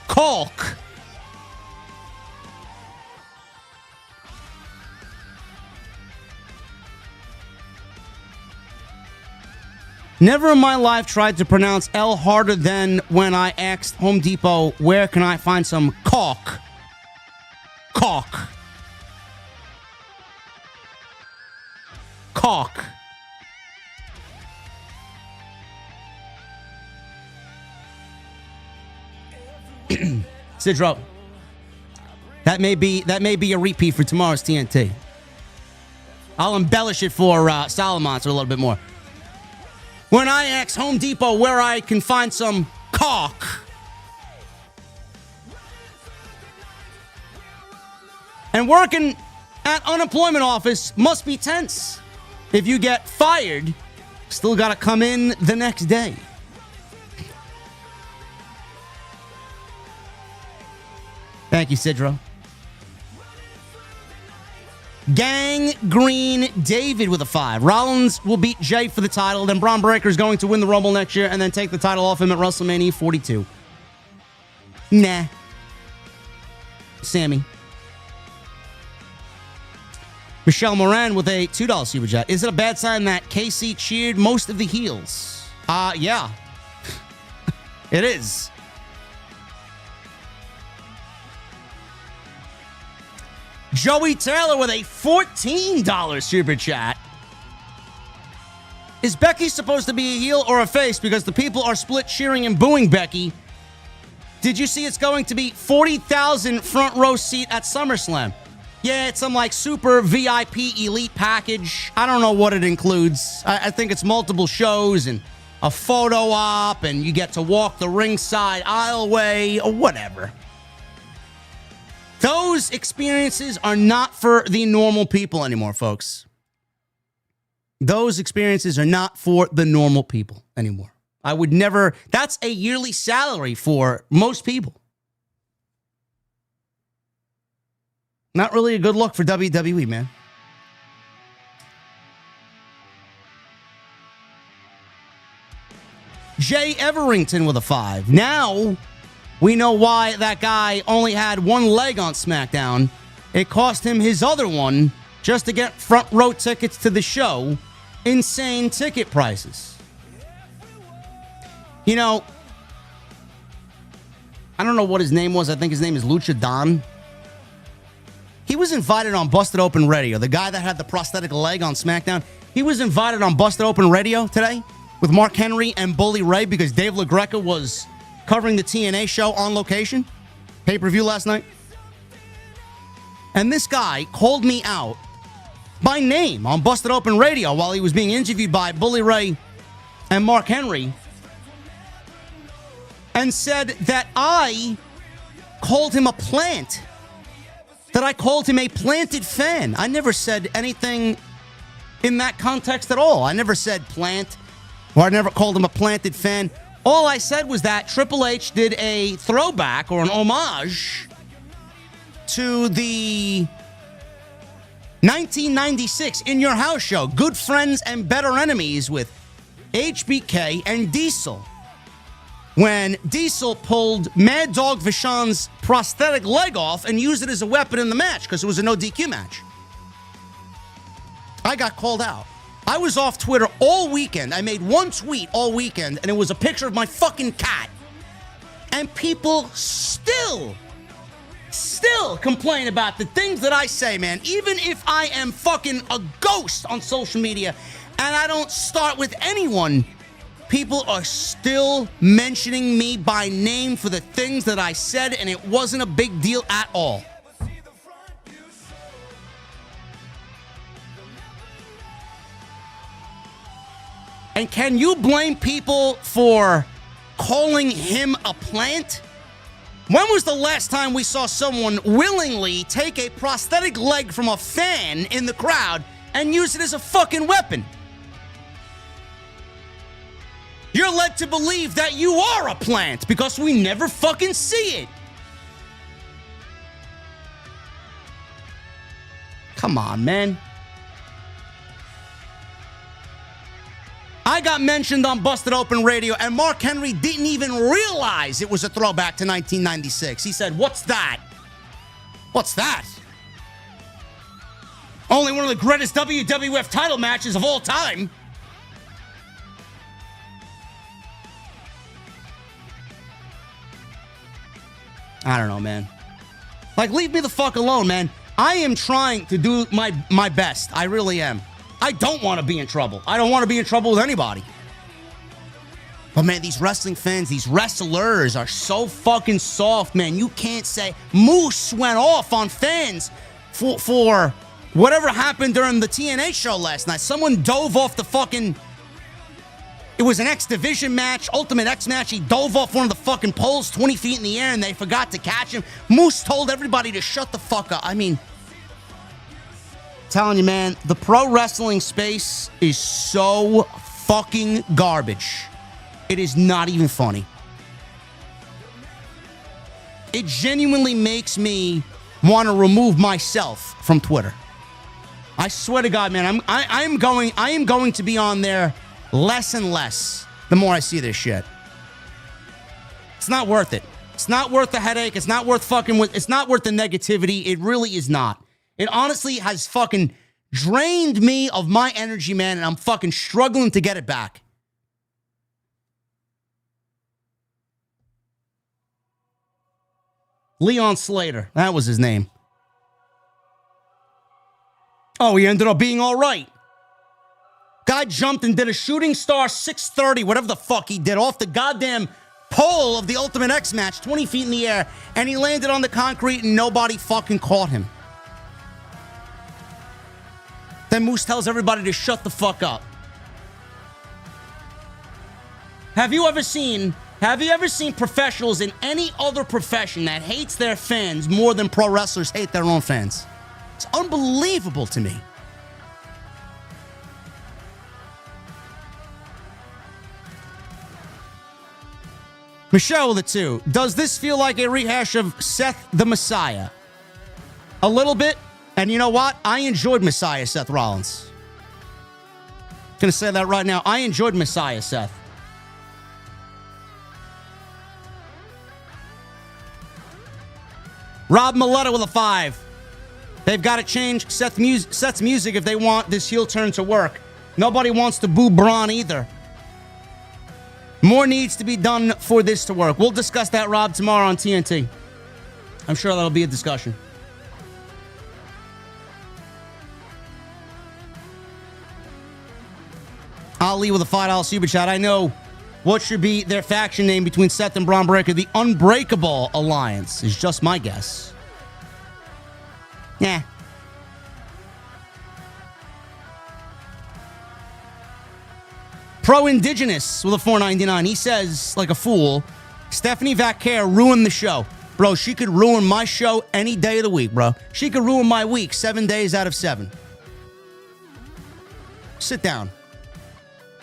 caulk? Never in my life tried to pronounce L harder than when I asked Home Depot, where can I find some caulk? Caulk. Caulk. Sidro, that may be a repeat for tomorrow's TNT. I'll embellish it for Solomon's a little bit more. When I ask Home Depot where I can find some caulk, and working at unemployment office must be tense. If you get fired, still got to come in the next day. Thank you, Sidro. Gang Green David with a 5. Rollins will beat Jay for the title. Then Braun Breaker is going to win the Rumble next year and then take the title off him at WrestleMania 42. Nah. Sammy. Michelle Moran with a $2 Super Chat. Is it a bad sign that KC cheered most of the heels? Yeah. It is. Joey Taylor with a $14 super chat. Is Becky supposed to be a heel or a face? Because the people are split cheering and booing Becky. Did you see it's going to be 40,000 front row seat at SummerSlam? Yeah, it's some like super VIP elite package. I don't know what it includes. I think it's multiple shows and a photo op, and you get to walk the ringside aisleway or whatever. Those experiences are not for the normal people anymore, folks. Those experiences are not for the normal people anymore. I would never, that's a yearly salary for most people. Not really a good look for WWE, man. Jay Everington with a 5. Now, we know why that guy only had one leg on SmackDown. It cost him his other one just to get front row tickets to the show. Insane ticket prices. You know, I don't know what his name was. I think his name is Lucha Don. He was invited on Busted Open Radio. The guy that had the prosthetic leg on SmackDown. He was invited on Busted Open Radio today with Mark Henry and Bully Ray because Dave LaGreca was covering the TNA show on location. Pay-per-view last night. And this guy called me out by name on Busted Open Radio while he was being interviewed by Bully Ray and Mark Henry, and said that I called him a plant, that I called him a planted fan. I never said anything in that context at all. I never said plant, or I never called him a planted fan. All I said was that Triple H did a throwback or an homage to the 1996 In Your House show, Good Friends and Better Enemies with HBK and Diesel, when Diesel pulled Mad Dog Vachon's prosthetic leg off and used it as a weapon in the match because it was a no DQ match. I got called out. I was off Twitter all weekend. I made one tweet all weekend, and it was a picture of my fucking cat. And people still complain about the things that I say, man. Even if I am fucking a ghost on social media and I don't start with anyone, people are still mentioning me by name for the things that I said, and it wasn't a big deal at all. And can you blame people for calling him a plant? When was the last time we saw someone willingly take a prosthetic leg from a fan in the crowd and use it as a fucking weapon? You're led to believe that you are a plant because we never fucking see it. Come on, man. I got mentioned on Busted Open Radio, and Mark Henry didn't even realize it was a throwback to 1996. He said, "What's that? What's that? Only one of the greatest WWF title matches of all time." I don't know, man. Like, leave me the fuck alone, man. I am trying to do my best. I really am. I don't want to be in trouble. I don't want to be in trouble with anybody. But, man, these wrestling fans, these wrestlers are so fucking soft, man. You can't say. Moose went off on fans for whatever happened during the TNA show last night. Someone dove off the fucking... It was an X Division match, Ultimate X match. He dove off one of the fucking poles 20 feet in the air, and they forgot to catch him. Moose told everybody to shut the fuck up. I mean... Telling you, man, the pro wrestling space is so fucking garbage. It is not even funny. It genuinely makes me want to remove myself from Twitter. I swear to God, man, I am going to be on there less and less the more I see this shit. It's not worth it. It's not worth the headache. It's not worth it's not worth the negativity. It really is not. It honestly has fucking drained me of my energy, man, and I'm fucking struggling to get it back. Leon Slater, that was his name. Oh, he ended up being all right. Guy jumped and did a shooting star 630, whatever the fuck he did, off the goddamn pole of the Ultimate X match, 20 feet in the air, and he landed on the concrete and nobody fucking caught him. Then Moose tells everybody to shut the fuck up. Have you ever seen professionals in any other profession that hates their fans more than pro wrestlers hate their own fans? It's unbelievable to me. Michelle with it too. Does this feel like a rehash of Seth the Messiah? A little bit. And you know what? I enjoyed Messiah Seth Rollins. Gonna say that right now. I enjoyed Messiah Seth. Rob Maletta with a 5. They've got to change Seth's music if they want this heel turn to work. Nobody wants to boo Bron either. More needs to be done for this to work. We'll discuss that, Rob, tomorrow on TNT. I'm sure that'll be a discussion. Ali with a $5 super chat. I know what should be their faction name between Seth and Bron Breakker. The Unbreakable Alliance is just my guess. Yeah. Pro-Indigenous with a $4.99. He says, like a fool, Stephanie Vaquer ruined the show. Bro, she could ruin my show any day of the week, bro. She could ruin my week 7 days out of 7. Sit down.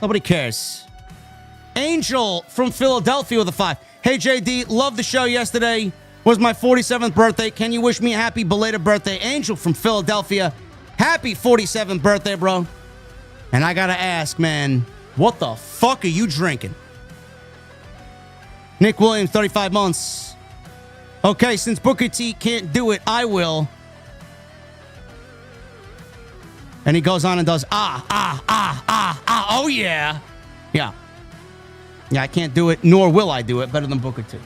Nobody cares. Angel from Philadelphia with a 5. Hey, JD, loved the show yesterday. Was my 47th birthday. Can you wish me a happy belated birthday? Angel from Philadelphia. Happy 47th birthday, bro. And I gotta ask, man, what the fuck are you drinking? Nick Williams, 35 months. Okay, since Booker T can't do it, I will. And he goes on and does, oh yeah. Yeah. Yeah, I can't do it, nor will I do it better than Booker T.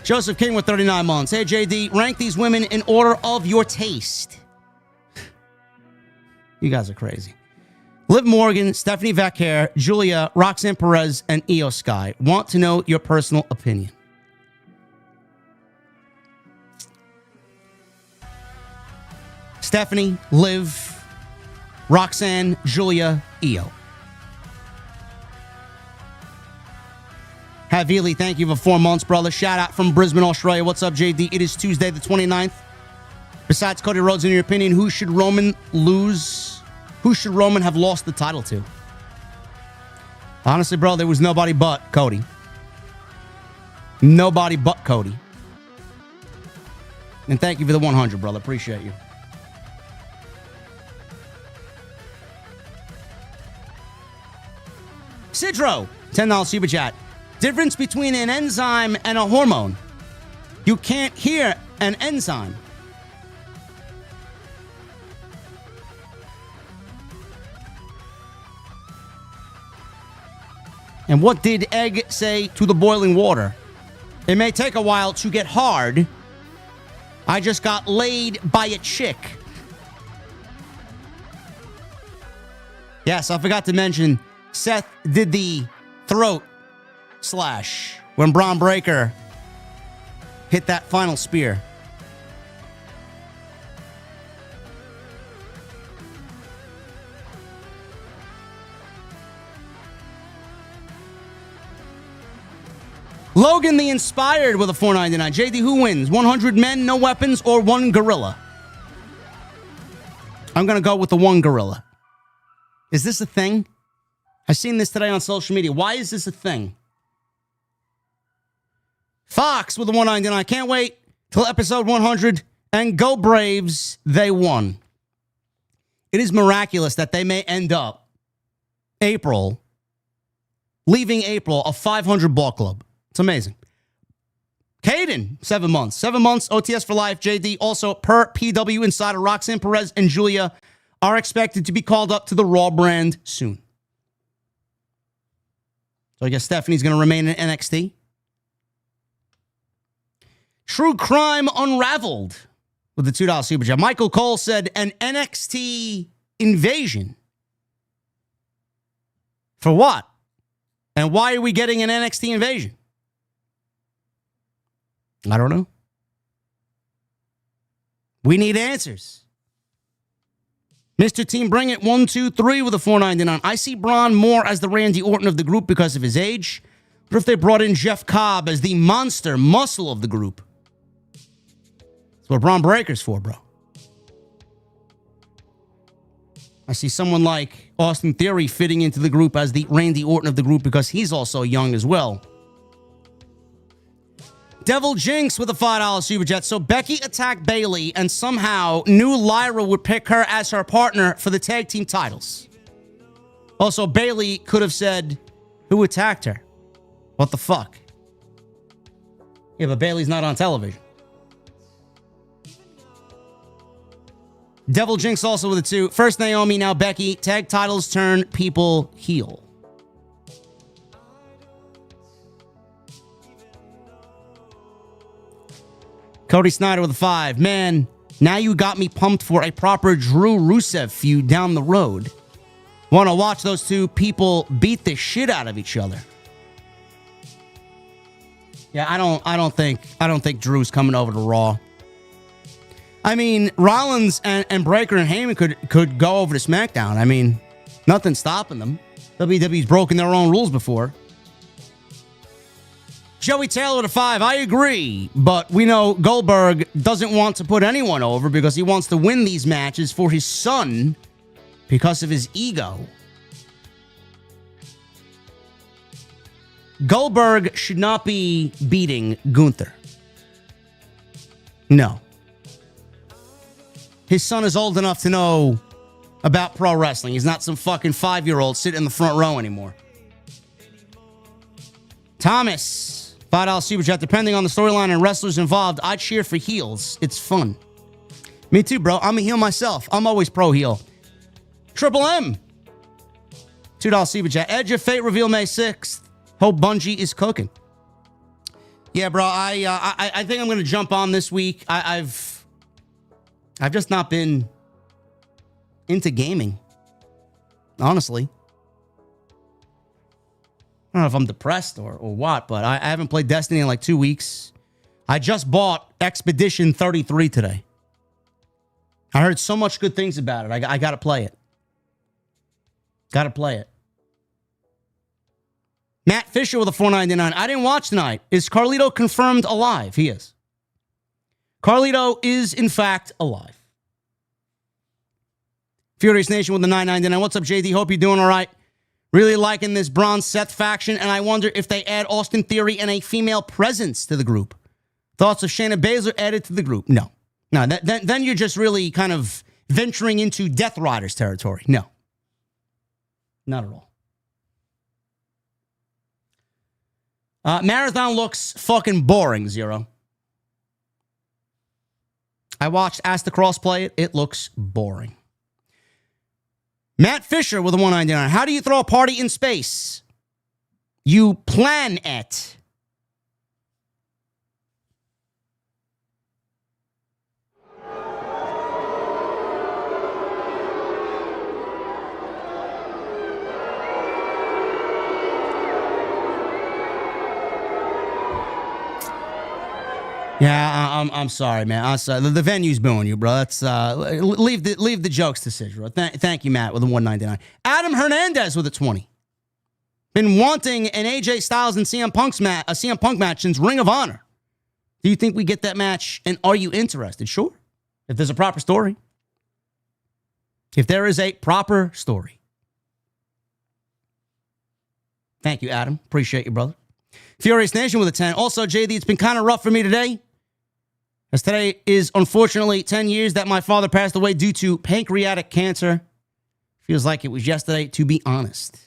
Joseph King with 39 months. Hey, JD, rank these women in order of your taste. You guys are crazy. Liv Morgan, Stephanie Vaquer, Julia, Roxanne Perez, and Io Sky. Want to know your personal opinion. Stephanie, Liv, Roxanne, Julia, Io. Havili, thank you for 4 months, brother. Shout out from Brisbane, Australia. What's up, JD? It is Tuesday the 29th. Besides Cody Rhodes, in your opinion, who should Roman lose? Who should Roman have lost the title to? Honestly, bro, there was nobody but Cody. Nobody but Cody. And thank you for the 100, brother. Appreciate you. Sidro, $10 super chat. Difference between an enzyme and a hormone. You can't hear an enzyme. And what did Egg say to the boiling water? It may take a while to get hard. I just got laid by a chick. Yes, I forgot to mention, Seth did the throat slash when Bron Breakker hit that final spear. Logan the Inspired with a $4.99. JD, who wins? 100 men, no weapons, or one gorilla? I'm going to go with the one gorilla. Is this a thing? I've seen this today on social media. Why is this a thing? Fox with a $1.99. Can't wait till episode 100. And go Braves, they won. It is miraculous that they may end up leaving April a 500 ball club. It's amazing. Caden, 7 months. 7 months, OTS for life. JD, also per PW Insider, Roxanne Perez and Julia are expected to be called up to the Raw brand soon. So I guess Stephanie's going to remain in NXT. True Crime Unraveled with the $2 super chat. Michael Cole said an NXT invasion. For what? And why are we getting an NXT invasion? I don't know. We need answers. Mr. Team Bring It 123 with a $4.99. I see Braun more as the Randy Orton of the group because of his age. What if they brought in Jeff Cobb as the monster muscle of the group? That's what Braun Breaker's for, bro. I see someone like Austin Theory fitting into the group as the Randy Orton of the group because he's also young as well. Devil Jinx with a $5 super chat. So Becky attacked Bayley and somehow knew Lyra would pick her as her partner for the tag team titles. Also, Bayley could have said, who attacked her? What the fuck? Yeah, but Bayley's not on television. Devil Jinx also with a 2. First Naomi, now Becky. Tag titles turn people heel. Cody Snyder with a 5. Man, now you got me pumped for a proper Drew Rusev feud down the road. Want to watch those two people beat the shit out of each other. Yeah, I don't think Drew's coming over to Raw. I mean, Rollins and Breaker and Heyman could go over to SmackDown. I mean, nothing's stopping them. WWE's broken their own rules before. Joey Taylor with a 5. I agree, but we know Goldberg doesn't want to put anyone over because he wants to win these matches for his son because of his ego. Goldberg should not be beating Gunther. No. His son is old enough to know about pro wrestling. He's not some fucking 5-year-old sitting in the front row anymore. Thomas, $5 super chat. Depending on the storyline and wrestlers involved, I cheer for heels. It's fun. Me too, bro. I'm a heel myself. I'm always pro heel. Triple M, $2 super chat. Edge of Fate reveal May 6th. Hope Bungie is cooking. Yeah, bro. I think I'm gonna jump on this week. I've just not been into gaming, honestly. I don't know if I'm depressed or what, but I haven't played Destiny in like 2 weeks. I just bought Expedition 33 today. I heard so much good things about it. I got to play it. Got to play it. Matt Fisher with a $4.99. I didn't watch tonight. Is Carlito confirmed alive? He is. Carlito is, in fact, alive. Furious Nation with the $9.99. What's up, JD? Hope you're doing all right. Really liking this Braun Seth faction, and I wonder if they add Austin Theory and a female presence to the group. Thoughts of Shayna Baszler added to the group? No. No, then you're just really kind of venturing into Death Riders territory. No. Not at all. Marathon looks fucking boring, Zero. I watched Asta Cross play it. It looks boring. Matt Fisher with a $1.99. How do you throw a party in space? You plan it. Yeah, I'm sorry, man. I'm sorry. The venue's booing you, bro. That's leave the jokes to Sidra. Thank you, Matt, with a $1.99. Adam Hernandez with a 20. Been wanting an AJ Styles and CM Punk match since Ring of Honor. Do you think we get that match? And are you interested? Sure. If there's a proper story. If there is a proper story. Thank you, Adam. Appreciate you, brother. Furious Nation with a 10. Also, JD, it's been kind of rough for me today. As today is unfortunately 10 years that my father passed away due to pancreatic cancer. Feels like it was yesterday, to be honest.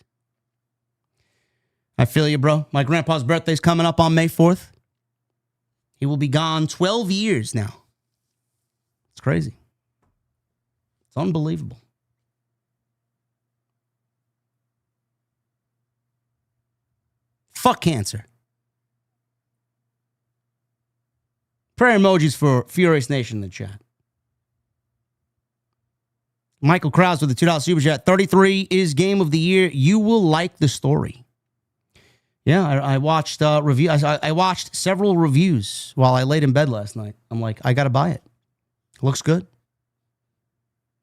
I feel you, bro. My grandpa's birthday's coming up on May 4th. He will be gone 12 years now. It's crazy. It's unbelievable. Fuck cancer. Prayer emojis for Furious Nation in the chat. Michael Krause with the $2 Super Chat. 33 is game of the year. You will like the story. Yeah, I watched review. I watched several reviews while I laid in bed last night. I'm like, I got to buy it. Looks good.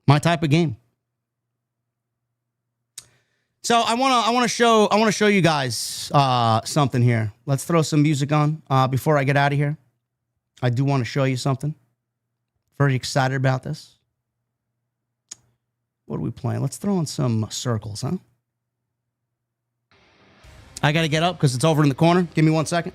My type of game. So I want to show you guys something here. Let's throw some music on before I get out of here. I do want to show you something. Very excited about this. What are we playing? Let's throw in some circles, huh? I got to get up because it's over in the corner. Give me 1 second.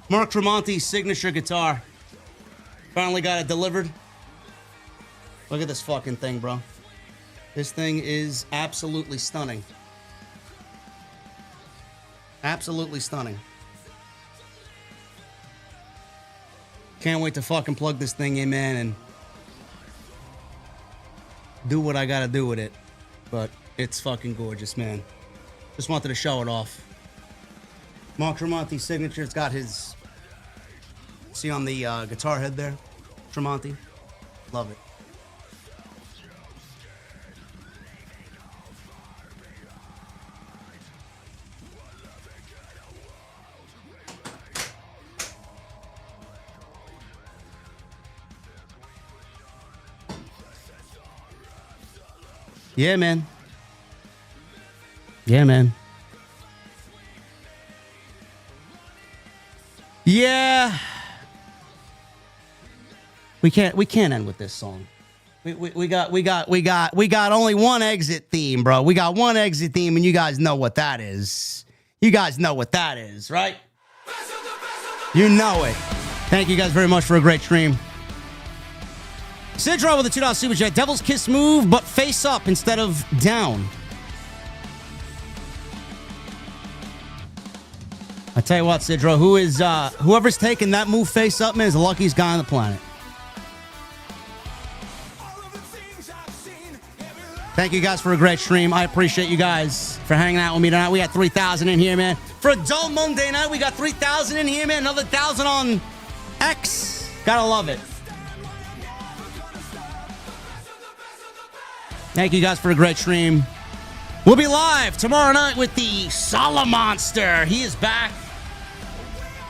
Mark Tremonti's signature guitar. Finally got it delivered. Look at this fucking thing, bro. This thing is absolutely stunning. Absolutely stunning. Can't wait to fucking plug this thing in, man, and do what I gotta do with it. But it's fucking gorgeous, man. Just wanted to show it off. Mark Tremonti's signature. It's got his... See on the guitar head there? Tremonti. Love it. Yeah, man. Yeah, man. Yeah. We can't end with this song. We got only one exit theme, bro. We got one exit theme, and you guys know what that is. You guys know what that is, right? You know it. Thank you guys very much for a great stream. Sidra with a $2 Super Chat. Devil's Kiss move, but face up instead of down. I tell you what, Sidra, whoever's taking that move face up, man, is the luckiest guy on the planet. Thank you guys for a great stream. I appreciate you guys for hanging out with me tonight. We got 3,000 in here, man. For a dull Monday night, we got 3,000 in here, man. Another 1,000 on X. Gotta love it. Thank you guys for a great stream. We'll be live tomorrow night with the Monster. He is back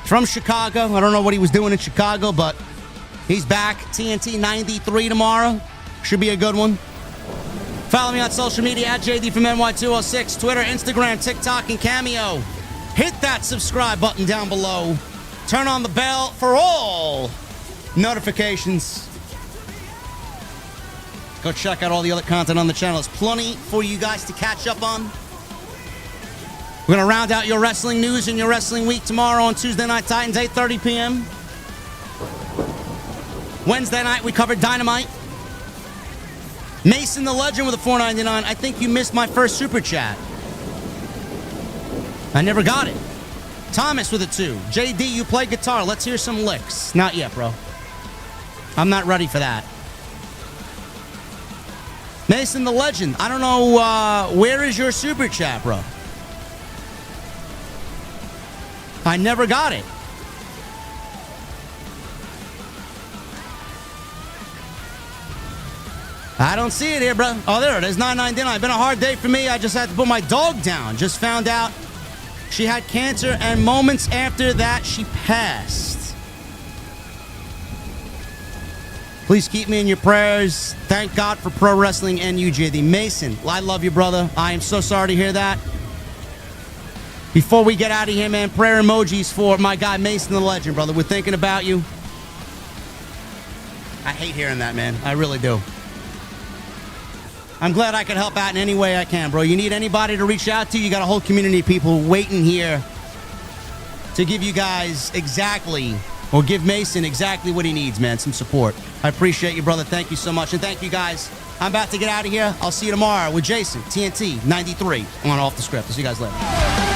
from Chicago. I don't know what he was doing in Chicago, but he's back. TNT 93 tomorrow. Should be a good one. Follow me on social media at JDfromNY206, Twitter, Instagram, TikTok, and Cameo. Hit that subscribe button down below. Turn on the bell for all notifications. Go check out all the other content on the channel. There's plenty for you guys to catch up on. We're going to round out your wrestling news and your wrestling week tomorrow on Tuesday Night Titans, 8:30 p.m. Wednesday night, we covered Dynamite. Mason the Legend with a $4.99. I think you missed my first super chat. I never got it. Thomas with a 2. JD, you play guitar. Let's hear some licks. Not yet, bro. I'm not ready for that. Mason the Legend. I don't know, where is your super chat, bro? I never got it. I don't see it here, bro. Oh, there it is, $9.99. Been a hard day for me. I just had to put my dog down. Just found out she had cancer, and moments after that, she passed. Please keep me in your prayers. Thank God for pro wrestling and you, JD. Mason, I love you, brother. I am so sorry to hear that. Before we get out of here, man, prayer emojis for my guy, Mason the Legend, brother. We're thinking about you. I hate hearing that, man. I really do. I'm glad I can help out in any way I can, bro. You need anybody to reach out to, you got a whole community of people waiting here to give you guys exactly or give Mason exactly what he needs, man, some support. I appreciate you, brother. Thank you so much. And thank you, guys. I'm about to get out of here. I'll see you tomorrow with Jason, TNT 93 on Off the Script. I'll see you guys later.